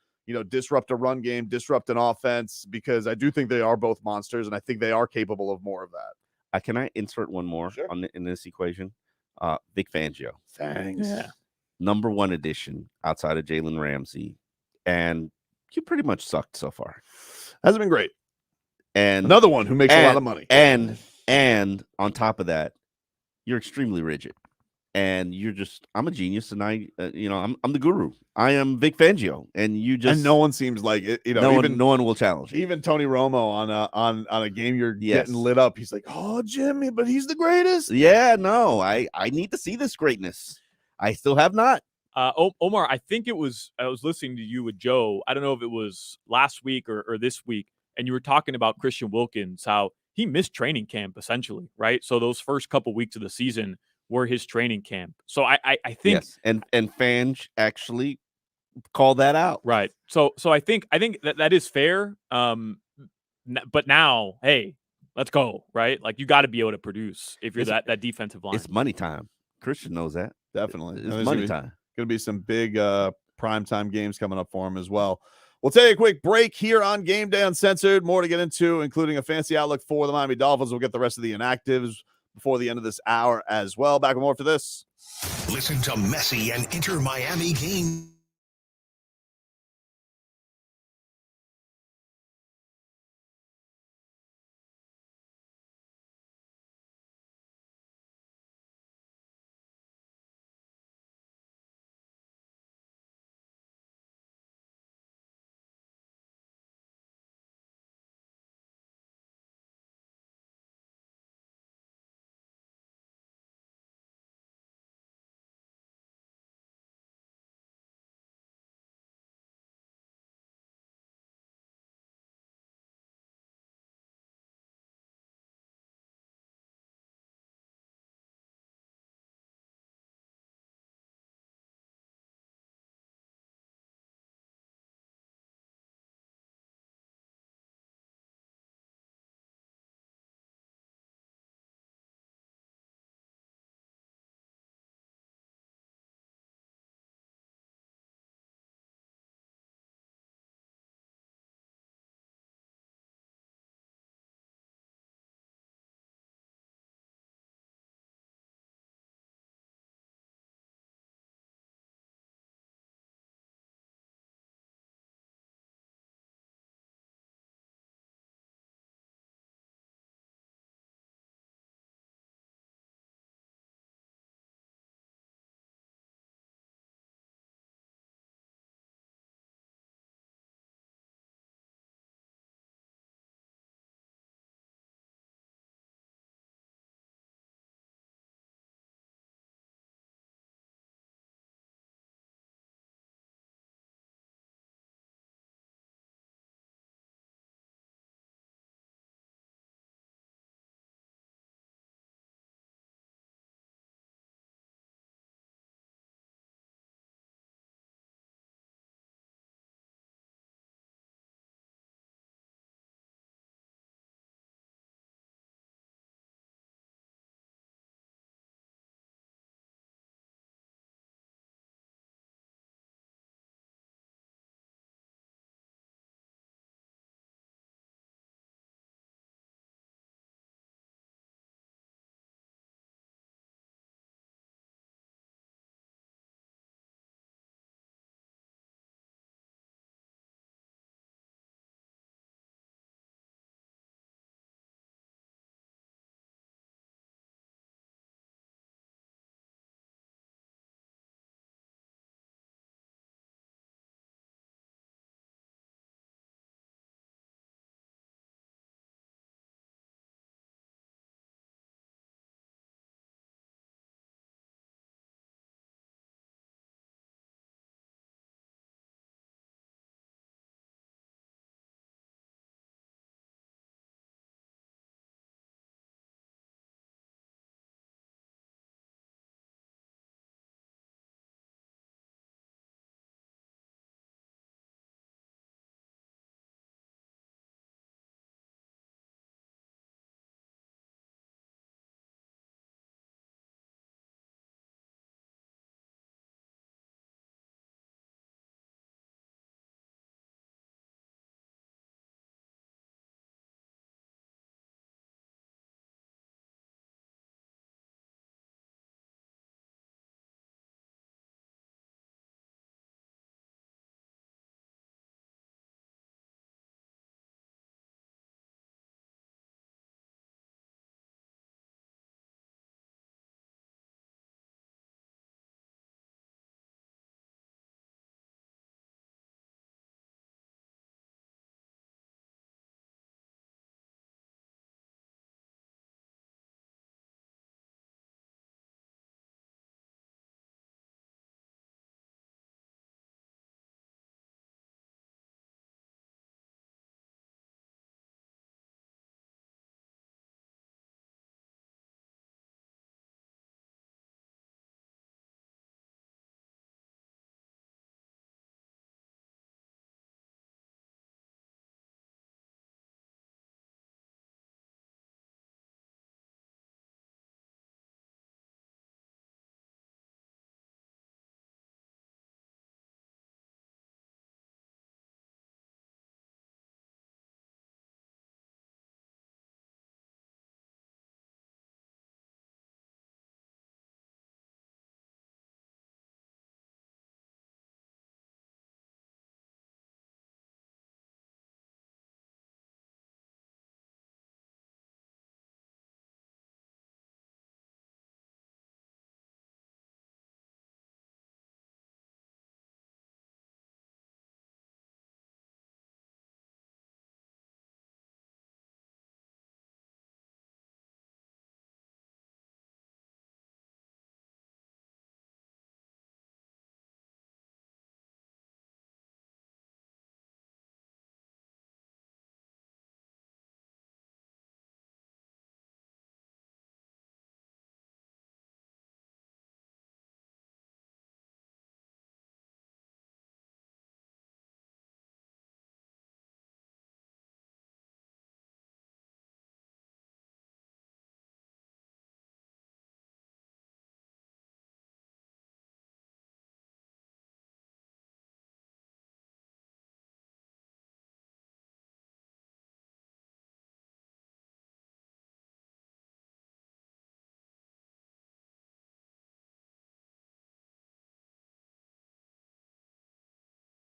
Speaker 5: disrupt a run game, disrupt an offense, because I do think they are both monsters, and I think they are capable of more of that.
Speaker 6: Can I insert one more in this equation? Vic Fangio.
Speaker 5: Thanks.
Speaker 7: Yeah.
Speaker 6: Number one addition outside of Jalen Ramsay. And you pretty much sucked so far.
Speaker 5: Hasn't been great.
Speaker 6: And
Speaker 5: another one who makes a lot of money.
Speaker 6: And on top of that, you're extremely rigid. And you're just, I'm a genius, and I'm the guru. I am Vic Fangio, and you just,
Speaker 5: and no one seems like it.
Speaker 6: No one will challenge you.
Speaker 5: Even Tony Romo on a game you're getting lit up. He's like, "Oh, Jimmy, but he's the greatest."
Speaker 6: Yeah, no, I need to see this greatness. I still have not.
Speaker 7: Omar, I think I was listening to you with Joe. I don't know if it was last week or this week, and you were talking about Christian Wilkins, how he missed training camp essentially, right? So those first couple weeks of the season were his training camp. So I think
Speaker 6: yes, and Fange actually called that out,
Speaker 7: right? So I think that is fair. But now, hey, let's go, right? Like you got to be able to produce if you're that defensive line.
Speaker 6: It's money time. Christian knows that.
Speaker 5: Definitely,
Speaker 6: it's money time.
Speaker 5: Going to be some big primetime games coming up for him as well. We'll take a quick break here on Game Day Uncensored. More to get into, including a fancy outlook for the Miami Dolphins. We'll get the rest of the inactives before the end of this hour as well. Back with more for this.
Speaker 8: Listen to Messi and Inter Miami game.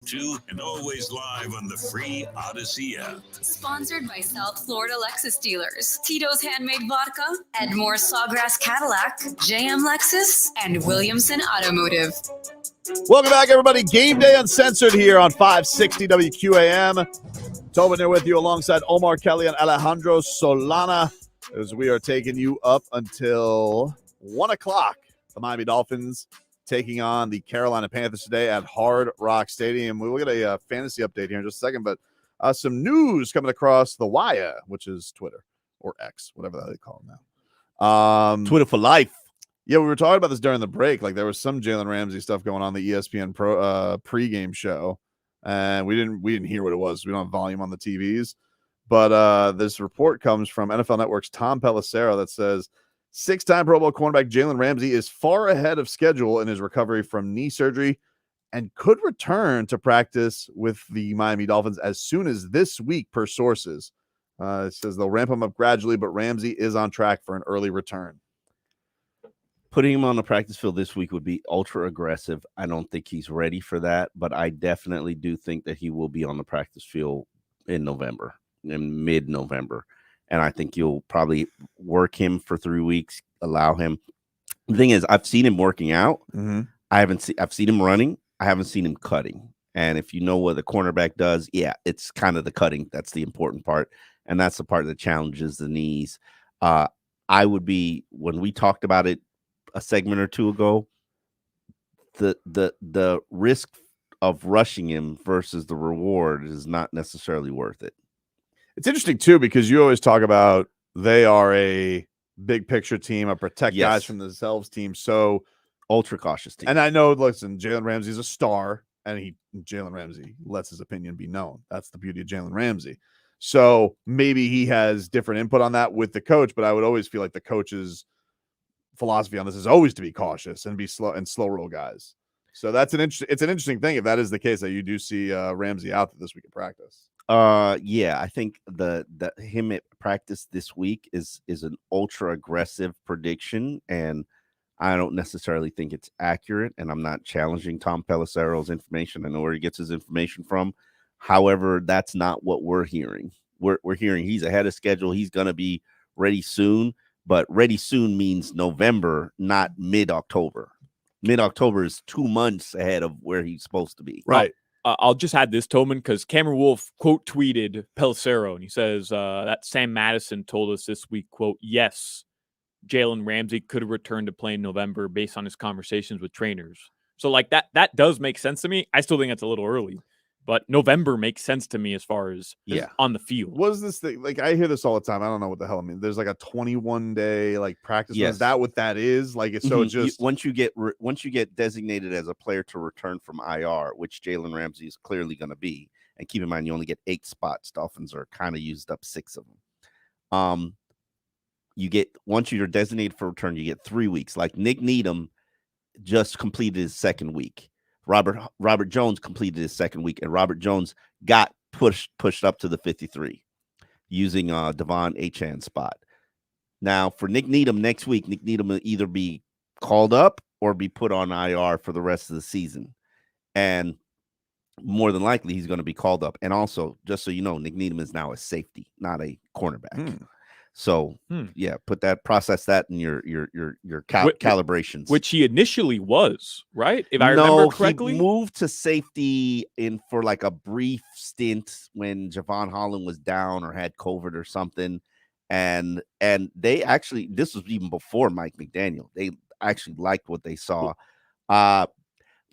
Speaker 2: to, and always live on the free Odyssey app.
Speaker 4: Sponsored by South Florida Lexus dealers, Tito's Handmade Vodka, Edmore Sawgrass Cadillac, JM Lexus, and Williamson Automotive.
Speaker 5: Welcome back, everybody. Game Day Uncensored here on 560 WQAM. Tobin here with you alongside Omar Kelly and Alejandro Solana as we are taking you up until 1 o'clock. The Miami Dolphins taking on the Carolina Panthers today at Hard Rock Stadium. We'll get a fantasy update here in just a second, but some news coming across the wire, which is Twitter or X, whatever they call it now.
Speaker 6: Twitter for life.
Speaker 5: Yeah, we were talking about this during the break. Like there was some Jaylen Ramsay stuff going on the ESPN pregame show, and we didn't hear what it was. We don't have volume on the TVs, but this report comes from NFL Network's Tom Pelissero that says 6-time Pro Bowl cornerback Jaylen Ramsay is far ahead of schedule in his recovery from knee surgery and could return to practice with the Miami Dolphins as soon as this week, per sources. It says they'll ramp him up gradually, but Ramsay is on track for an early return.
Speaker 6: Putting him on the practice field this week would be ultra aggressive. I don't think he's ready for that, but I definitely do think that he will be on the practice field in mid-November. And I think you'll probably work him for 3 weeks, allow him. The thing is, I've seen him working out.
Speaker 5: Mm-hmm.
Speaker 6: I've seen him running. I haven't seen him cutting. And if you know what the cornerback does, yeah, it's kind of the cutting. That's the important part. And that's the part that challenges the knees. I would be, when we talked about it a segment or two ago, the risk of rushing him versus the reward is not necessarily worth it.
Speaker 5: It's interesting, too, because you always talk about they are a big picture team, a protect guys from themselves team. So
Speaker 6: ultra cautious team.
Speaker 5: And I know, listen, Jaylen Ramsey's a star, and Jaylen Ramsey lets his opinion be known. That's the beauty of Jaylen Ramsey. So maybe he has different input on that with the coach, but I would always feel like the coach's philosophy on this is always to be cautious and be slow roll guys. So it's an interesting thing if that is the case, that you do see Ramsey out this week in practice.
Speaker 6: Yeah, I think the him at practice this week is an ultra aggressive prediction, and I don't necessarily think it's accurate. And I'm not challenging Tom Pelissero's information. I know where he gets his information from. However, that's not what we're hearing. We're hearing he's ahead of schedule. He's going to be ready soon, but ready soon means November, not mid-October. Mid-October is 2 months ahead of where he's supposed to be.
Speaker 5: Right.
Speaker 7: I'll just add this, Tobin, because Cameron Wolf quote tweeted Pelissero, and he says that Sam Madison told us this week, quote, yes, Jaylen Ramsey could return to play in November based on his conversations with trainers. So like that does make sense to me. I still think that's a little early, but November makes sense to me as far as on the field.
Speaker 5: What is this thing? Like, I hear this all the time. I don't know what the hell I mean. There's like a 21-day like practice.
Speaker 6: Yes.
Speaker 5: Is that what that is? Like, it's so just
Speaker 6: once you get designated as a player to return from IR, which Jaylen Ramsey is clearly going to be, and keep in mind you only get 8 spots. Dolphins are kind of used up 6 of them. Once you're designated for return, you get 3 weeks. Like Nick Needham just completed his second week. Robert Jones completed his second week, and Robert Jones got pushed up to the 53 using Devon Achane spot. Now, for Nick Needham next week, Nick Needham will either be called up or be put on IR for the rest of the season. And more than likely, he's going to be called up. And also, just so you know, Nick Needham is now a safety, not a cornerback. So, yeah, process that in your calibrations.
Speaker 7: Which he initially was, right? If I remember correctly.
Speaker 6: He moved to safety for like a brief stint when Javon Holland was down or had COVID or something. And they actually, this was even before Mike McDaniel. They actually liked what they saw.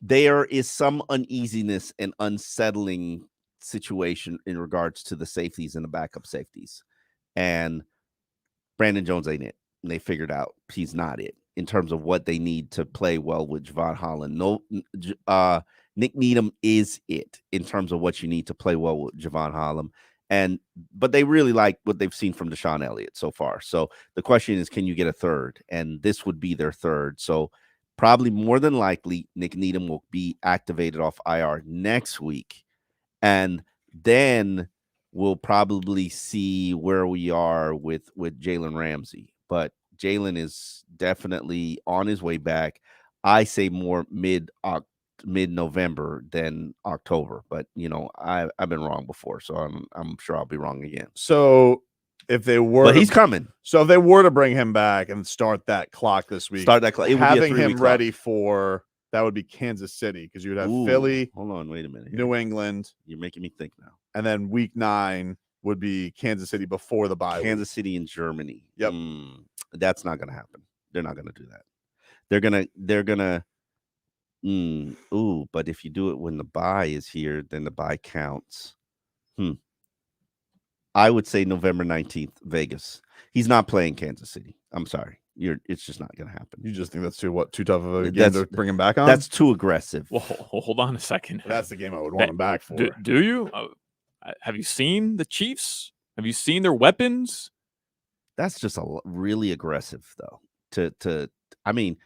Speaker 6: There is some uneasiness and unsettling situation in regards to the safeties and the backup safeties. And Brandon Jones ain't it. And they figured out he's not it in terms of what they need to play well with Javon Holland. Nick Needham is it in terms of what you need to play well with Javon Holland. But they really like what they've seen from Deshaun Elliott so far. So the question is, can you get a third? And this would be their third. So probably more than likely, Nick Needham will be activated off IR next week. And then we'll probably see where we are with Jaylen Ramsey. But Jaylen is definitely on his way back. I say more mid mid-November than October. But I've been wrong before, so I'm sure I'll be wrong again.
Speaker 5: So if they were,
Speaker 6: but he's coming.
Speaker 5: So if they were to bring him back and start that clock this week,
Speaker 6: it would be a
Speaker 5: having
Speaker 6: 3-week
Speaker 5: him
Speaker 6: clock.
Speaker 5: ready for that would be Kansas City, because you would have Philly.
Speaker 6: Hold on, wait a minute.
Speaker 5: New England.
Speaker 6: You're making me think now.
Speaker 5: And then week 9 would be Kansas City before the bye.
Speaker 6: Kansas City and Germany.
Speaker 5: Yep.
Speaker 6: That's not going to happen. They're not going to do that. They're gonna. But if you do it when the bye is here, then the bye counts. I would say November 19th, Vegas. He's not playing Kansas City. I'm sorry. It's just not going to happen.
Speaker 5: You just think that's too tough of a game to bring him back on?
Speaker 6: That's too aggressive.
Speaker 7: Well, hold on a second.
Speaker 5: That's the game I would want him back for.
Speaker 7: Do you? Have you seen the Chiefs? Have you seen their weapons?
Speaker 6: That's just really aggressive, though. I mean,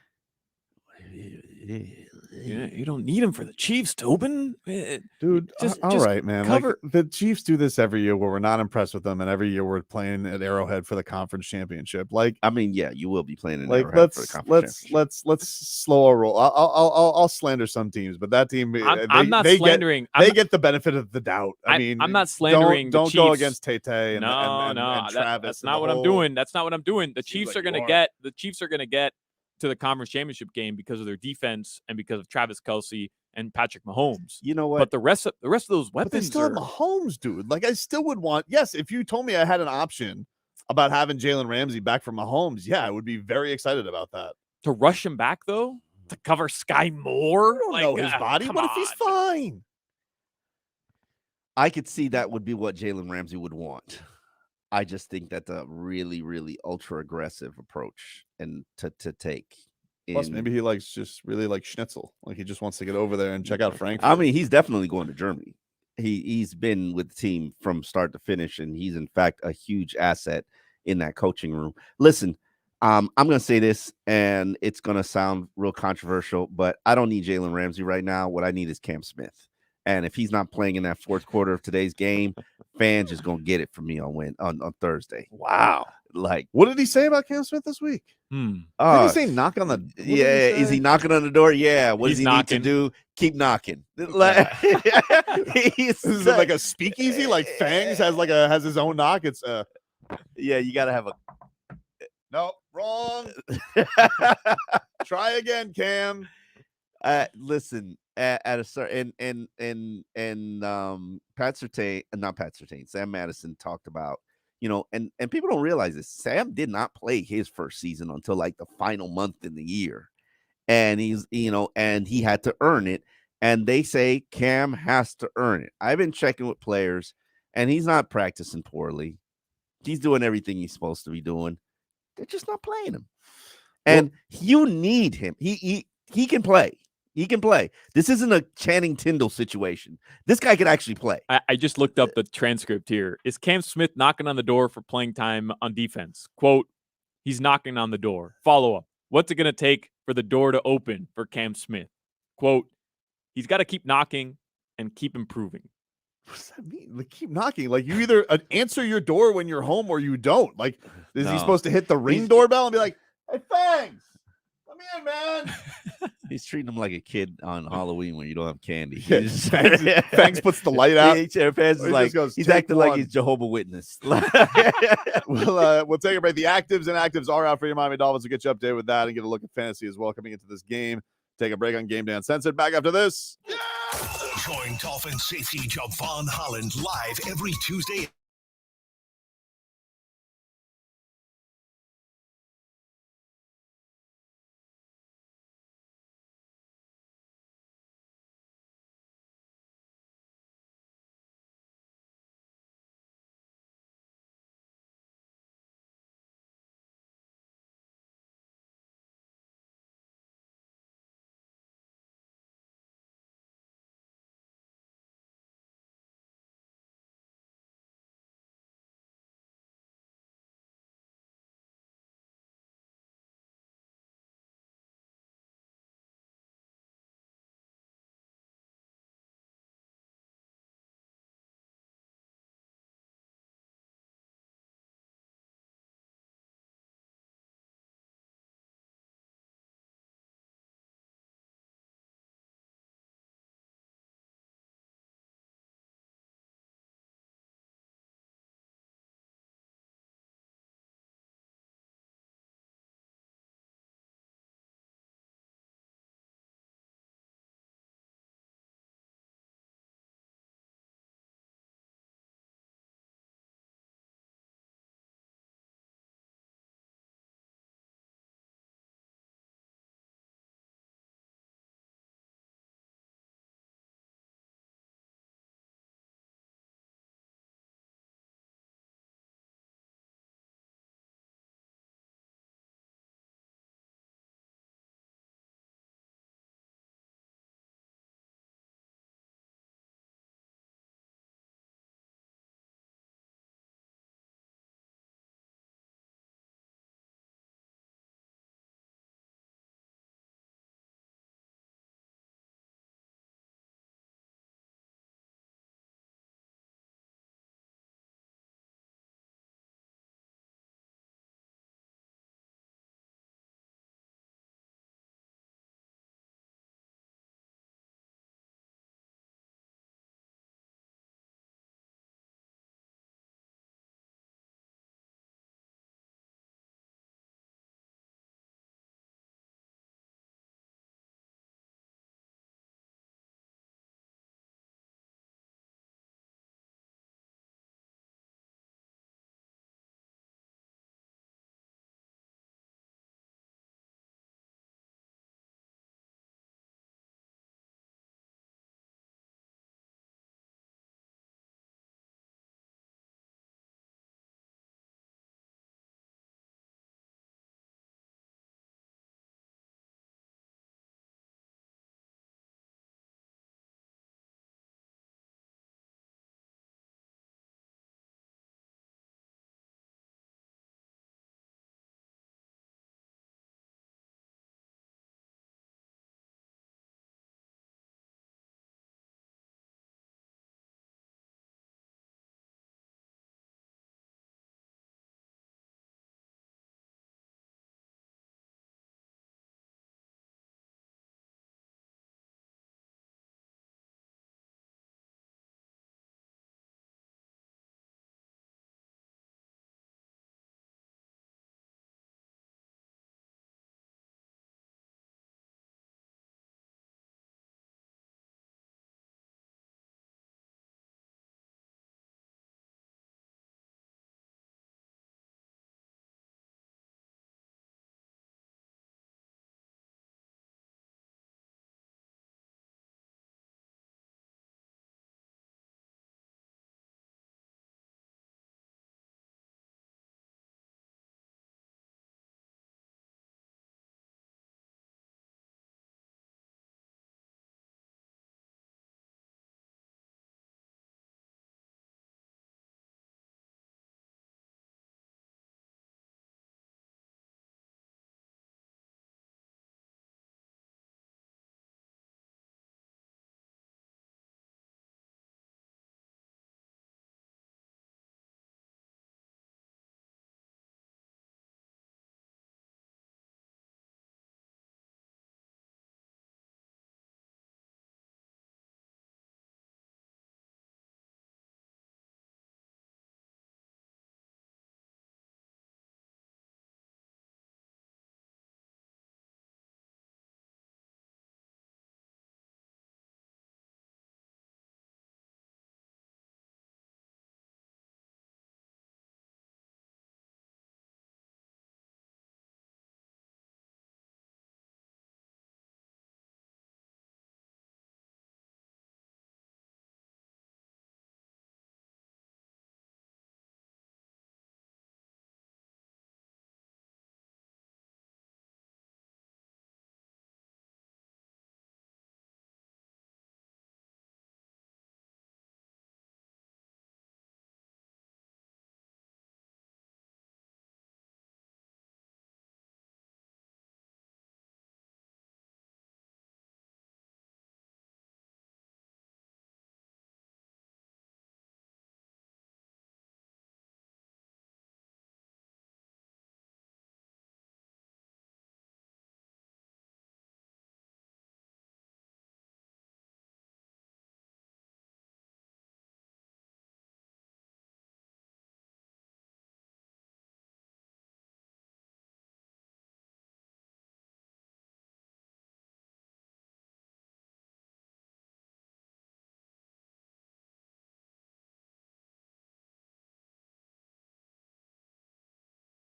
Speaker 7: you don't need him for the Chiefs, Tobin.
Speaker 5: Dude, all right, man.
Speaker 7: Cover.
Speaker 5: Like, the Chiefs do this every year where we're not impressed with them, and every year we're playing at Arrowhead for the conference championship. Like,
Speaker 6: I mean, yeah, you will be playing in
Speaker 5: like
Speaker 6: Arrowhead for the conference championship.
Speaker 5: let's slow our roll. I'll slander some teams, but that team,
Speaker 7: I'm not slandering.
Speaker 5: They get the benefit of the doubt. I mean,
Speaker 7: I'm not slandering.
Speaker 5: Don't
Speaker 7: the
Speaker 5: go
Speaker 7: Chiefs.
Speaker 5: against Tay and Travis.
Speaker 7: That's not what I'm doing. That's not what I'm doing. The Chiefs are going to get. The Chiefs are going to get to the conference championship game because of their defense and because of Travis Kelce and Patrick Mahomes.
Speaker 6: You know what?
Speaker 7: But the rest of those weapons,
Speaker 5: but they still have Mahomes, dude. Like, I still would want. Yes, if you told me I had an option about having Jalen Ramsay back from Mahomes, yeah, I would be very excited about that.
Speaker 7: To rush him back though, to cover Sky Moore,
Speaker 5: I don't know his body. What if he's fine?
Speaker 6: I could see that would be what Jalen Ramsay would want. I just think that's a really, really ultra aggressive approach and to take.
Speaker 5: Plus, maybe he really likes schnitzel. Like, he just wants to get over there and check out Frankfurt.
Speaker 6: I mean, he's definitely going to Germany. He's been with the team from start to finish, and he's in fact a huge asset in that coaching room. Listen, I'm going to say this, and it's going to sound real controversial, but I don't need Jalen Ramsay right now. What I need is Cam Smith. And if he's not playing in that fourth quarter of today's game, fans just gonna get it from me on Thursday.
Speaker 5: Wow.
Speaker 6: Like,
Speaker 5: what did he say about Cam Smith this week? Did he say knock on the?
Speaker 6: Is he knocking on the door? Yeah. What does he need to do? Keep knocking. Like,
Speaker 5: is it like a speakeasy? Like Fangs has his own knock. It's
Speaker 6: yeah. You gotta have a.
Speaker 5: No, wrong. Try again, Cam.
Speaker 6: Listen. At a certain Sam Madison talked about, and people don't realize this. Sam did not play his first season until like the final month in the year, and and he had to earn it. And they say Cam has to earn it. I've been checking with players, and he's not practicing poorly. He's doing everything he's supposed to be doing. They're just not playing him, and you need him. He can play. He can play. This isn't a Channing Tindall situation. This guy can actually play.
Speaker 7: I just looked up the transcript here. Is Cam Smith knocking on the door for playing time on defense? Quote, he's knocking on the door. Follow up. What's it going to take for the door to open for Cam Smith? Quote, he's got to keep knocking and keep improving.
Speaker 5: What does that mean? Like, keep knocking. Like, you either answer your door when you're home or you don't. Like, is he supposed to hit the ring doorbell and be like, hey, Fangs, come in, man.
Speaker 6: He's treating him like a kid on Halloween when you don't have candy.
Speaker 5: Yeah, Fangs puts the light out.
Speaker 6: Fangs is like, he's acting like he's Jehovah's Witness.
Speaker 5: We'll take a break. The Inactives are out for your Miami Dolphins. We'll get you updated with that and get a look at fantasy as well coming into this game. Take a break on GameDay Uncensored. Back after this.
Speaker 8: Join Dolphins safety Javon Holland live every Tuesday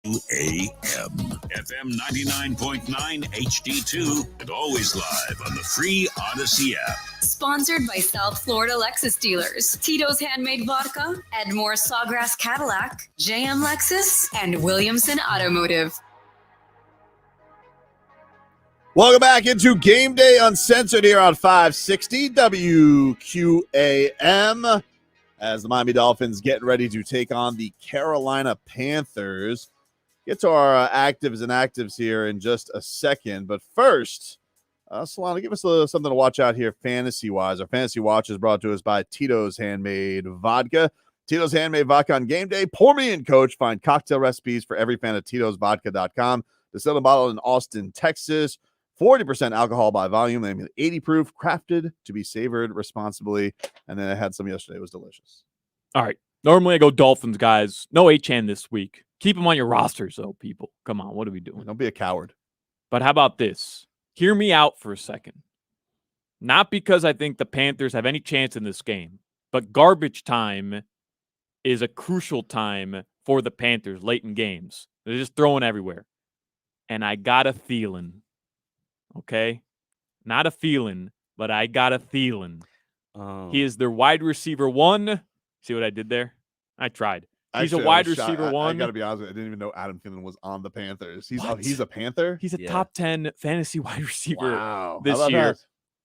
Speaker 2: AM, FM 99.9 HD2, and always live on the free Odyssey app.
Speaker 4: Sponsored by South Florida Lexus dealers, Tito's Handmade Vodka, Edmore Sawgrass Cadillac, JM Lexus, and Williamson Automotive.
Speaker 5: Welcome back into Game Day Uncensored here on 560 WQAM as the Miami Dolphins getting ready to take on the Carolina Panthers. Get to our actives and actives here in just a second. But first, Solana, give us something to watch out here fantasy-wise. Our fantasy watch is brought to us by Tito's Handmade Vodka. Tito's Handmade Vodka on game day. Pour me in, coach. Find cocktail recipes for every fan at Tito'sVodka.com. Distilled and bottled in Austin, Texas. 40% alcohol by volume. They made 80 proof, crafted to be savored responsibly. And then I had some yesterday. It was delicious.
Speaker 7: All right. Normally I go Dolphins, guys. No Achane this week. Keep him on your rosters, though, people. Come on. What are we doing?
Speaker 5: Don't be a coward.
Speaker 7: But how about this? Hear me out for a second. Not because I think the Panthers have any chance in this game, but garbage time is a crucial time for the Panthers late in games. They're just throwing everywhere. And I got a feeling, okay? Not a feeling, but I got a feeling. He is their wide receiver one. See what I did there? I tried. He's a wide receiver one.
Speaker 5: I got to be honest with you. I didn't even know Adam Thielen was on the Panthers. He's a Panther?
Speaker 7: He's a top 10 fantasy wide receiver this
Speaker 5: year.
Speaker 7: That.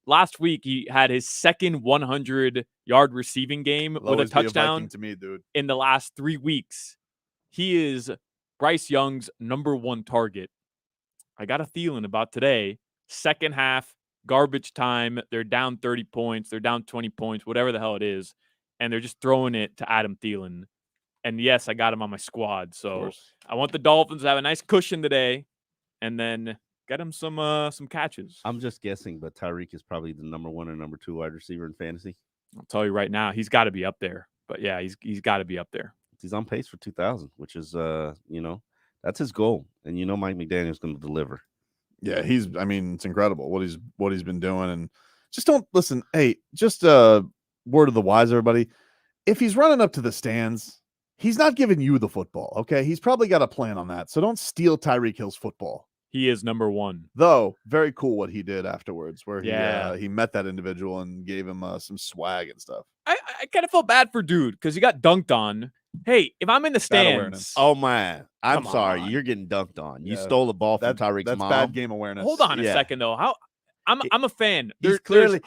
Speaker 7: Last week, he had his second 100-yard receiving game with a touchdown
Speaker 5: to me, dude.
Speaker 7: in the last 3 weeks. He is Bryce Young's number one target. I got a feeling about today. Second half, garbage time. They're down 30 points. They're down 20 points, whatever the hell it is. And they're just throwing it to Adam Thielen. And yes, I got him on my squad. So I want the Dolphins to have a nice cushion today and then get him some catches.
Speaker 6: I'm just guessing, but Tyreek is probably the number one or number two wide receiver in fantasy.
Speaker 7: I'll tell you right now, he's got to be up there. But yeah, he's got to be up there.
Speaker 6: He's on pace for 2,000, which is, that's his goal. And Mike McDaniel's going to deliver.
Speaker 5: Yeah, it's incredible what he's been doing. And just don't listen. Hey, just word of the wise, everybody. If he's running up to the stands, he's not giving you the football, okay? He's probably got a plan on that. So don't steal Tyreek Hill's football.
Speaker 7: He is number one.
Speaker 5: Though, very cool what he did afterwards, where he met that individual and gave him some swag and stuff.
Speaker 7: I kind of felt bad for dude because he got dunked on. Hey, if I'm in the stands.
Speaker 6: Oh, man. I'm sorry. You're getting dunked on. You stole the ball from Tyreek's mom.
Speaker 5: That's bad game awareness.
Speaker 7: Hold on a second, though. I'm a fan.
Speaker 6: You clearly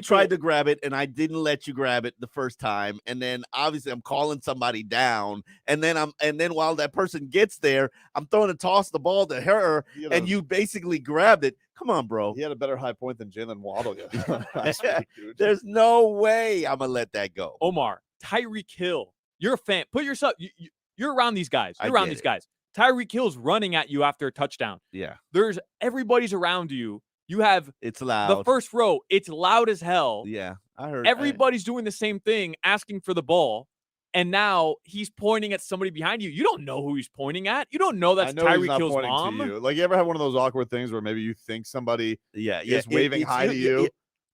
Speaker 6: tried to grab it, and I didn't let you grab it the first time. And then obviously I'm calling somebody down, and then while that person gets there, I'm throwing a toss the ball to her, and you basically grabbed it. Come on, bro.
Speaker 5: He had a better high point than Jaylen Waddle.
Speaker 6: There's no way I'm gonna let that go.
Speaker 7: Omar, Tyreek Hill, you're a fan. Put yourself. You're around these guys. You're around these guys. Tyreek Hill's running at you after a touchdown.
Speaker 6: Yeah.
Speaker 7: Everybody's around you. You have
Speaker 6: it's loud.
Speaker 7: The first row, it's loud as hell.
Speaker 6: Yeah, I heard.
Speaker 7: Everybody's doing the same thing, asking for the ball, and now he's pointing at somebody behind you. You don't know who he's pointing at. You don't know that's Tyreek Hill's mom.
Speaker 5: To you. Like, you ever have one of those awkward things where maybe you think somebody is waving hi to you,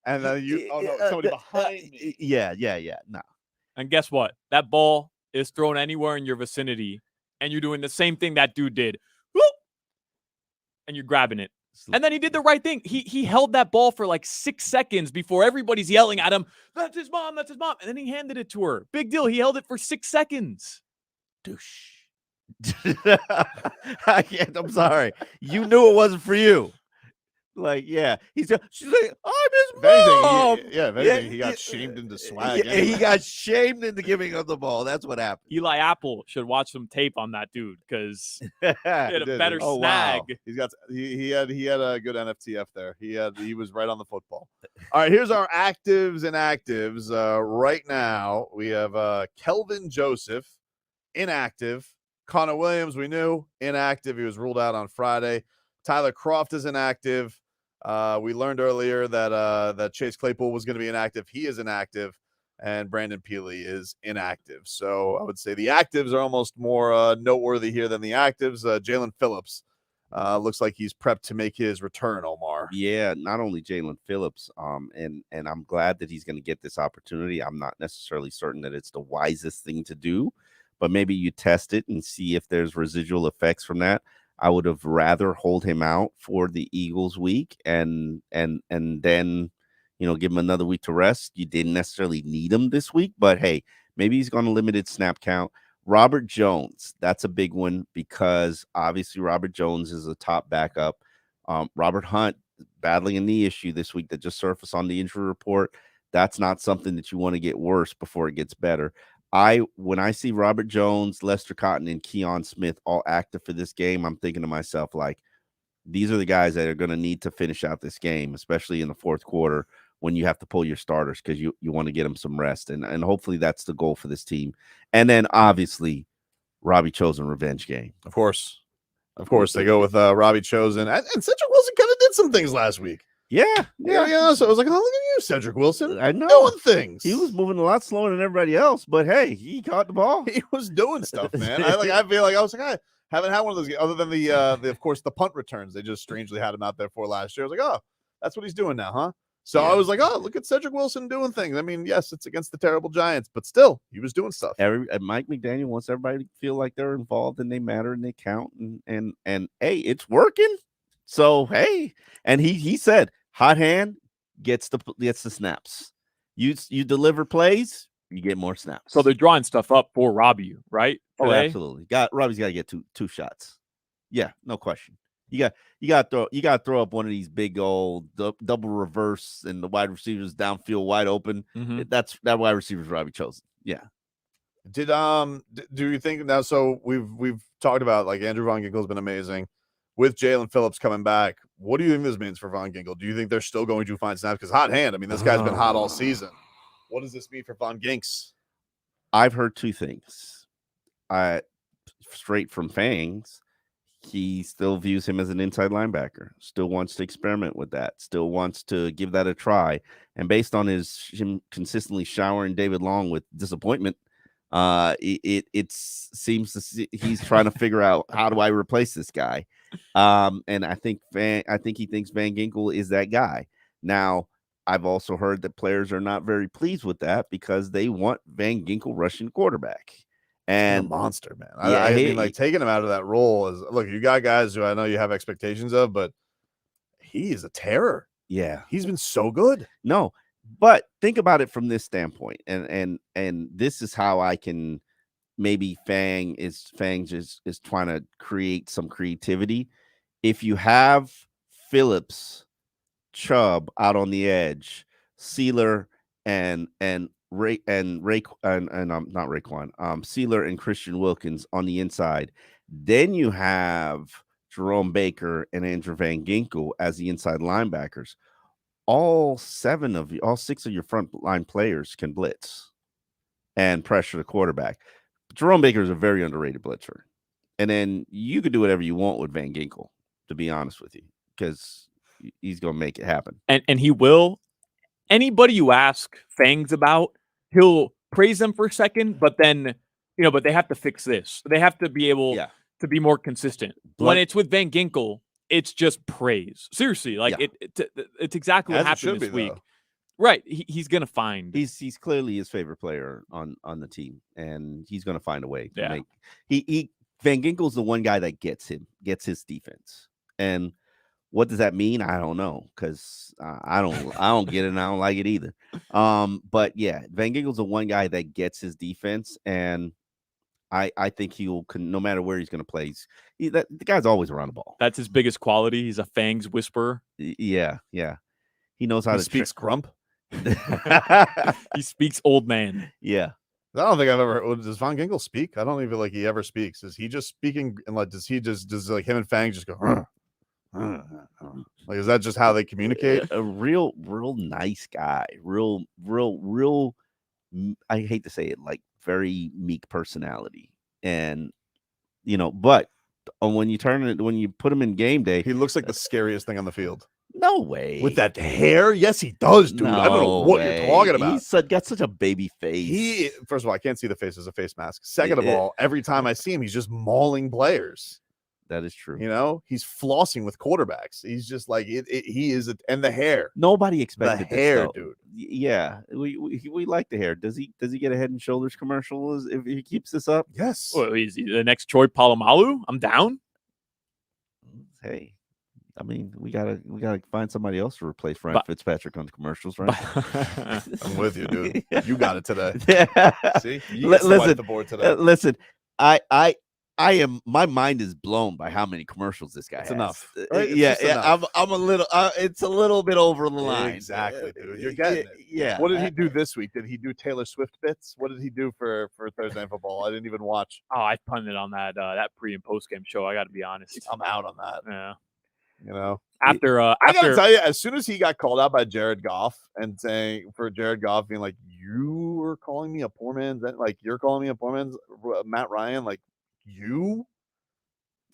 Speaker 5: and then somebody behind me.
Speaker 6: Yeah. No.
Speaker 7: And guess what? That ball is thrown anywhere in your vicinity, and you're doing the same thing that dude did. Whoop! And you're grabbing it. And then he did the right thing. He held that ball for like 6 seconds before everybody's yelling at him, that's his mom. And then he handed it to her. Big deal. He held it for 6 seconds.
Speaker 6: Douche. I'm sorry. You knew it wasn't for you. Like, yeah. She's like, I'm his mom.
Speaker 5: He got shamed into swag.
Speaker 6: Yeah, he got shamed into giving up the ball. That's what happened.
Speaker 7: Eli Apple should watch some tape on that dude because he had a better snag.
Speaker 5: Wow. He had a good NFTF there. He was right on the football. All right, here's our actives and actives. Right now, we have Kelvin Joseph, inactive. Connor Williams, we knew, inactive. He was ruled out on Friday. Tyler Kroft is inactive. We learned earlier that Chase Claypool was going to be inactive. He is inactive, and Brandon Peely is inactive. So I would say the actives are almost more noteworthy here than the actives. Jalen Phillips looks like he's prepped to make his return, Omar.
Speaker 6: Yeah, not only Jalen Phillips, and I'm glad that he's going to get this opportunity. I'm not necessarily certain that it's the wisest thing to do, but maybe you test it and see if there's residual effects from that. I would have rather hold him out for the Eagles week and then, give him another week to rest. You didn't necessarily need him this week, but hey, maybe he's on a limited snap count. Robert Jones, that's a big one because obviously Robert Jones is a top backup. Robert Hunt battling a knee issue this week that just surfaced on the injury report. That's not something that you want to get worse before it gets better. When I see Robert Jones, Lester Cotton, and Keon Smith all active for this game, I'm thinking to myself, like, these are the guys that are going to need to finish out this game, especially in the fourth quarter when you have to pull your starters because you want to get them some rest. And hopefully that's the goal for this team. And then obviously Robbie Chosen revenge game.
Speaker 5: Of course, they go with Robbie Chosen. And Cedric Wilson kind of did some things last week.
Speaker 6: Yeah.
Speaker 5: So I was like, oh, look at you, Cedric Wilson.
Speaker 6: I know.
Speaker 5: Doing things.
Speaker 6: He was moving a lot slower than everybody else, but hey, he caught the ball.
Speaker 5: He was doing stuff, man. I feel like I was like, I haven't had one of those other than the of course, the punt returns. They just strangely had him out there for last year. I was like, oh, that's what he's doing now, huh? So I was like, oh, look at Cedric Wilson doing things. I mean, yes, it's against the terrible Giants, but still, he was doing stuff.
Speaker 6: Mike McDaniel wants everybody to feel like they're involved and they matter and they count and hey, it's working. So hey, and he said, hot hand gets the snaps. You deliver plays, you get more snaps.
Speaker 7: So they're drawing stuff up for Robbie, right?
Speaker 6: Oh, absolutely. Robbie's got to get two shots. Yeah, no question. You got to throw up one of these big old double reverse and the wide receivers downfield wide open.
Speaker 7: Mm-hmm.
Speaker 6: That wide receiver's Robbie Chosen. Yeah.
Speaker 5: Do you think now? So we've talked about like Andrew Von Ginkel's been amazing. With Jalen Phillips coming back, what do you think this means for Von Ginkel? Do you think they're still going to find snaps? Because hot hand, I mean, this guy's been hot all season. What does this mean for Von Ginks?
Speaker 6: I've heard two things. Straight from Fangs, he still views him as an inside linebacker, still wants to experiment with that, still wants to give that a try. And based on him consistently showering David Long with disappointment, it seems to see he's trying to figure out, how do I replace this guy? And I think he thinks Van Ginkel is that guy. Now, I've also heard that players are not very pleased with that because they want Van Ginkel rushing quarterback. And
Speaker 5: a monster, man. I mean, like taking him out of that role is, look, you got guys who I know you have expectations of, but he is a terror.
Speaker 6: Yeah,
Speaker 5: he's been so good.
Speaker 6: No, but think about it from this standpoint, and this is how I can maybe Fangs is trying to create some creativity. If you have Phillips, Chubb out on the edge, Sealer and Sealer and Christian Wilkins on the inside, then you have Jerome Baker and Andrew Van Ginkel as the inside linebackers. All six of your front line players can blitz and pressure the quarterback. Jerome Baker is a very underrated blitzer. And then you could do whatever you want with Van Ginkel, to be honest with you, because he's going to make it happen.
Speaker 7: And he will. Anybody you ask Fangs about, he'll praise them for a second, but then, but they have to fix this. They have to be able to be more consistent. When it's with Van Ginkel, it's just praise. Seriously, like it's exactly what happened this week. Though. Right. He's going to find.
Speaker 6: He's clearly his favorite player on the team, and he's going to find a way to make. Van Ginkel's the one guy that gets his defense. And what does that mean? I don't know, because I don't get it and I don't like it either. But yeah, Van Ginkel's the one guy that gets his defense, and I think he'll, no matter where he's going to play, the guy's always around the ball.
Speaker 7: That's his biggest quality. He's a Fangs whisperer.
Speaker 6: Yeah. He knows how to
Speaker 5: speak grump.
Speaker 7: He speaks old man.
Speaker 6: Yeah.
Speaker 5: I don't think I've ever. Does Von Ginkel speak? I don't even feel like he ever speaks. Is he just speaking? And like, does like him and Fangs just go? Like, is that just how they communicate?
Speaker 6: A real nice guy. Real. I hate to say it, like very meek personality, and but when you put him in game day,
Speaker 5: he looks like the scariest thing on the field.
Speaker 6: No way.
Speaker 5: With that hair? Yes, he does, dude. I don't know what you're talking about.
Speaker 6: He's got such a baby face.
Speaker 5: First of all, I can't see the face as a face mask. Second of all, every time I see him, he's just mauling players.
Speaker 6: That is true.
Speaker 5: You know, he's flossing with quarterbacks. He's just like he is, and the hair.
Speaker 6: Nobody expected
Speaker 5: the hair,
Speaker 6: this, though.
Speaker 5: dude.
Speaker 6: Yeah, we like the hair. Does he get a Head and Shoulders commercial if he keeps this up?
Speaker 5: Yes.
Speaker 7: Well, he's the next Troy Polamalu. I'm down.
Speaker 6: Hey, I mean, we gotta find somebody else to replace Ryan Fitzpatrick on the commercials, right?
Speaker 5: I'm with you, dude. You got it today.
Speaker 6: Yeah.
Speaker 5: See, you get to wipe the board today.
Speaker 6: Listen, my mind is blown by how many commercials this guy has.
Speaker 5: Enough. Right?
Speaker 6: Enough. I'm a little. It's a little bit over the line.
Speaker 5: Exactly, dude. You're getting it.
Speaker 6: Yeah.
Speaker 5: What did he do this week? Did he do Taylor Swift bits? What did he do for Thursday Night Football? I didn't even watch.
Speaker 7: Oh, I punted on that pre and post game show. I got to be honest.
Speaker 5: I'm out on that.
Speaker 7: Yeah.
Speaker 5: You know,
Speaker 7: I
Speaker 5: gotta tell you, as soon as he got called out by Jared Goff and saying for Jared Goff being like, "You were calling me a poor man's," like you're calling me a poor man's Matt Ryan, like you.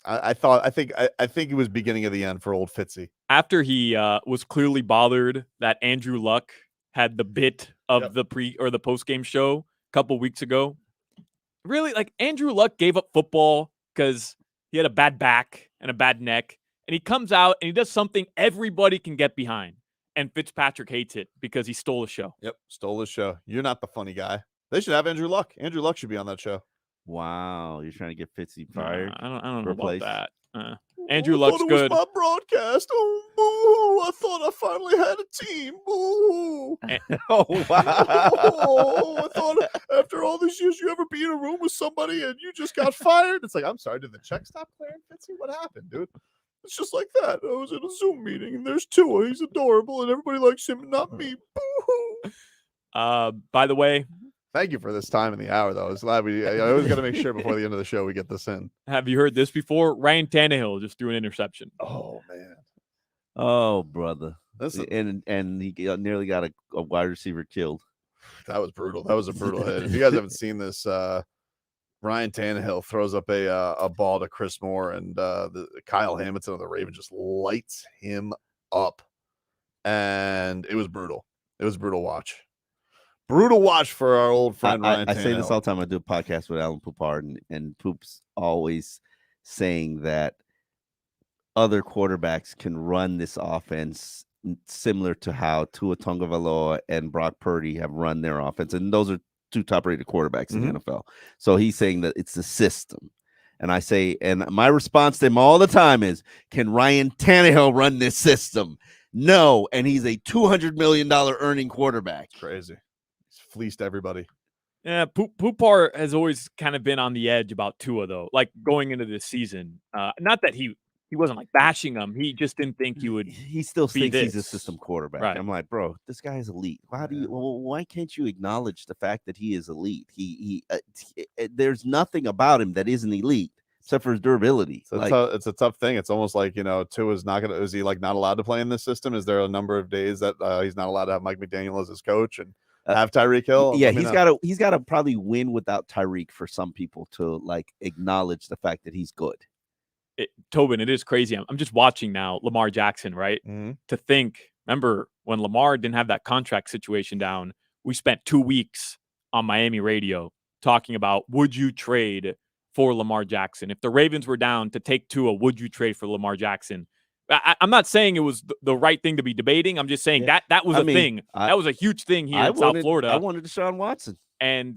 Speaker 5: I think it was beginning of the end for old Fitzy.
Speaker 7: After he was clearly bothered that Andrew Luck had the bit of the pre or the post game show a couple weeks ago. Really, like Andrew Luck gave up football because he had a bad back and a bad neck. And he comes out and he does something everybody can get behind. And Fitzpatrick hates it because he stole the show.
Speaker 5: Yep, stole the show. You're not the funny guy. They should have Andrew Luck. Andrew Luck should be on that show.
Speaker 6: Wow, you're trying to get Fitzy fired?
Speaker 7: I don't know about that. Andrew Luck's
Speaker 5: it
Speaker 7: good.
Speaker 5: Was my broadcast. Oh, boo! I thought I finally had a team. Boo!
Speaker 6: Oh wow!
Speaker 5: Oh, I thought after all these years, you ever be in a room with somebody and you just got fired? It's like, I'm sorry. Did the check stop clearing, Fitzy? What happened, dude? It's just like that. I was at a Zoom meeting and there's Tua. He's adorable and everybody likes him and not me. Boo-hoo.
Speaker 7: By the way,
Speaker 5: thank you for this time in the hour, though. I was glad I always got to make sure before the end of the show we get this in.
Speaker 7: Have you heard this before? Ryan Tannehill just threw an interception.
Speaker 5: Oh, man.
Speaker 6: Oh, brother. And he nearly got a wide receiver killed.
Speaker 5: That was brutal. That was a brutal hit. If you guys haven't seen this, Ryan Tannehill throws up a ball to Chris Moore, and Kyle Hamilton of the Ravens just lights him up, and it was brutal. It was brutal watch. Brutal watch for our old friend Ryan Tannehill.
Speaker 6: I say this all the time. I do a podcast with Alan Poupard, and Poop's always saying that other quarterbacks can run this offense similar to how Tua Tagovailoa and Brock Purdy have run their offense, and those are two top-rated quarterbacks in the NFL. So he's saying that it's the system. And I say, and my response to him all the time is, can Ryan Tannehill run this system? No, and he's a $200 million earning quarterback.
Speaker 5: Crazy. He's fleeced everybody.
Speaker 7: Yeah, Poupar has always kind of been on the edge about Tua, though, like going into this season. Not that he wasn't like bashing him. He just didn't think he would.
Speaker 6: He still thinks he's a system quarterback.
Speaker 7: Right.
Speaker 6: I'm like, bro, this guy is elite. Why can't you acknowledge the fact that he is elite? There's nothing about him that isn't elite except for his durability.
Speaker 5: It's a tough thing. It's almost like, Tua's not gonna. Is he like not allowed to play in this system? Is there a number of days that he's not allowed to have Mike McDaniel as his coach and have Tyreek Hill?
Speaker 6: Yeah, he's got to probably win without Tyreek for some people to like acknowledge the fact that he's good.
Speaker 7: Tobin, it is crazy. I'm just watching now Lamar Jackson, right?
Speaker 5: Mm-hmm.
Speaker 7: To think, remember when Lamar didn't have that contract situation down, we spent 2 weeks on Miami radio talking about, would you trade for Lamar Jackson? If the Ravens were down to take Tua, would you trade for Lamar Jackson? I'm not saying it was the right thing to be debating. I'm just saying that was a thing. That was a huge thing here in South Florida.
Speaker 6: I wanted Deshaun Watson.
Speaker 7: And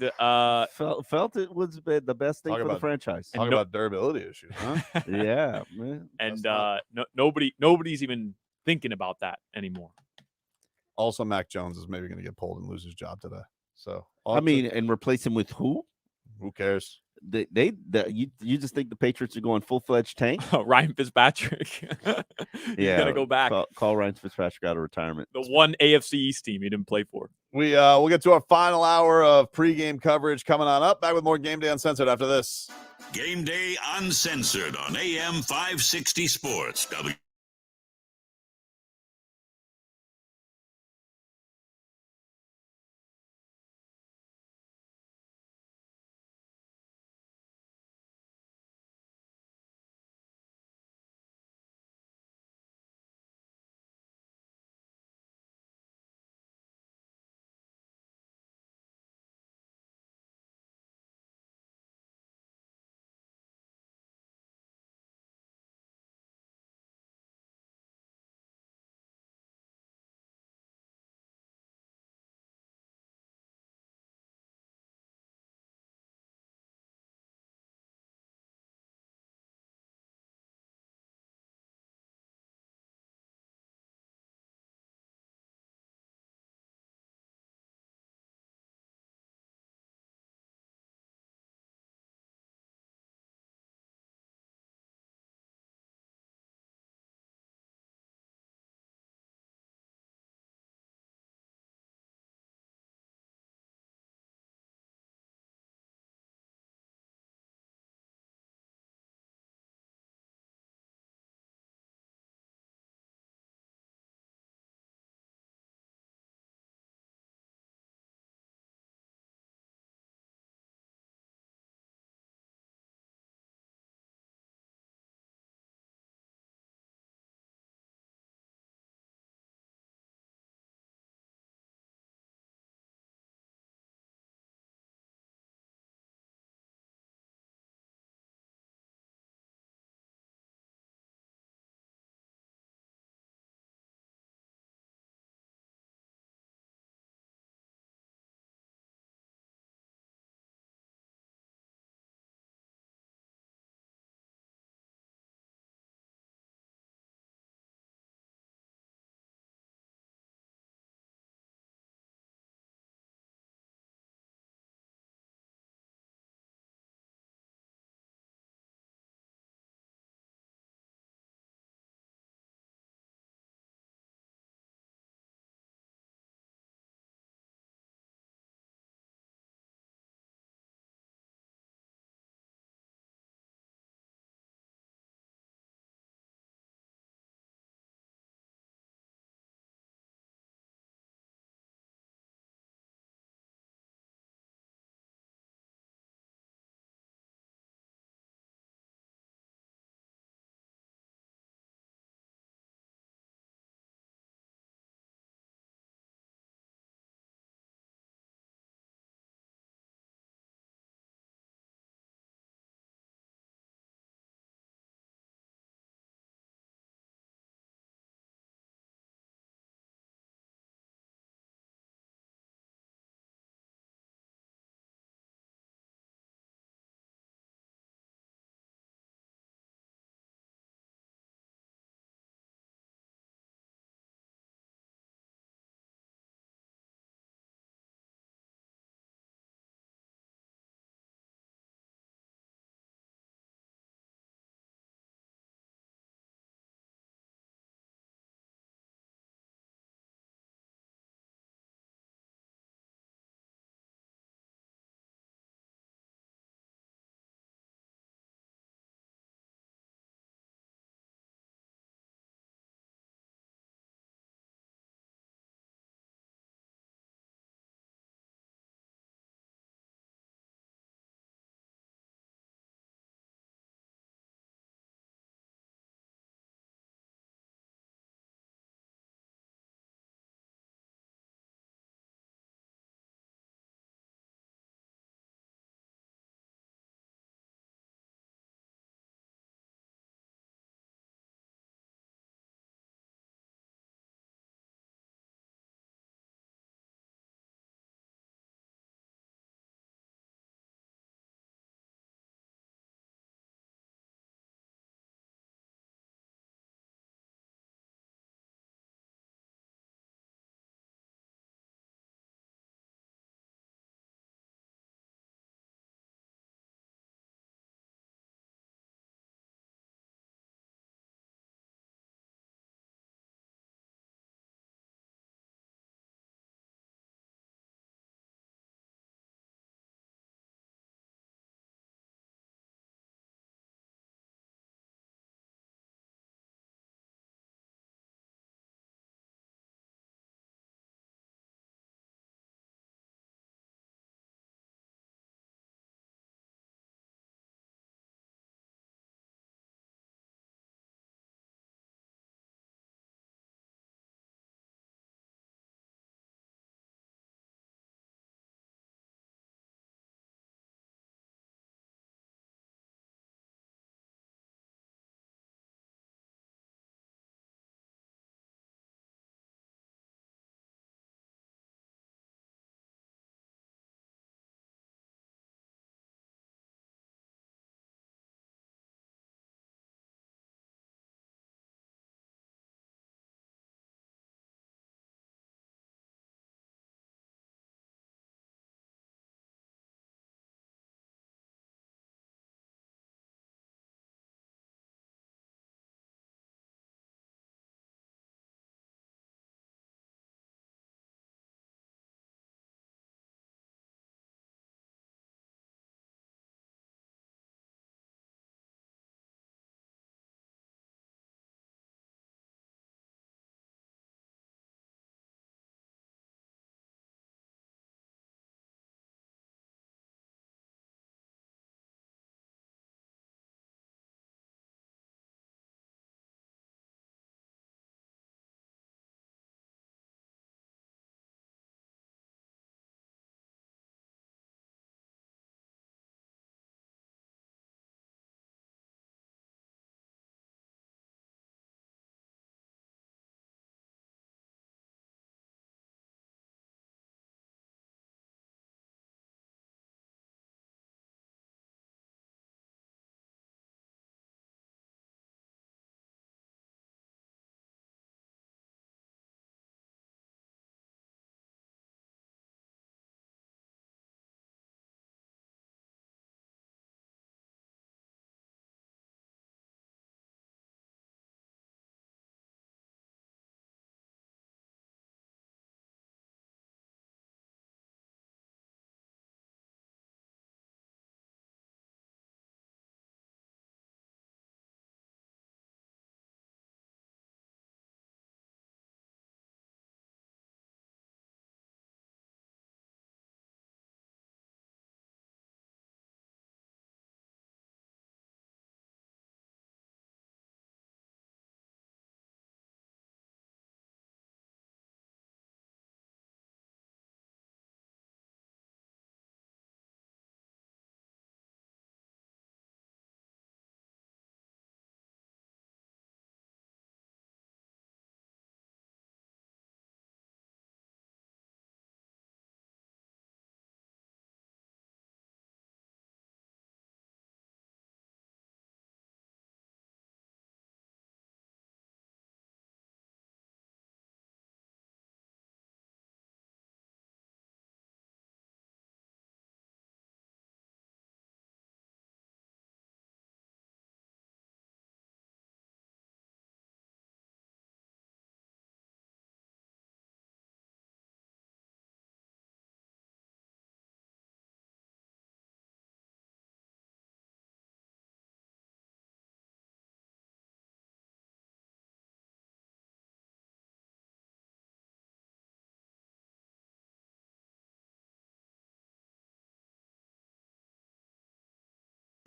Speaker 6: felt it was the best thing for the franchise.
Speaker 5: Talk about durability issues, huh?
Speaker 6: Yeah, man.
Speaker 7: And nobody's even thinking about that anymore.
Speaker 5: Also, Mac Jones is maybe going to get pulled and lose his job today. So
Speaker 6: and replace him with who?
Speaker 5: Who cares?
Speaker 6: You just think the Patriots are going full-fledged tank?
Speaker 7: Ryan Fitzpatrick. He's gonna go back.
Speaker 6: Call Ryan Fitzpatrick out of retirement.
Speaker 7: The one AFC East team he didn't play for.
Speaker 5: We'll get to our final hour of pregame coverage coming on up. Back with more Game Day Uncensored after this.
Speaker 2: Game Day Uncensored on AM 560 Sports.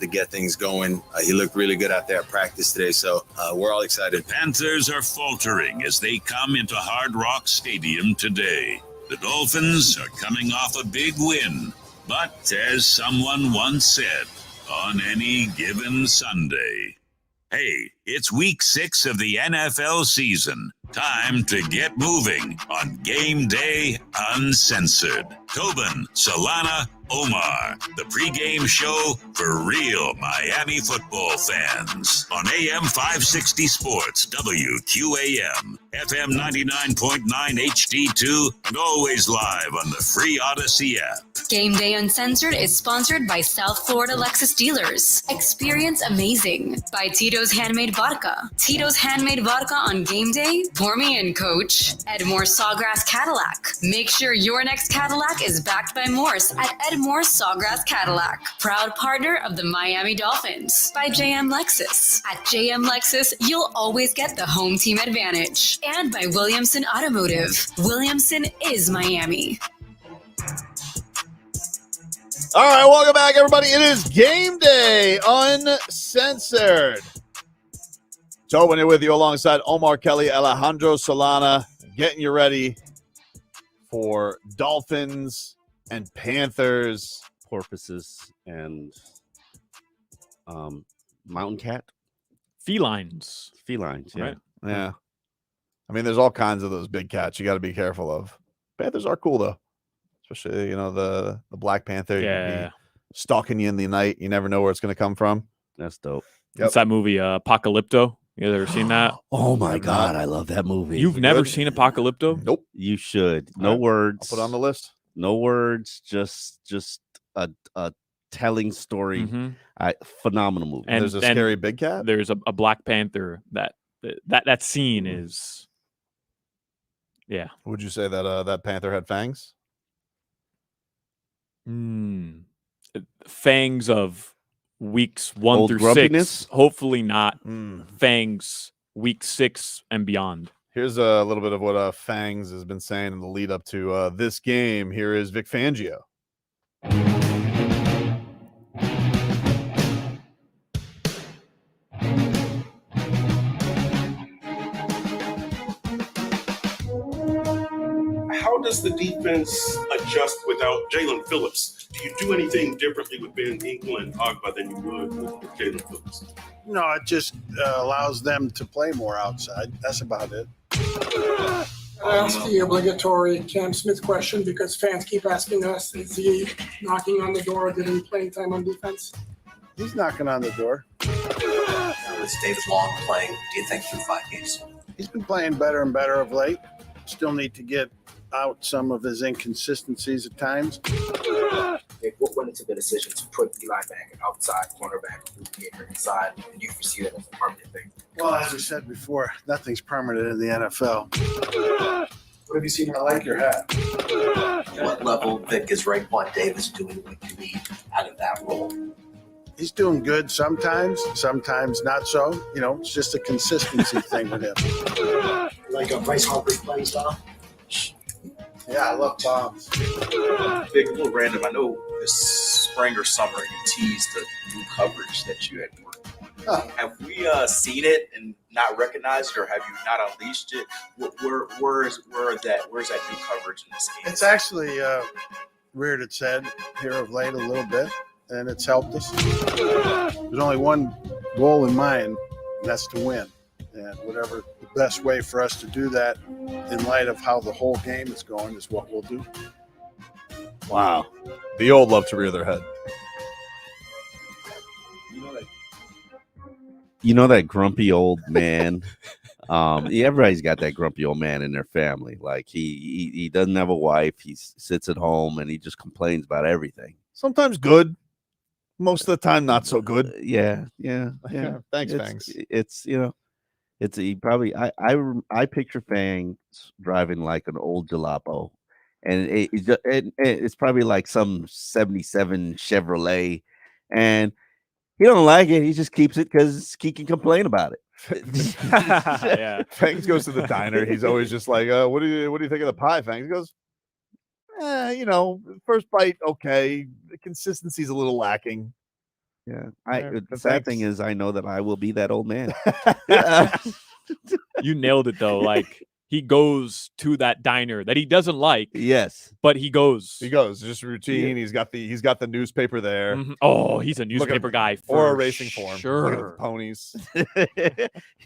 Speaker 3: to get things going. He looked really good out there at practice today, so we're all excited.
Speaker 2: Panthers are faltering as they come into Hard Rock Stadium today. The Dolphins are coming off a big win, but as someone once said, on any given Sunday. Hey, it's week 6 of the NFL season. Time to get moving on Game Day Uncensored. Tobin, Solana, Omar, the pregame show for real Miami football fans on AM 560 Sports, WQAM, FM 99.9 HD2, and always live on the free Odyssey app.
Speaker 4: Game Day Uncensored is sponsored by South Florida Lexus Dealers. Experience amazing by Tito's Handmade Vodka. Tito's Handmade Vodka on game day. Pour me in, coach. Edmore Sawgrass Cadillac. Make sure your next Cadillac is backed by Morse at Edmore Sawgrass Cadillac. Proud partner of the Miami Dolphins. By JM Lexus. At JM Lexus, you'll always get the home team advantage. And by Williamson Automotive. Williamson is Miami.
Speaker 5: All right, welcome back, everybody. It is Game Day Uncensored. Tobin here with you alongside Omar Kelly, Alejandro Solana, getting you ready for Dolphins and Panthers.
Speaker 6: Porpoises and mountain cat?
Speaker 7: Felines.
Speaker 6: Felines, yeah.
Speaker 7: Right.
Speaker 5: Yeah. I mean, there's all kinds of those big cats you got to be careful of. Panthers are cool, though. Especially, the Black Panther.
Speaker 7: Yeah.
Speaker 5: Stalking you in the night. You never know where it's going to come from.
Speaker 6: That's dope.
Speaker 7: It's that movie, Apocalypto. You guys ever seen that?
Speaker 6: Oh, my God. I love that movie.
Speaker 7: You've never seen Apocalypto?
Speaker 5: Nope.
Speaker 6: You should. No
Speaker 5: right.
Speaker 6: words.
Speaker 5: I'll put it on the list.
Speaker 6: No words. Just a telling story.
Speaker 7: Mm-hmm.
Speaker 6: Phenomenal movie.
Speaker 5: And there's a scary big cat?
Speaker 7: There's a Black Panther. That scene is... Yeah.
Speaker 5: Would you say that that panther had fangs?
Speaker 7: Fangs of weeks 1
Speaker 6: Old
Speaker 7: through
Speaker 6: grumpiness?
Speaker 7: 6. Hopefully not fangs week 6 and beyond.
Speaker 5: Here's a little bit of what Fangs has been saying in the lead up to this game. Here is Vic Fangio.
Speaker 17: How does the defense adjust without Jalen Phillips? Do you do anything differently with Ben Hinkle and Ogba than you would with Jalen Phillips?
Speaker 18: No, it just allows them to play more outside. That's about it.
Speaker 19: I ask the obligatory Cam Smith question because fans keep asking us, is he knocking on the door, getting playing time on defense?
Speaker 18: He's knocking on the door.
Speaker 20: With David Long playing, do you think through 5 games?
Speaker 18: He's been playing better and better of late. Still need to get out some of his inconsistencies at times.
Speaker 20: What went into the decision to put Eli back outside cornerback, inside, and you foresee that as a permanent thing?
Speaker 18: Well, as we said before, nothing's permanent in the NFL.
Speaker 20: What have you seen?
Speaker 18: I like your hat.
Speaker 20: What level, Vic, is Raekwon Davis doing what you need out of that role?
Speaker 18: He's doing good sometimes not so. It's just a consistency thing with him.
Speaker 20: Like a Bryce Harper's playing style?
Speaker 18: Yeah, I love bombs.
Speaker 21: Big, a little random. I know this spring or summer you teased the new coverage that you had worked on. Have we seen it and not recognized it, or have you not unleashed it? Where's that new coverage in this game?
Speaker 18: It's actually reared its head here of late a little bit, and it's helped us. There's only one goal in mind, and that's to win. And whatever the best way for us to do that in light of how the whole game is going is what we'll do.
Speaker 5: Wow. The old love to rear their head.
Speaker 6: You know that grumpy old man? Everybody's got that grumpy old man in their family. Like he doesn't have a wife. He sits at home and he just complains about everything.
Speaker 5: Sometimes good. Most of the time, not so good.
Speaker 6: Yeah.
Speaker 5: Thanks, Fangs.
Speaker 6: It's he probably I picture Fangs driving like an old jalopy, and it's probably like some 77 Chevrolet, and he don't like it. He just keeps it because he can complain about it.
Speaker 7: Yeah.
Speaker 5: Fangs goes to the diner. He's always just like, what do you think of the pie, Fangs? He goes, first bite, okay. The consistency's a little lacking.
Speaker 6: Yeah.
Speaker 5: Yeah,
Speaker 6: The sad thing is, I know that I will be that old man.
Speaker 7: You nailed it though. Like he goes to that diner that he doesn't like.
Speaker 6: Yes,
Speaker 7: but he goes.
Speaker 5: He goes just routine. He's got the newspaper there.
Speaker 7: Mhm. Oh, he's a newspaper guy
Speaker 5: or
Speaker 7: for
Speaker 5: a racing form.
Speaker 7: sure.
Speaker 5: Look at the ponies.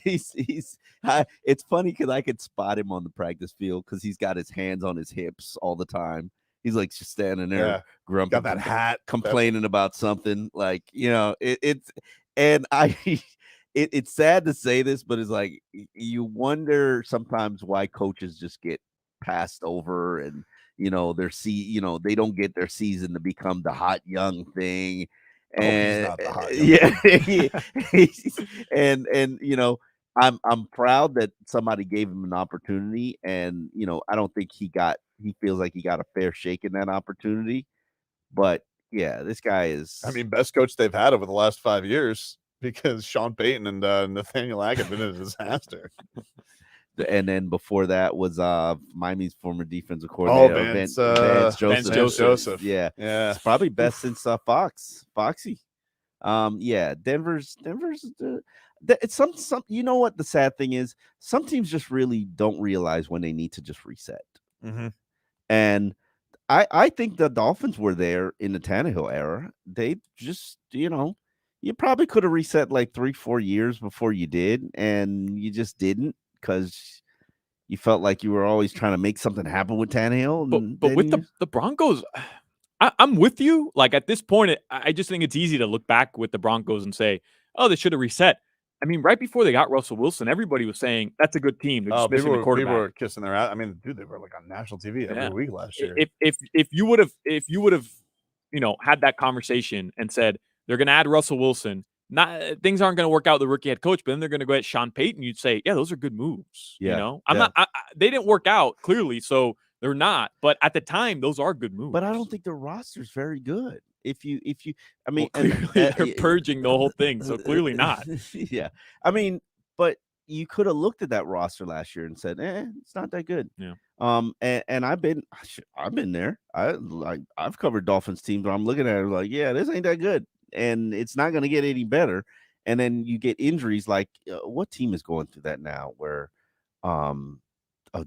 Speaker 6: It's funny because I could spot him on the practice field because he's got his hands on his hips all the time. He's like just standing there, grumpy,
Speaker 5: got that hat,
Speaker 6: complaining about something. Like it's sad to say this, but it's like you wonder sometimes why coaches just get passed over and they don't get their season to become the hot young thing. And
Speaker 5: he's not the hot young
Speaker 6: and I'm proud that somebody gave him an opportunity, and I don't think he feels like he got a fair shake in that opportunity. But yeah, this guy is,
Speaker 5: best coach they've had over the last 5 years, because Sean Payton and Nathaniel Hackett have been a disaster.
Speaker 6: And then before that was Miami's former defensive coordinator, Vance Joseph. Yeah. It's probably best since Foxy. Denver's it's some you know what the sad thing is, some teams just really don't realize when they need to just reset.
Speaker 5: Mm-hmm.
Speaker 6: And I think the Dolphins were there in the Tannehill era. They just you probably could have reset like 3-4 years before you did, and you just didn't, because you felt like you were always trying to make something happen with Tannehill.
Speaker 7: But with the Broncos, I'm with you. Like at this point, I just think it's easy to look back with the Broncos and say, oh, they should have reset. Right before they got Russell Wilson, everybody was saying that's a good team. They're just missing the quarterback.
Speaker 5: People were kissing their ass. Dude, they were like on national TV every week last year.
Speaker 7: If you would have had that conversation and said they're going to add Russell Wilson, things aren't going to work out with the rookie head coach, but then they're going to go at Sean Payton, you'd say, yeah, those are good moves.
Speaker 6: Yeah.
Speaker 7: They didn't work out clearly, so they're not. But at the time, those are good moves.
Speaker 6: But I don't think their roster's very good. If you,
Speaker 7: they're purging the whole thing, so clearly not.
Speaker 6: Yeah, but you could have looked at that roster last year and said, it's not that good.
Speaker 7: Yeah.
Speaker 6: And I've been there. I've covered Dolphins teams where I'm looking at it like, yeah, this ain't that good, and it's not going to get any better. And then you get injuries. Like, what team is going through that now? Where,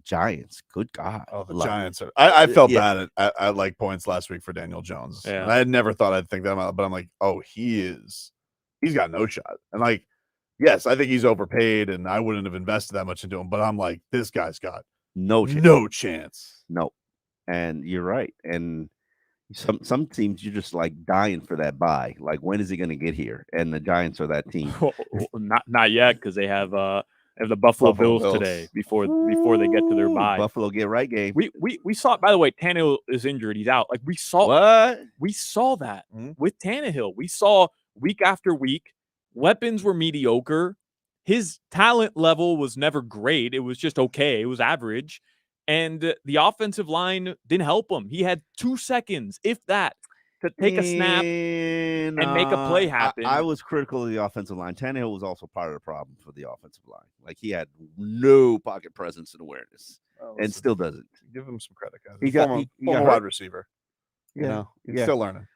Speaker 6: Giants. Good God.
Speaker 5: Oh, the Giants are. I felt bad at like points last week for Daniel Jones.
Speaker 6: Yeah.
Speaker 5: And I had never thought I'd think that about, but I'm like, oh, he's got no shot. And like, yes, I think he's overpaid, and I wouldn't have invested that much into him. But I'm like, this guy's got
Speaker 6: no chance. No. And you're right. And some teams, you're just like dying for that bye. Like, when is he going to get here? And the Giants are that team.
Speaker 7: Not yet, because they have the Buffalo Bills today before they get to their bye.
Speaker 6: Buffalo get right game.
Speaker 7: We saw, by the way, Tannehill is injured. He's out. Like, we saw
Speaker 6: what?
Speaker 7: We saw that with Tannehill. We saw week after week, weapons were mediocre. His talent level was never great. It was just okay. It was average. And the offensive line didn't help him. He had 2 seconds, if that, to take a snap and make a play happen.
Speaker 6: I was critical of the offensive line. Tannehill was also part of the problem for the offensive line. Like, he had no pocket presence and awareness, and still doesn't.
Speaker 5: Give him some credit, guys.
Speaker 6: He got
Speaker 5: former wide receiver.
Speaker 6: Yeah,
Speaker 5: He's still learning.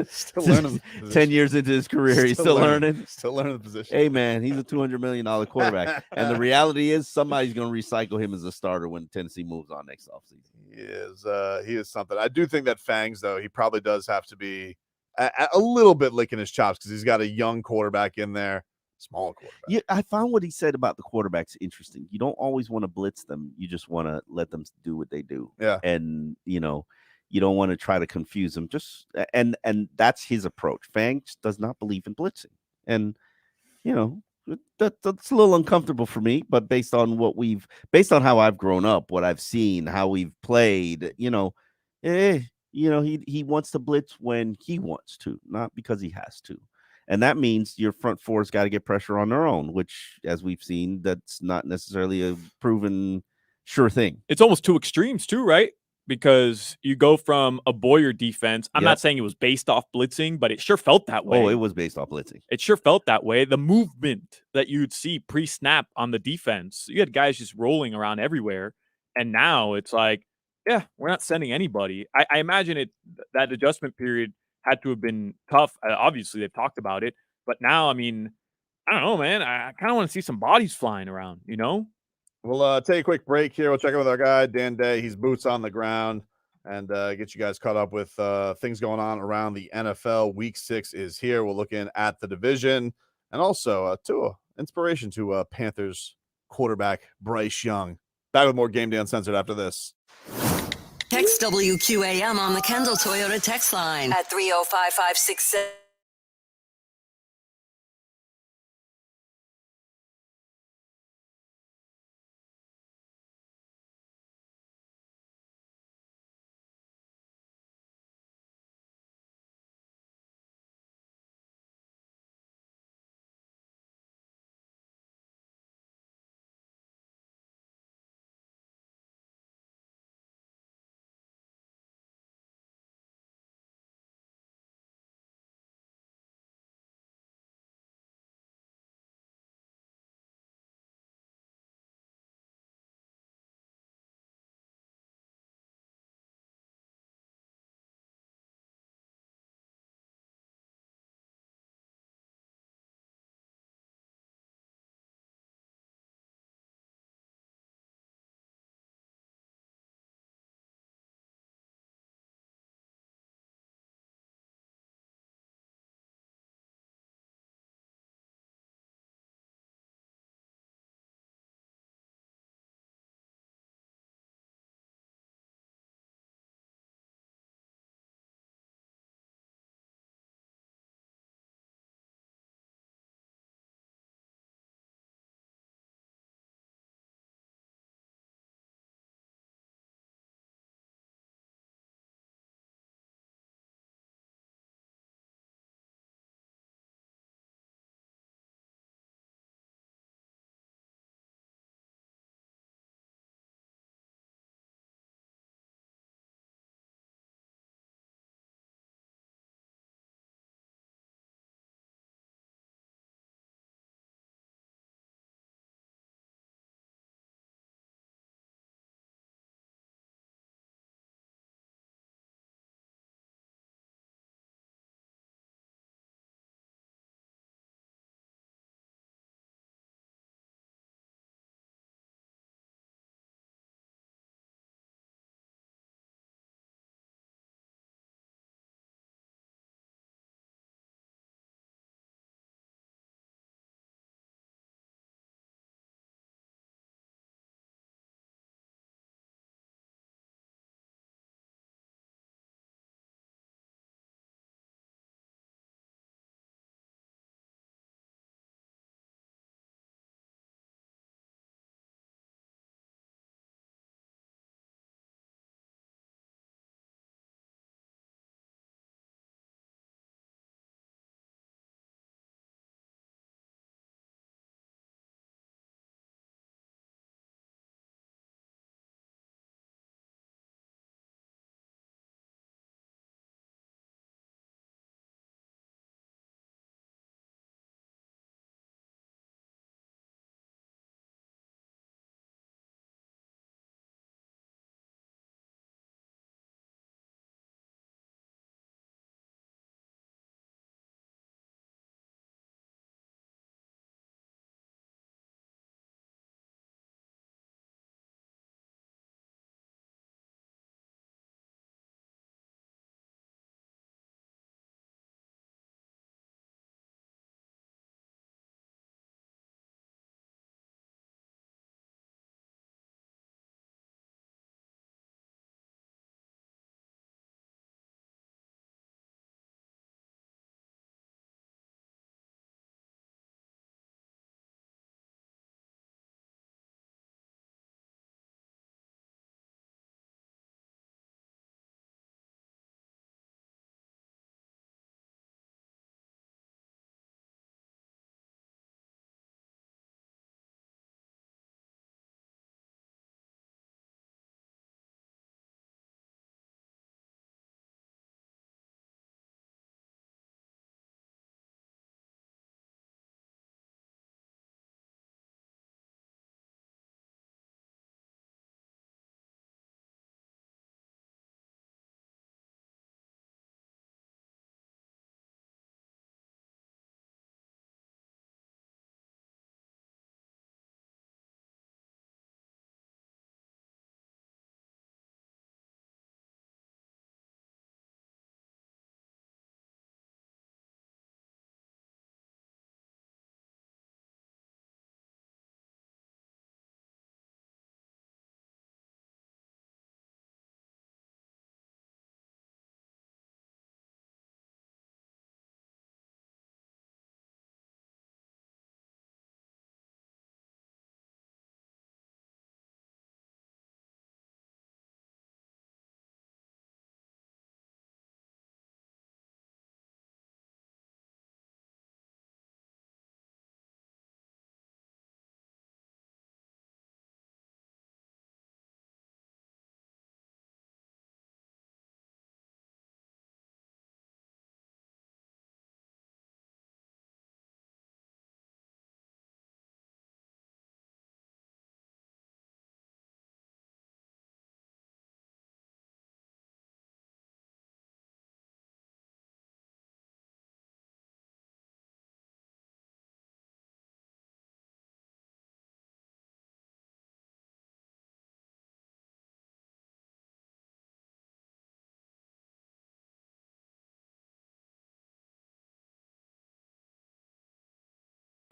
Speaker 6: Still learning. 10 years into his career, he's still learning.
Speaker 5: Still learning the position.
Speaker 6: Hey, man, he's a $200 million quarterback, and the reality is somebody's going to recycle him as a starter when Tennessee moves on next offseason.
Speaker 5: He is something. I do think that Fangs, though, he probably does have to be a little bit licking his chops, because he's got a young quarterback in there, small quarterback.
Speaker 6: Yeah, I found what he said about the quarterbacks interesting. You don't always want to blitz them. You just want to let them do what they do.
Speaker 5: Yeah.
Speaker 6: And, you don't want to try to confuse them. And that's his approach. Fangs does not believe in blitzing. And, that's a little uncomfortable for me, but based on how I've grown up, what I've seen, how we've played, he wants to blitz when he wants to, not because he has to. And that means your front four's got to get pressure on their own, which, as we've seen, that's not necessarily a proven sure thing.
Speaker 7: It's almost two extremes too, right? Because you go from a Boyer defense. I'm not saying it was based off blitzing, but it sure felt that way.
Speaker 6: Oh, it was based off blitzing.
Speaker 7: It sure felt that way. The movement that you'd see pre-snap on the defense, you had guys just rolling around everywhere. And now it's like, yeah, we're not sending anybody. I imagine that adjustment period had to have been tough. Obviously, they've talked about it, but now, I mean, I don't know, man. I kind of want to see some bodies flying around, you know?
Speaker 5: We'll take a quick break here. We'll check in with our guy, Dan Day. He's boots on the ground and get you guys caught up with things going on around the NFL. Week 6 is here. We're looking at the division and also to inspiration to Panthers quarterback Bryce Young. Back with more Game Day Uncensored after this.
Speaker 14: Text WQAM on the Kendall Toyota text line at 305-567.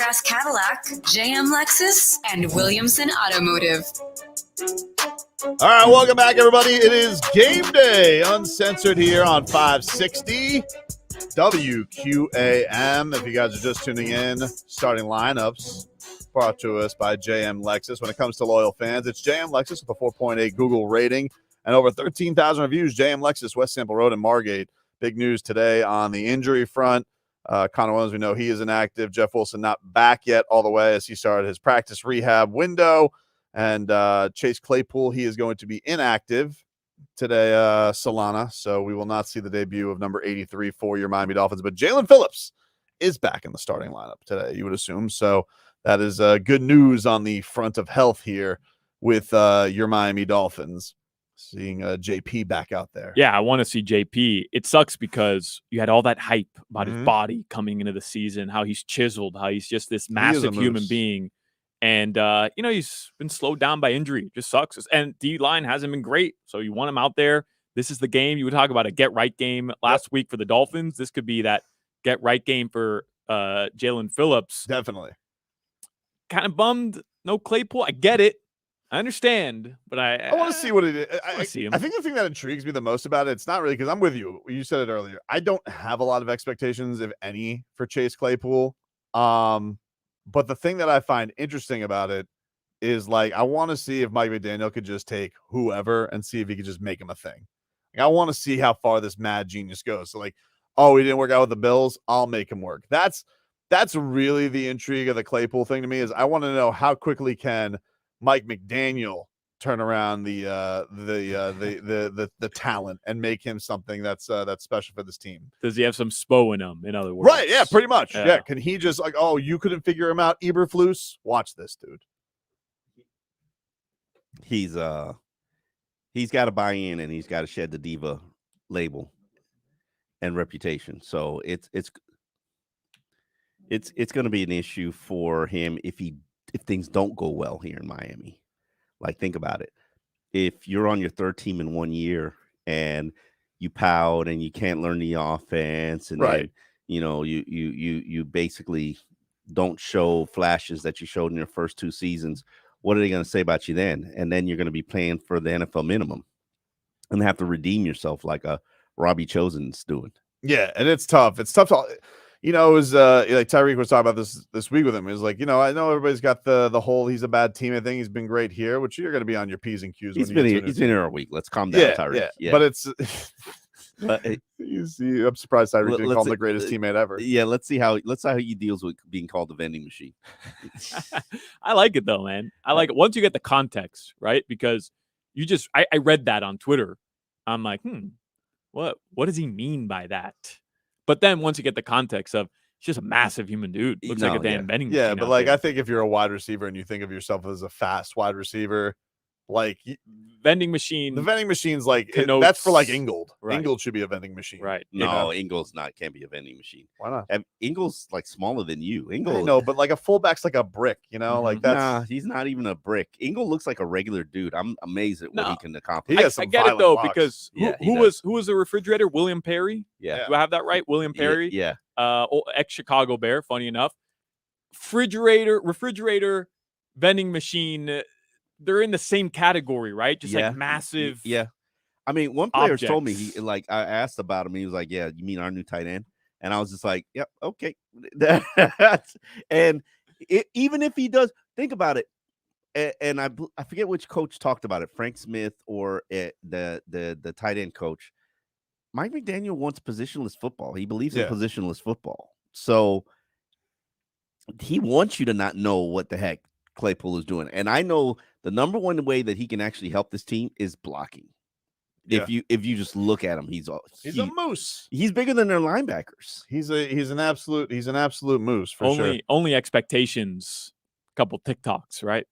Speaker 4: Gas Cadillac, JM Lexus, and Williamson Automotive.
Speaker 5: All right, welcome back, everybody. It is Game Day, Uncensored here on 560 WQAM. If you guys are just tuning in, starting lineups brought to us by JM Lexus. When it comes to loyal fans, it's JM Lexus with a 4.8 Google rating and over 13,000 reviews. JM Lexus, West Sample Road in Margate. Big news today on the injury front. Connor Williams, we know he is inactive. Jeff Wilson not back yet all the way as he started his practice rehab window. And Chase Claypool, he is going to be inactive today, Solana. So we will not see the debut of number 83 for your Miami Dolphins. But Jalen Phillips is back in the starting lineup today, you would assume. So that is good news on the front of health here with your Miami Dolphins. Seeing JP back out there.
Speaker 7: Yeah, I want to see JP. It sucks because you had all that hype about his body coming into the season, how he's chiseled, how he's just this massive human being. And, he's been slowed down by injury. It just sucks. And D-line hasn't been great. So you want him out there. This is the game. You would talk about a get-right game last week for the Dolphins. This could be that get-right game for Jalen Phillips.
Speaker 5: Definitely.
Speaker 7: Kind of bummed. No Claypool. I get it. I understand, but I
Speaker 5: want to see what it is.
Speaker 7: I see him.
Speaker 5: I think the thing that intrigues me the most about it, it's not really because I'm with you. You said it earlier. I don't have a lot of expectations, if any, for Chase Claypool. But the thing that I find interesting about it is, like, I want to see if Mike McDaniel could just take whoever and see if he could just make him a thing. Like, I want to see how far this mad genius goes. So, like, oh, he didn't work out with the Bills, I'll make him work. That's really the intrigue of the Claypool thing to me, is I want to know how quickly can Mike McDaniel turn around the talent and make him something that's special for this team.
Speaker 7: Does he have some spo in him, in other words?
Speaker 5: Right, yeah, pretty much. Yeah. Can he just, like, oh, you couldn't figure him out, Eberflus? Watch this, dude.
Speaker 6: He's got to buy in, and he's got to shed the diva label and reputation. So it's going to be an issue for him if things don't go well here in Miami. Like, think about it. If you're on your third team in 1 year and you pout and you can't learn the offense, and
Speaker 5: right,
Speaker 6: then, you basically don't show flashes that you showed in your first 2 seasons, what are they going to say about you then? And then you're going to be playing for the NFL minimum and have to redeem yourself like a Robbie Chosen's doing.
Speaker 5: Yeah, and it's tough. It's tough to, it was like Tyreek was talking about this week with him. It was like, I know everybody's got the whole he's a bad teammate thing. He's been great here, which you're going to be on your P's and Q's.
Speaker 6: He's been here a week. Let's calm down, Tyreek.
Speaker 5: Yeah. But it's I'm surprised Tyreek didn't call him the greatest teammate ever.
Speaker 6: Yeah, let's see how he deals with being called the vending machine.
Speaker 7: I like it though, man. I like it once you get the context, right? Because I read that on Twitter. I'm like, what does he mean by that? But then once you get the context of, he's just a massive human dude. Looks like a damn vending machine.
Speaker 5: Yeah, but like, I think if you're a wide receiver and you think of yourself as a fast wide receiver, like
Speaker 7: vending machine.
Speaker 5: The vending machine's like
Speaker 7: connotes,
Speaker 5: that's for like Ingold.
Speaker 7: Right.
Speaker 5: Ingold should be a vending machine.
Speaker 7: Right.
Speaker 6: No, Ingold's can't be a vending machine.
Speaker 5: Why not?
Speaker 6: And Ingold's like smaller than you. Ingold.
Speaker 5: No, but like a fullback's like a brick, like that's.
Speaker 6: Nah, he's not even a brick. Ingold looks like a regular dude. I'm amazed at what he can accomplish.
Speaker 7: I get it though,
Speaker 5: blocks.
Speaker 7: Because who was the refrigerator? William Perry.
Speaker 6: Yeah.
Speaker 7: Do I have that right? William Perry.
Speaker 6: Yeah.
Speaker 7: Ex-Chicago Bear. Funny enough. Refrigerator, vending machine. They're in the same category, right? Just like massive.
Speaker 6: Yeah. I mean, one player
Speaker 7: objects.
Speaker 6: told me, I asked about him. He was like, yeah, you mean our new tight end? And I was just like, yep, okay. And even if he does, think about it. And I forget which coach talked about it, Frank Smith or the tight end coach. Mike McDaniel wants positionless football. He believes in positionless football. So he wants you to not know what the heck Claypool is doing. And I know the number one way that he can actually help this team is blocking.
Speaker 5: Yeah.
Speaker 6: If you just look at him, he's
Speaker 5: a moose.
Speaker 6: He's bigger than their linebackers.
Speaker 5: He's an absolute moose for sure.
Speaker 7: Only expectations. Couple TikToks, right?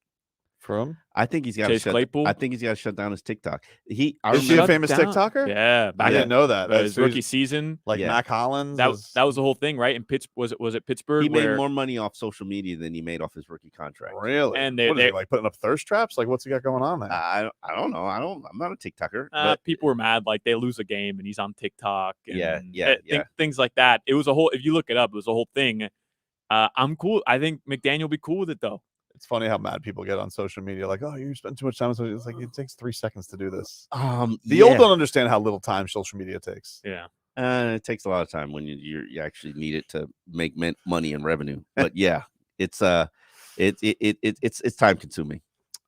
Speaker 5: From
Speaker 6: I think he's got
Speaker 7: Chase Claypool.
Speaker 6: I think he's got to shut down his TikTok.
Speaker 5: Is he a famous TikToker?
Speaker 7: Yeah,
Speaker 5: I didn't know that.
Speaker 7: His rookie season,
Speaker 5: like Mac Hollins.
Speaker 7: That was the whole thing, right? In was it Pittsburgh?
Speaker 6: He made more money off social media than he made off his rookie contract.
Speaker 5: Really?
Speaker 7: And
Speaker 5: what is he, like putting up thirst traps? Like, what's he got going on there?
Speaker 6: I don't know. I'm not a TikToker. But
Speaker 7: people were mad, like they lose a game and he's on TikTok. And
Speaker 6: yeah.
Speaker 7: things like that. It was a whole. If you look it up, it was a whole thing. I'm cool. I think McDaniel will be cool with it, though.
Speaker 5: It's funny how mad people get on social media. Like, oh, you spend too much time on social media. It's like, it takes 3 seconds to do this. The old don't understand how little time social media takes.
Speaker 7: Yeah.
Speaker 6: It takes a lot of time when you actually need it to make money and revenue. But yeah, it's time consuming.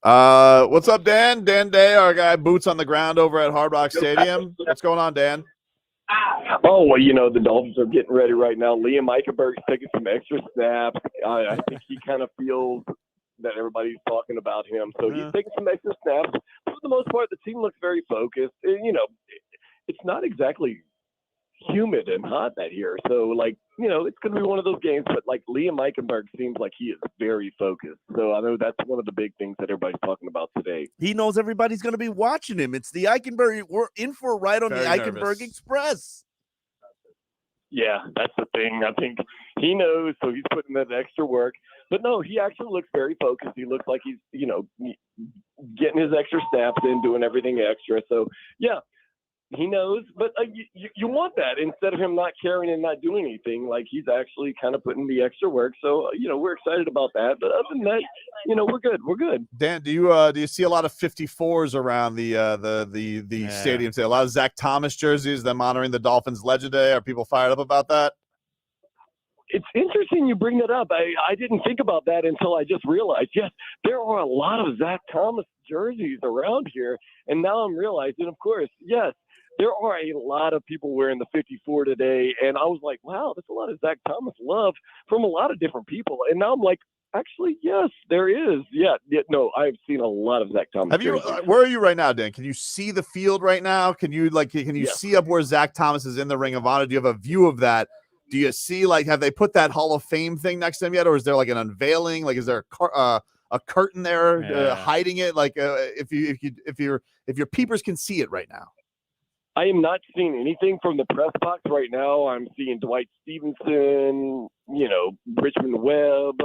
Speaker 5: What's up, Dan? Dan Day, our guy, boots on the ground over at Hard Rock Stadium. What's going on, Dan?
Speaker 9: Oh, well, you know, the Dolphins are getting ready right now. Liam Eichenberg's taking some extra snaps. I think he kind of feels that everybody's talking about him. So he's taking some extra snaps. For the most part, the team looks very focused. And, you know, it's not exactly humid and hot that here. So, like, you know, it's going to be one of those games. But, like, Liam Eichenberg seems like he is very focused. So I know that's one of the big things that everybody's talking about today.
Speaker 6: He knows everybody's going to be watching him. It's the Eichenberg. We're in for a ride on
Speaker 5: Very
Speaker 6: the Eichenberg
Speaker 5: nervous.
Speaker 6: Express.
Speaker 9: Yeah, that's the thing. I think he knows, so he's putting that extra work. But no, he actually looks very focused. He looks like he's, you know, getting his extra snaps in, doing everything extra. So, yeah, he knows. But you want that instead of him not caring and not doing anything. Like, he's actually kind of putting the extra work. So, you know, we're excited about that. But other than that, you know, we're good. We're good.
Speaker 5: Dan, do you see a lot of 54s around the stadium today? A lot of Zack Thomas jerseys, them honoring the Dolphins legend day. Are people fired up about that?
Speaker 9: It's interesting you bring that up. I didn't think about that until I just realized, yes, there are a lot of Zack Thomas jerseys around here. And now I'm realizing, of course, yes, there are a lot of people wearing the 54 today. And I was like, wow, that's a lot of Zack Thomas love from a lot of different people. And now I'm like, actually, yes, there is. Yeah, no, I've seen a lot of Zack Thomas.
Speaker 5: Have you? Where are you right now, Dan? Can you see the field right now? Can you see up where Zack Thomas is in the Ring of Honor? Do you have a view of that? Do you see, like, have they put that Hall of Fame thing next to him yet, or is there like an unveiling? Like, is there a curtain there hiding it? Like, if your peepers can see it right now.
Speaker 9: I am not seeing anything from the press box right now. I'm seeing Dwight Stevenson, you know, Richmond Webb.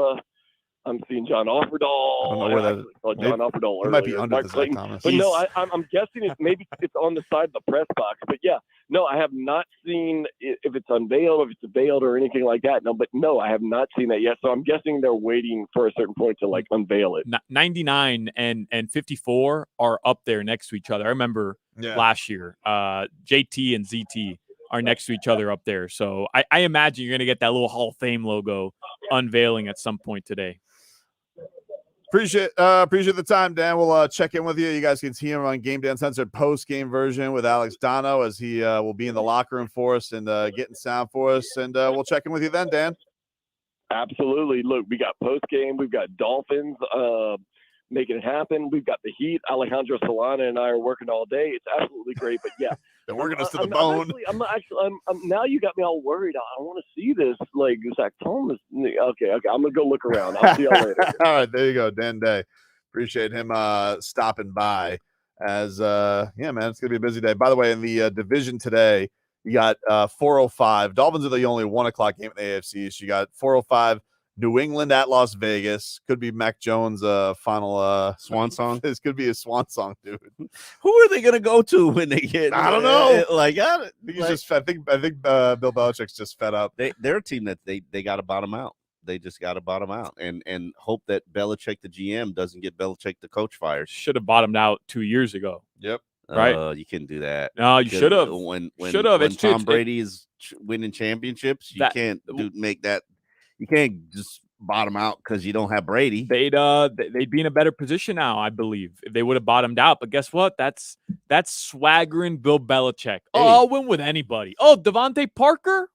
Speaker 9: I'm seeing John Offerdahl.
Speaker 5: I don't know where that is.
Speaker 9: John Offerdahl
Speaker 5: He might be
Speaker 9: earlier.
Speaker 5: under
Speaker 9: Mark
Speaker 5: the Zack
Speaker 9: Clayton.
Speaker 5: Thomas.
Speaker 9: But no, I'm guessing it's on the side of the press box. But yeah, no, I have not seen if it's unveiled, if it's veiled or anything like that. No, I have not seen that yet. So I'm guessing they're waiting for a certain point to like unveil it.
Speaker 7: 99 and 54 are up there next to each other. I remember last year, JT and ZT are next to each other up there. So I imagine you're going to get that little Hall of Fame logo unveiling at some point today.
Speaker 5: Appreciate the time, Dan. We'll check in with you. You guys can see him on GameDay Uncensored post-game version with Alex Dono as he will be in the locker room for us and getting sound for us. And we'll check in with you then, Dan.
Speaker 9: Absolutely. Look, we got post-game. We've got Dolphins making it happen. We've got the Heat. Alejandro Solana and I are working all day. It's absolutely great. But, yeah.
Speaker 5: They're working us to the bone.
Speaker 9: I'm now you got me all worried. I want to see this, like, Zack Thomas. Okay. I'm going to go look around. I'll see y'all later.
Speaker 5: All right, there you go, Dan Day. Appreciate him stopping by. As, man, it's going to be a busy day. By the way, in the division today, you got 4:05. Dolphins are the only 1 o'clock game in the AFC. So you got 4:05. New England at Las Vegas. Could be Mac Jones' final
Speaker 6: swan song.
Speaker 5: This could be a swan song, dude.
Speaker 6: Who are they going to go to when they get?
Speaker 5: I don't know.
Speaker 6: I
Speaker 5: think Bill Belichick's just fed up.
Speaker 6: They're a team that they got to bottom out. They just got to bottom out and hope that Belichick, the GM, doesn't get Belichick, the coach, fired.
Speaker 7: Should have bottomed out 2 years ago.
Speaker 5: Yep.
Speaker 7: Right.
Speaker 6: You couldn't do that.
Speaker 7: No, you should have.
Speaker 6: When
Speaker 7: It's
Speaker 6: Tom Brady is winning championships, you can't make that. You can't just bottom out because you don't have Brady.
Speaker 7: They'd be in a better position now, I believe, if they would have bottomed out. But guess what? That's swaggering Bill Belichick. Oh, I'll win with anybody. Oh, Devontae Parker.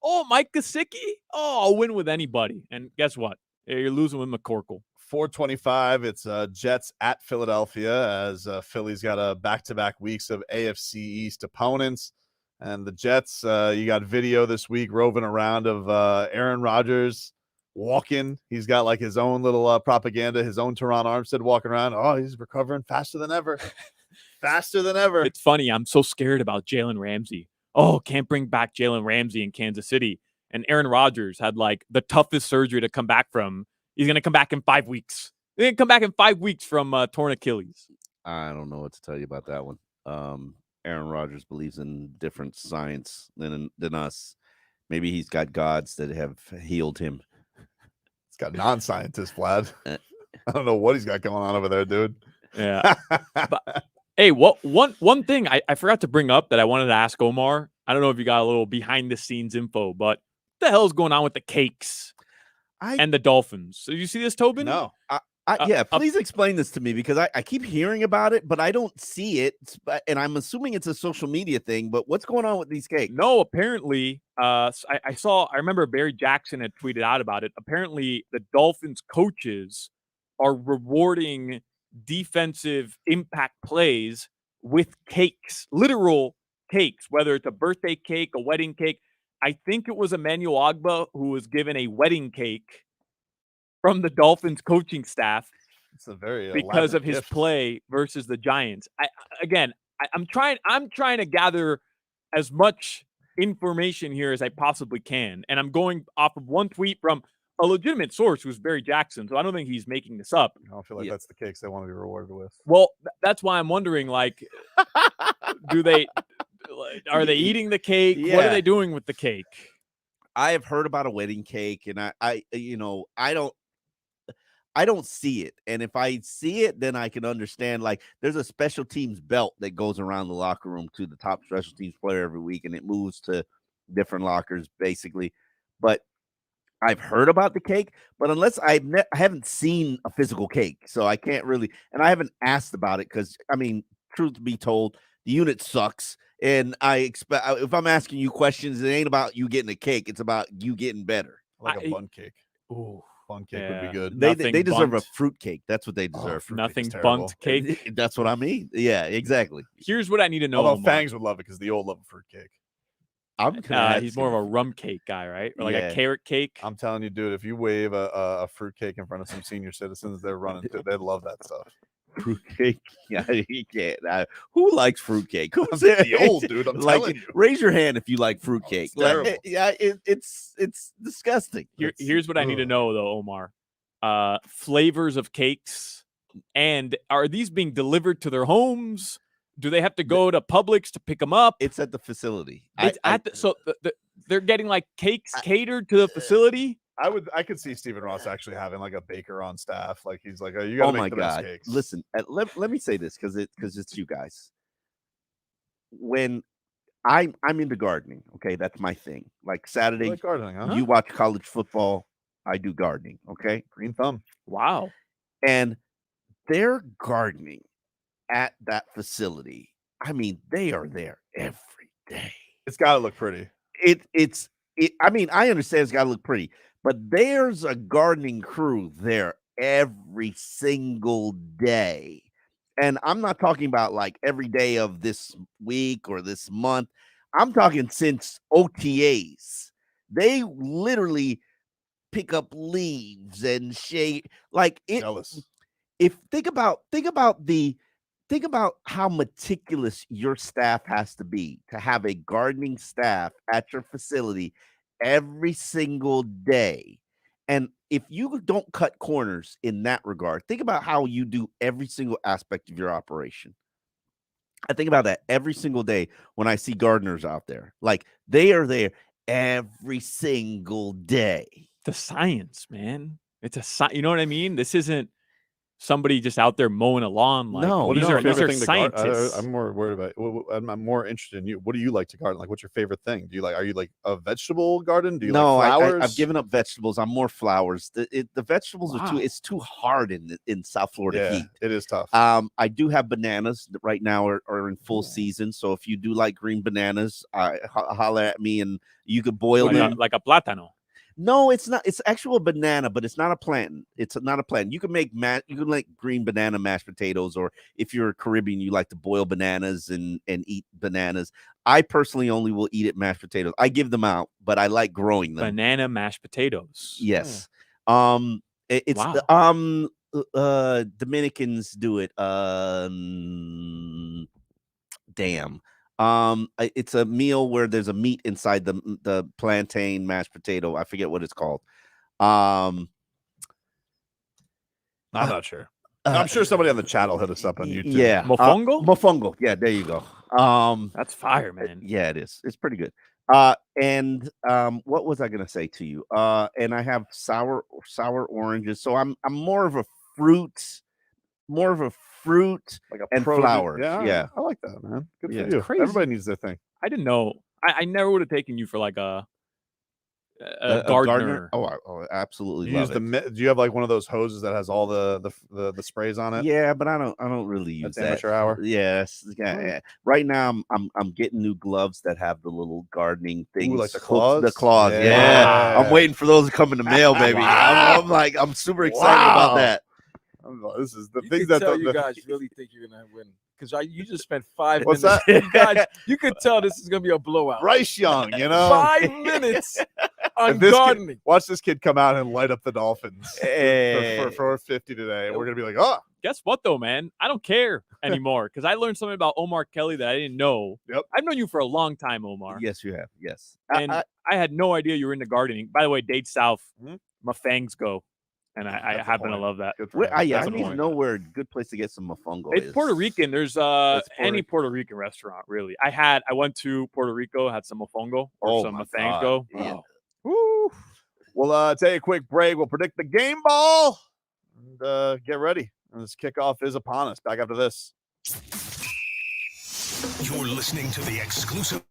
Speaker 7: Oh, Mike Gesicki. Oh, I'll win with anybody. And guess what? You're losing with McCorkle.
Speaker 5: 4:25. It's Jets at Philadelphia as Philly's got a back-to-back weeks of AFC East opponents. And the Jets, you got video this week roving around of Aaron Rodgers walking. He's got like his own little propaganda, his own Teron Armstead walking around. Oh, he's recovering faster than ever. Faster than ever.
Speaker 7: It's funny. I'm so scared about Jalen Ramsay. Oh, can't bring back Jalen Ramsay in Kansas City. And Aaron Rodgers had like the toughest surgery to come back from. He's going to come back in 5 weeks. He's going to come back in 5 weeks from torn Achilles.
Speaker 6: I don't know what to tell you about that one. Aaron Rodgers believes in different science than us. Maybe he's got gods that have healed him.
Speaker 5: He's got non-scientist, Vlad. I don't know what he's got going on over there, dude.
Speaker 7: Yeah. But, hey, one thing I forgot to bring up that I wanted to ask Omar. I don't know if you got a little behind the scenes info, but what the hell is going on with the cakes and the Dolphins? So you see this, Tobin?
Speaker 6: No. Yeah, please explain this to me because I keep hearing about it, but I don't see it. And I'm assuming it's a social media thing, but what's going on with these cakes?
Speaker 7: No, apparently, I remember Barry Jackson had tweeted out about it. Apparently, the Dolphins coaches are rewarding defensive impact plays with cakes, literal cakes, whether it's a birthday cake, a wedding cake. I think it was Emmanuel Ogbah who was given a wedding cake from the Dolphins coaching staff.
Speaker 5: It's a very
Speaker 7: because of his
Speaker 5: gift.
Speaker 7: play versus the Giants. I'm trying to gather as much information here as I possibly can, and I'm going off of one tweet from a legitimate source who's Barry Jackson. So I don't think he's making this up.
Speaker 5: I don't feel like that's the cakes they want to be rewarded with.
Speaker 7: Well, that's why I'm wondering, like, are they eating the cake?
Speaker 6: Yeah.
Speaker 7: What are they doing with the cake?
Speaker 6: I have heard about a wedding cake, and I don't see it. And if I see it, then I can understand. Like, there's a special teams belt that goes around the locker room to the top special teams player every week, and it moves to different lockers, basically. But I've heard about the cake, but unless I haven't seen a physical cake, so I can't really, and I haven't asked about it because, I mean, truth be told, the unit sucks, and I expect if I'm asking you questions, it ain't about you getting a cake; it's about you getting better.
Speaker 5: Like a bun cake.
Speaker 7: Ooh,
Speaker 5: bun cake would be good.
Speaker 6: They deserve a fruit cake. That's what they deserve.
Speaker 7: Nothing bunt cake.
Speaker 6: That's what I mean. Yeah, exactly.
Speaker 7: Here's what I need to know.
Speaker 5: Although Fangs would love it because the old love a fruit cake.
Speaker 7: He's more of a rum cake guy, right? Or like a carrot cake.
Speaker 5: I'm telling you, dude, if you wave a fruit cake in front of some senior citizens, they're running. They love that stuff.
Speaker 6: Fruitcake, yeah, you can't. Who likes fruitcake? Who's
Speaker 5: the old dude? I'm telling you.
Speaker 6: Raise your hand if you like fruitcake.
Speaker 5: terrible.
Speaker 6: It's disgusting.
Speaker 7: Here's what I need to know, though, Omar. Flavors of cakes, and are these being delivered to their homes? Do they have to go to Publix to pick them up?
Speaker 6: It's at the facility.
Speaker 7: They're getting like cakes catered to the facility.
Speaker 5: I could see Stephen Ross actually having like a baker on staff. Like he's like, you gotta make the best cakes.
Speaker 6: Listen, let me say this because it's you guys. When I'm into gardening, okay, that's my thing. Like Saturday,
Speaker 5: You like gardening, huh?
Speaker 6: you watch college football. I do gardening. Okay,
Speaker 5: green thumb.
Speaker 7: Wow.
Speaker 6: And they're gardening at that facility. I mean, they are there every day.
Speaker 5: It's got to look pretty.
Speaker 6: I mean, I understand it's got to look pretty, but there's a gardening crew there every single day. And I'm not talking about like every day of this week or this month. I'm talking since OTAs. They literally pick up leaves and shade. Like it.
Speaker 5: Jealous.
Speaker 6: Think about how meticulous your staff has to be to have a gardening staff at your facility every single day. And if you don't cut corners in that regard, think about how you do every single aspect of your operation. I think about that every single day when I see gardeners out there. Like they are there every single day.
Speaker 7: The science, man. It's a science. You know what I mean? This isn't somebody just out there mowing a lawn. Like,
Speaker 5: No,
Speaker 7: these are scientists.
Speaker 5: I'm more worried about. I'm more interested in you. What do you like to garden? Like, what's your favorite thing? Are you like a vegetable garden? Do you like flowers?
Speaker 6: I've given up vegetables. I'm more flowers. The vegetables are it's too hard in South Florida heat.
Speaker 5: It is tough.
Speaker 6: I do have bananas that right now are in full season. So if you do like green bananas, holler at me and you could boil them
Speaker 7: like a plátano.
Speaker 6: No, it's not. It's actual banana, but it's not a plant. It's not a plant. You can make you can like green banana mashed potatoes, or if you're Caribbean, you like to boil bananas and eat bananas. I personally only will eat it mashed potatoes. I give them out, but I like growing them.
Speaker 7: Banana mashed potatoes.
Speaker 6: Yes.
Speaker 7: Oh.
Speaker 6: It's
Speaker 7: Wow.
Speaker 6: Dominicans do it. Damn. It's a meal where there's a meat inside the plantain mashed potato. I forget what it's called.
Speaker 5: I'm not sure. I'm sure somebody on the chat will hit us up on YouTube.
Speaker 6: Yeah,
Speaker 7: mofongo.
Speaker 6: Mofongo. Yeah, there you go.
Speaker 7: That's fire, man.
Speaker 6: Yeah, it is. It's pretty good. And what was I gonna say to you? And I have sour oranges, so I'm more of a fruit,
Speaker 5: Like a
Speaker 6: and
Speaker 5: produce-
Speaker 6: flowers.
Speaker 5: Yeah,
Speaker 6: Yeah.
Speaker 5: I like that, man. Good
Speaker 6: Yeah.
Speaker 5: for you.
Speaker 7: Crazy.
Speaker 5: Everybody needs their thing.
Speaker 7: I didn't know. I never would have taken you for like a
Speaker 6: A
Speaker 7: gardener.
Speaker 6: Oh, I absolutely
Speaker 5: You use
Speaker 6: love it.
Speaker 5: do you have like one of those hoses that has all the sprays on it?
Speaker 6: Yeah, but I don't really use that.
Speaker 5: amateur hour.
Speaker 6: Yes, yeah. Right now, I'm getting new gloves that have the little gardening things.
Speaker 5: like the
Speaker 6: hooked-
Speaker 5: claws?
Speaker 6: The claws.
Speaker 5: Yeah.
Speaker 6: Yeah. I'm waiting for those to come in the mail, baby.
Speaker 5: Wow.
Speaker 6: I'm super excited about
Speaker 5: Wow.
Speaker 6: that.
Speaker 5: This is the
Speaker 10: You
Speaker 5: things
Speaker 10: can
Speaker 5: that
Speaker 10: tell
Speaker 5: the,
Speaker 10: you guys really think you're gonna win because you just spent 5
Speaker 5: What's
Speaker 10: minutes.
Speaker 5: that?
Speaker 10: You guys, you could tell this is gonna be a blowout.
Speaker 5: Bryce Young, you know,
Speaker 10: 5 minutes on
Speaker 5: If this
Speaker 10: gardening.
Speaker 5: kid, watch this kid come out and light up the Dolphins
Speaker 6: Hey.
Speaker 5: for 50 today, and we're gonna be like, oh,
Speaker 7: Guess what though, man? I don't care anymore because I learned something about Omar Kelly that I didn't know.
Speaker 5: Yep.
Speaker 7: I've known you for a long time, Omar.
Speaker 6: Yes, you have. Yes.
Speaker 7: And I had no idea you were into gardening. By the way, Dade South,
Speaker 5: Mhm.
Speaker 7: my fangs go. And I
Speaker 5: That's a
Speaker 7: happen to
Speaker 5: point.
Speaker 7: love that.
Speaker 5: Good for him.
Speaker 6: I
Speaker 5: That's a
Speaker 6: need to
Speaker 5: point.
Speaker 6: know where a good place to get some mofongo
Speaker 7: It's
Speaker 6: is.
Speaker 7: Puerto Rican. There's
Speaker 5: It's Puerto
Speaker 7: any
Speaker 5: Rican.
Speaker 7: Puerto Rican restaurant, really. I went to Puerto Rico, had some mofongo or
Speaker 6: Oh
Speaker 7: some
Speaker 6: my
Speaker 7: mofango.
Speaker 6: God. Yeah.
Speaker 5: Woo. We'll take a quick break. We'll predict the game ball and get ready. And this kickoff is upon us. Back after this.
Speaker 8: You're listening to the exclusive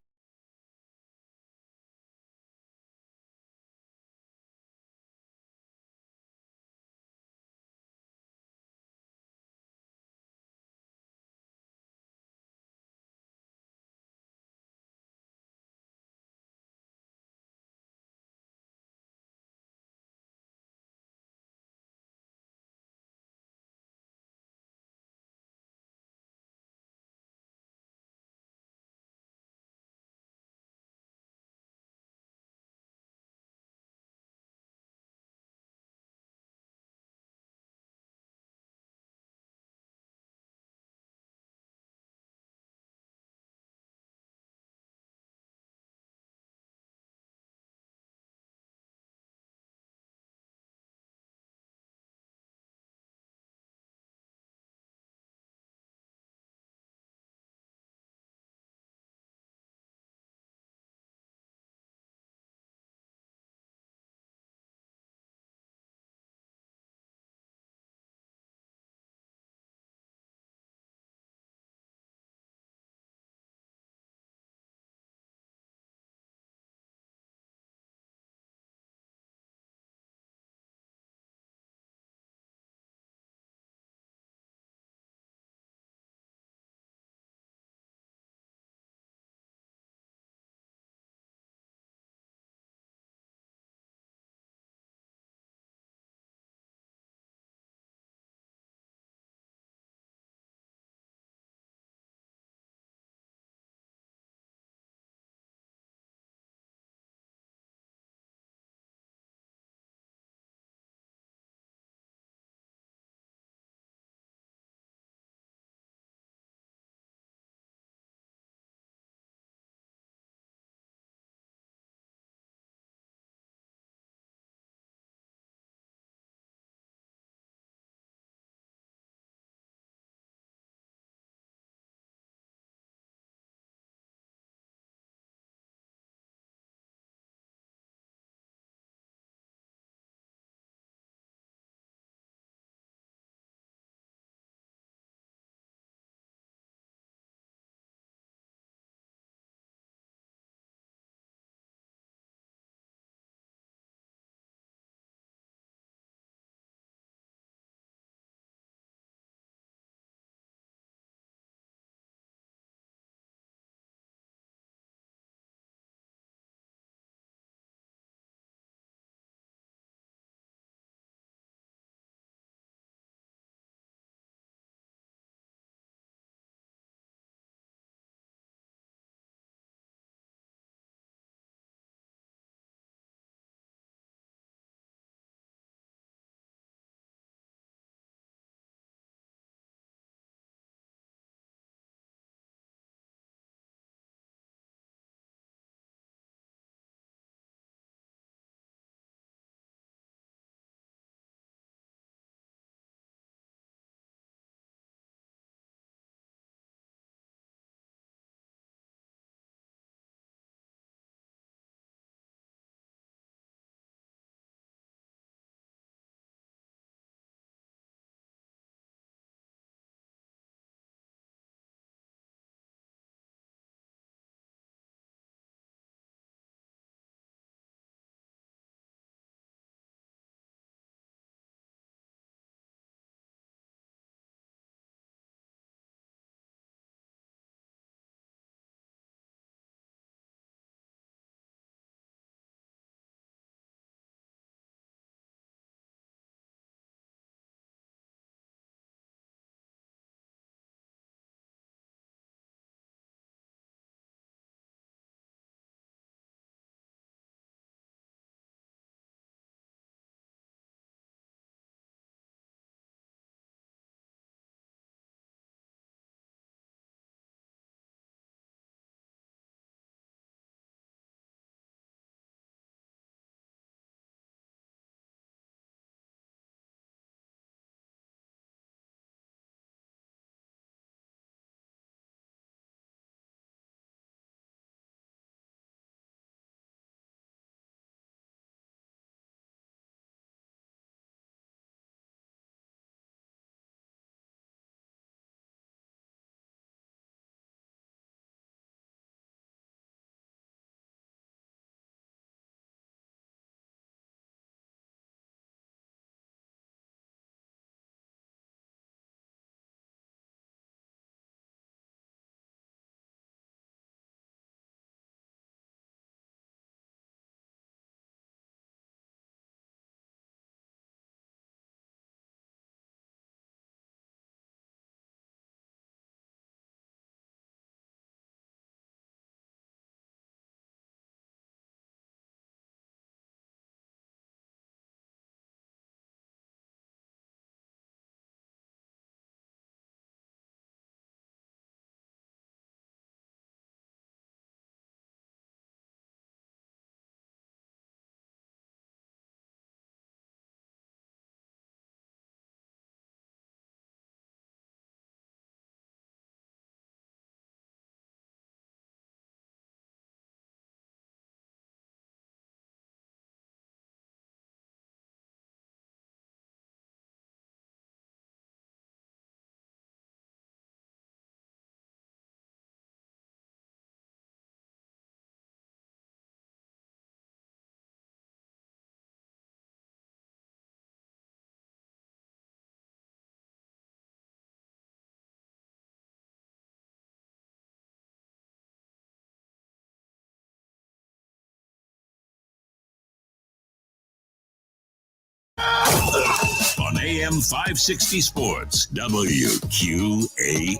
Speaker 2: On AM 560 Sports, WQAM,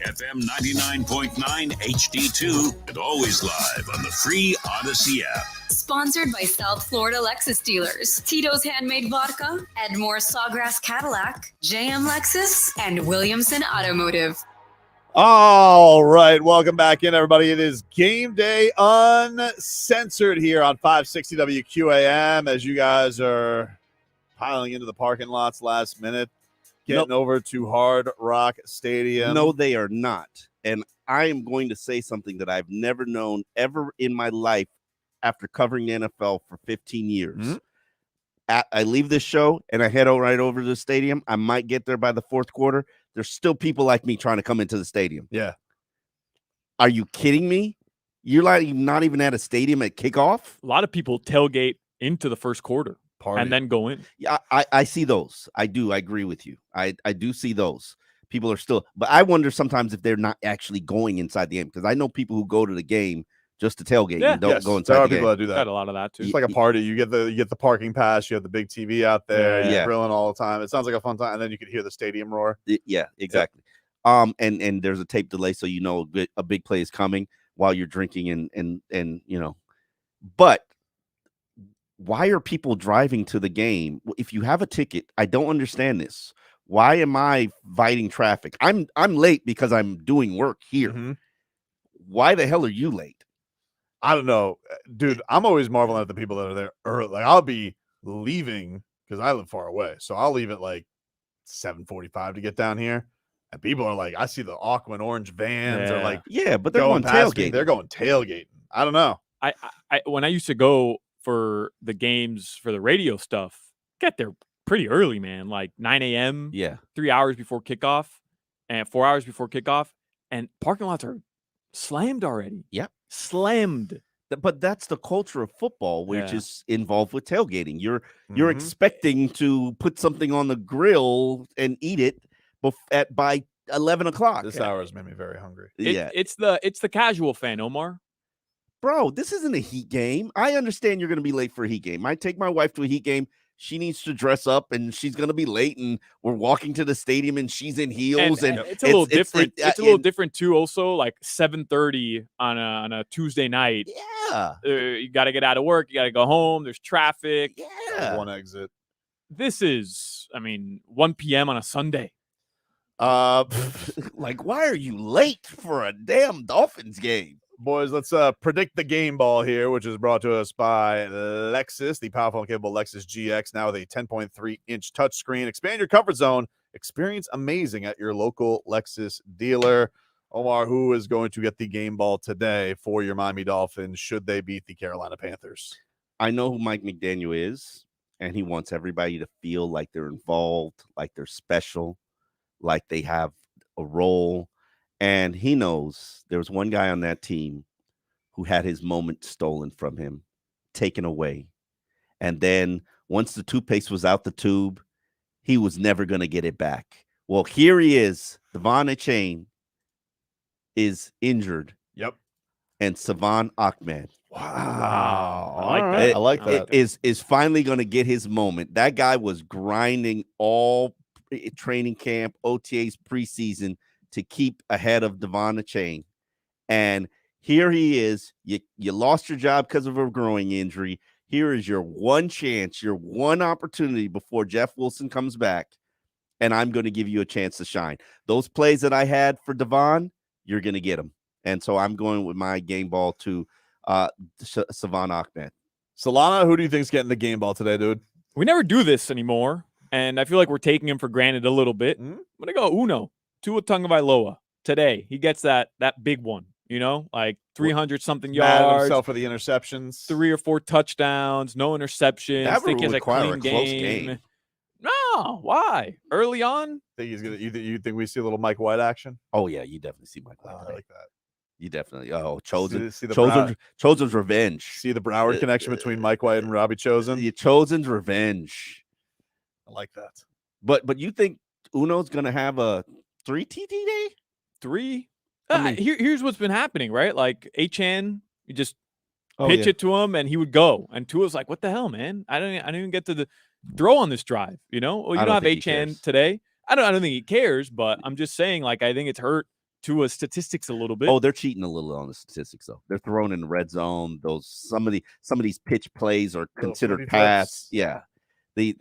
Speaker 2: FM 99.9 HD2, and always live on the free Odyssey app.
Speaker 4: Sponsored by South Florida Lexus dealers, Tito's Handmade Vodka, Edmore Sawgrass Cadillac, JM Lexus, and Williamson Automotive.
Speaker 5: All right, welcome back in, everybody. It is Game Day Uncensored here on 560 WQAM as you guys are piling into the parking lots last minute, getting over to Hard Rock Stadium.
Speaker 6: No, they are not. And I am going to say something that I've never known ever in my life after covering the NFL for 15 years. Mm-hmm. I leave this show and I head right over to the stadium. I might get there by the fourth quarter. There's still people like me trying to come into the stadium.
Speaker 5: Yeah.
Speaker 6: Are you kidding me? You're like not even at a stadium at kickoff?
Speaker 7: A lot of people tailgate into the first quarter. And then go in.
Speaker 6: Yeah, I see those. I do. I agree with you. I do see those. People are still, but I wonder sometimes if they're not actually going inside the game, because I know people who go to the game just to tailgate and don't go inside.
Speaker 5: There are
Speaker 6: the
Speaker 5: people
Speaker 6: game.
Speaker 5: that do that.
Speaker 7: Got a lot of that too.
Speaker 5: It's like a party. You get the parking pass. You have the big TV out there.
Speaker 6: Yeah.
Speaker 5: You're grilling all the time. It sounds like a fun time, and then you can hear the stadium roar.
Speaker 6: Yeah, exactly. And there's a tape delay, so you know a big play is coming while you're drinking and you know, but. Why are people driving to the game? If you have a ticket, I don't understand this. Why am I fighting traffic? I'm late because I'm doing work here. Mm-hmm. Why the hell are you late?
Speaker 5: I don't know, dude. I'm always marveling at the people that are there early. Like I'll be leaving because I live far away, so I'll leave at like 7:45 to get down here. And people are like, I see the Auckland orange vans are like,
Speaker 6: but they're going tailgating.
Speaker 5: They're going tailgating. I don't know.
Speaker 7: I when I used to go for the games for the radio stuff, get there pretty early, man. Like 9 a.m.
Speaker 6: Yeah.
Speaker 7: 3 hours before kickoff and 4 hours before kickoff. And parking lots are slammed already.
Speaker 6: Yep.
Speaker 7: Slammed.
Speaker 6: But that's the culture of football, which is involved with tailgating. You're expecting to put something on the grill and eat it by 11 o'clock.
Speaker 5: This hour has made me very hungry.
Speaker 7: It's the casual fan, Omar.
Speaker 6: Bro, this isn't a Heat game. I understand you're going to be late for a Heat game. I take my wife to a Heat game. She needs to dress up, and she's going to be late, and we're walking to the stadium, and she's in heels. And
Speaker 7: it's a little different. It's a little different, too, also, like 7:30 on a Tuesday night.
Speaker 6: Yeah.
Speaker 7: You got to get out of work. You got to go home. There's traffic.
Speaker 6: Yeah.
Speaker 5: One exit.
Speaker 7: This is, 1 p.m. on a Sunday.
Speaker 6: Like, why are you late for a damn Dolphins game?
Speaker 5: Boys, let's predict the game ball here, which is brought to us by Lexus, the powerful and capable Lexus GX, now with a 10.3-inch touchscreen. Expand your comfort zone. Experience amazing at your local Lexus dealer. Omar, who is going to get the game ball today for your Miami Dolphins should they beat the Carolina Panthers?
Speaker 6: I know who Mike McDaniel is, and he wants everybody to feel like they're involved, like they're special, like they have a role. And he knows there was one guy on that team who had his moment stolen from him, taken away. And then once the toothpaste was out the tube, he was never going to get it back. Well, here he is. Devon Achane is injured.
Speaker 5: Yep.
Speaker 6: And Devon Achane.
Speaker 5: Wow.
Speaker 7: I
Speaker 5: like that.
Speaker 6: Is finally going to get his moment. That guy was grinding all training camp, OTAs, preseason, to keep ahead of Devon Achane. And here he is. You lost your job because of a growing injury. Here is your one chance, your one opportunity before Jeff Wilson comes back. And I'm going to give you a chance to shine. Those plays that I had for Devon, you're going to get them. And so I'm going with my game ball to Devon Achane.
Speaker 5: Solana, who do you think's getting the game ball today, dude?
Speaker 7: We never do this anymore. And I feel like we're taking him for granted a little bit. I'm going to go Uno. Tua Tagovailoa today. He gets that big one, like 300-something yards.
Speaker 5: Himself for the interceptions.
Speaker 7: 3 or 4 touchdowns, no interceptions.
Speaker 6: That
Speaker 7: think he has a
Speaker 6: require
Speaker 7: clean
Speaker 6: a close game.
Speaker 7: No, why? Early on?
Speaker 5: Think he's gonna. You think we see a little Mike White action?
Speaker 6: Oh yeah, you definitely see Mike White.
Speaker 5: I like that.
Speaker 6: You definitely. Oh, Chosen's revenge.
Speaker 5: See the Broward connection between Mike White and Robbie Chosen.
Speaker 6: The Chosen's revenge.
Speaker 5: I like that.
Speaker 6: But you think Uno's gonna have a 3 TD day?
Speaker 7: 3? Here's what's been happening, right? Like Achane, you just pitch it to him and he would go. And Tua's like, what the hell, man? I didn't even get to throw on this drive. You know, well, you
Speaker 6: I
Speaker 7: don't
Speaker 6: don't
Speaker 7: have
Speaker 6: think he
Speaker 7: Achane
Speaker 6: cares.
Speaker 7: today. I don't think he cares, but I'm just saying, like, I think it's hurt Tua's statistics a little bit.
Speaker 6: Oh, they're cheating a little on the statistics, though. They're throwing in the red zone. Some of these pitch plays are considered pass. Yeah, they're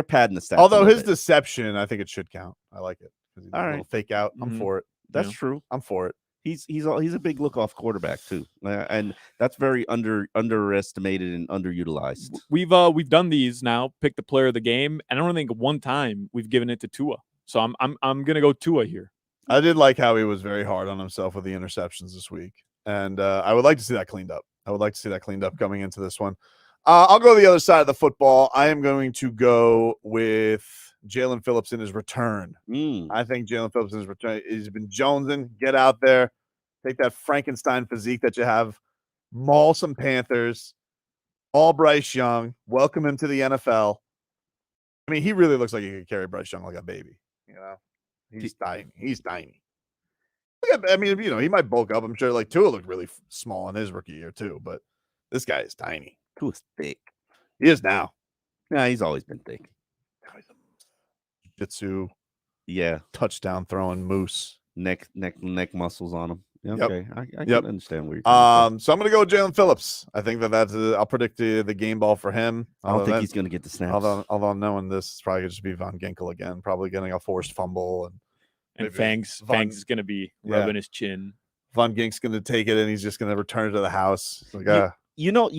Speaker 6: padding the stats.
Speaker 5: Although his deception, I think it should count. I like it.
Speaker 6: All right.
Speaker 5: Little fake out. I'm for it.
Speaker 6: That's true.
Speaker 5: I'm for it.
Speaker 6: He's a big look off quarterback too, and that's very underestimated and underutilized.
Speaker 7: We've done these now. Pick the player of the game, and I don't think one time we've given it to Tua. So I'm gonna go Tua here.
Speaker 5: I did like how he was very hard on himself with the interceptions this week, and I would like to see that cleaned up. Coming into this one. I'll go to the other side of the football. I am going to go with Jaylen Phillips in his return. I think Jaylen Phillips in his return. He's been jonesing. Get out there. Take that Frankenstein physique that you have. Maul some Panthers. All Bryce Young. Welcome him to the NFL. I mean, he really looks like he could carry Bryce Young like a baby. You know, he's tiny. He's tiny. I mean, you know, he might bulk up. I'm sure like Tua looked really small in his rookie year too, but this guy is tiny.
Speaker 6: Tua's thick.
Speaker 5: He is now.
Speaker 6: Yeah, he's always been thick.
Speaker 5: Jiu-jitsu.
Speaker 6: Yeah.
Speaker 5: Touchdown throwing moose.
Speaker 6: Neck muscles on him. Yeah,
Speaker 5: Yep.
Speaker 6: okay. I can
Speaker 5: Yep.
Speaker 6: understand where you're coming from.
Speaker 5: So I'm going to go with Jaylen Phillips. I think that's I'll predict the game ball for him.
Speaker 6: I don't think he's going to get the snaps.
Speaker 5: Although knowing this, it's probably going to just be Von Ginkel again, probably getting a forced fumble.
Speaker 7: And Fangs is going to be rubbing his chin.
Speaker 5: Von Gink's going to take it, and he's just going to return it to the house. It's like,
Speaker 6: You know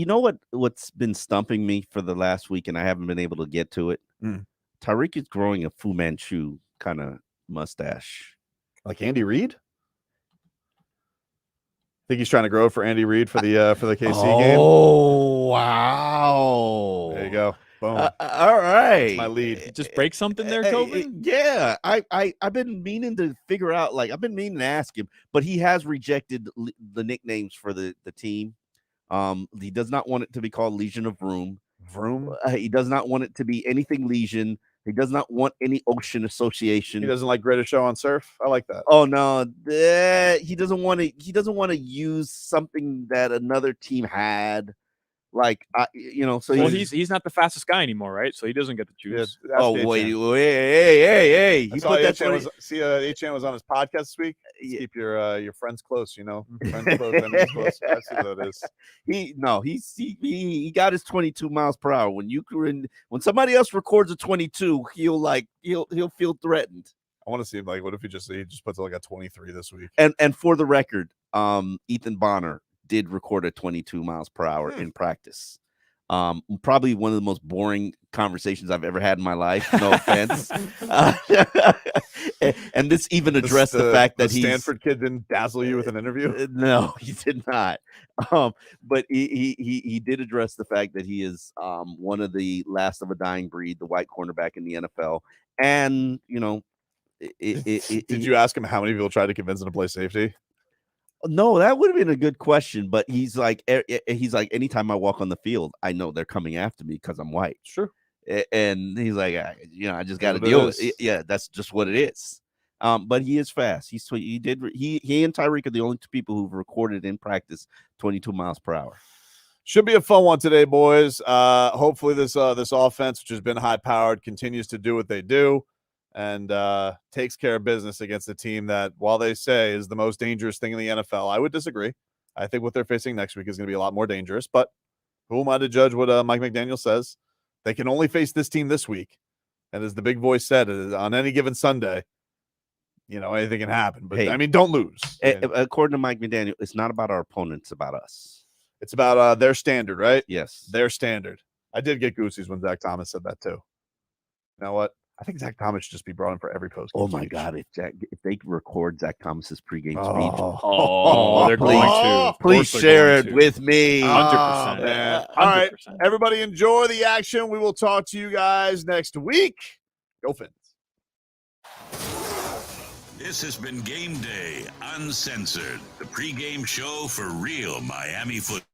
Speaker 6: what's been stumping me for the last week, and I haven't been able to get to it? Tyreek is growing a Fu Manchu kind of mustache.
Speaker 5: Like Andy Reid? Think he's trying to grow for Andy Reid for the KC game.
Speaker 6: Oh wow!
Speaker 5: There you go. Boom.
Speaker 6: All right,
Speaker 5: that's my lead.
Speaker 7: Just break something there, Tobin.
Speaker 6: Yeah, I've been meaning to figure out. Like I've been meaning to ask him, but he has rejected the nicknames for the team. He does not want it to be called Legion of Vroom. He does not want it to be anything Legion. He does not want any ocean association.
Speaker 5: He doesn't like Greatest Show on Surf. I like that.
Speaker 6: Oh no, he doesn't want to. He doesn't want to use something that another team had. Like so
Speaker 7: he's not the fastest guy anymore, right? So he doesn't get to choose.
Speaker 6: Yeah, hey! He put that.
Speaker 5: Achane was on his podcast this week. Keep your friends close. You know, friends close, enemies close. I see what it is.
Speaker 6: He got his 22 miles per hour. When somebody else records a 22, he'll feel threatened.
Speaker 5: I want to see him like, what if he just puts like a 23 this week?
Speaker 6: And for the record, Ethan Bonner did record at 22 miles per hour in practice. Probably one of the most boring conversations I've ever had in my life. No offense. And this even addressed the fact that
Speaker 5: the Stanford kid didn't dazzle you with an interview.
Speaker 6: No, he did not. But he did address the fact that he is one of the last of a dying breed, the white cornerback in the NFL. And did
Speaker 5: you ask him how many people tried to convince him to play safety?
Speaker 6: No, that would have been a good question, but he's like, anytime I walk on the field, I know they're coming after me because I'm white.
Speaker 5: Sure.
Speaker 6: And he's like, I just got to deal with it. Yeah, that's just what it is. But he is fast. He and Tyreek are the only two people who've recorded in practice 22 miles per hour.
Speaker 5: Should be a fun one today, boys. Hopefully this offense, which has been high powered, continues to do what they do. And takes care of business against a team that, while they say is the most dangerous thing in the NFL, I would disagree. I think what they're facing next week is going to be a lot more dangerous. But who am I to judge what Mike McDaniel says? They can only face this team this week. And as the big voice said, on any given Sunday, anything can happen. But, don't lose.
Speaker 6: According to Mike McDaniel, it's not about our opponents, it's about us.
Speaker 5: It's about their standard, right?
Speaker 6: Yes.
Speaker 5: Their standard. I did get goosies when Zack Thomas said that, too. You know what? I think Zack Thomas should just be brought in for every post.
Speaker 6: Oh my God! If they record Zack Thomas's pregame
Speaker 7: speech, they're going to.
Speaker 6: Please share it with me.
Speaker 7: 100%.
Speaker 5: Man. All right, everybody, enjoy the action. We will talk to you guys next week. Go Fins.
Speaker 2: This has been Game Day Uncensored, the pregame show for real Miami football.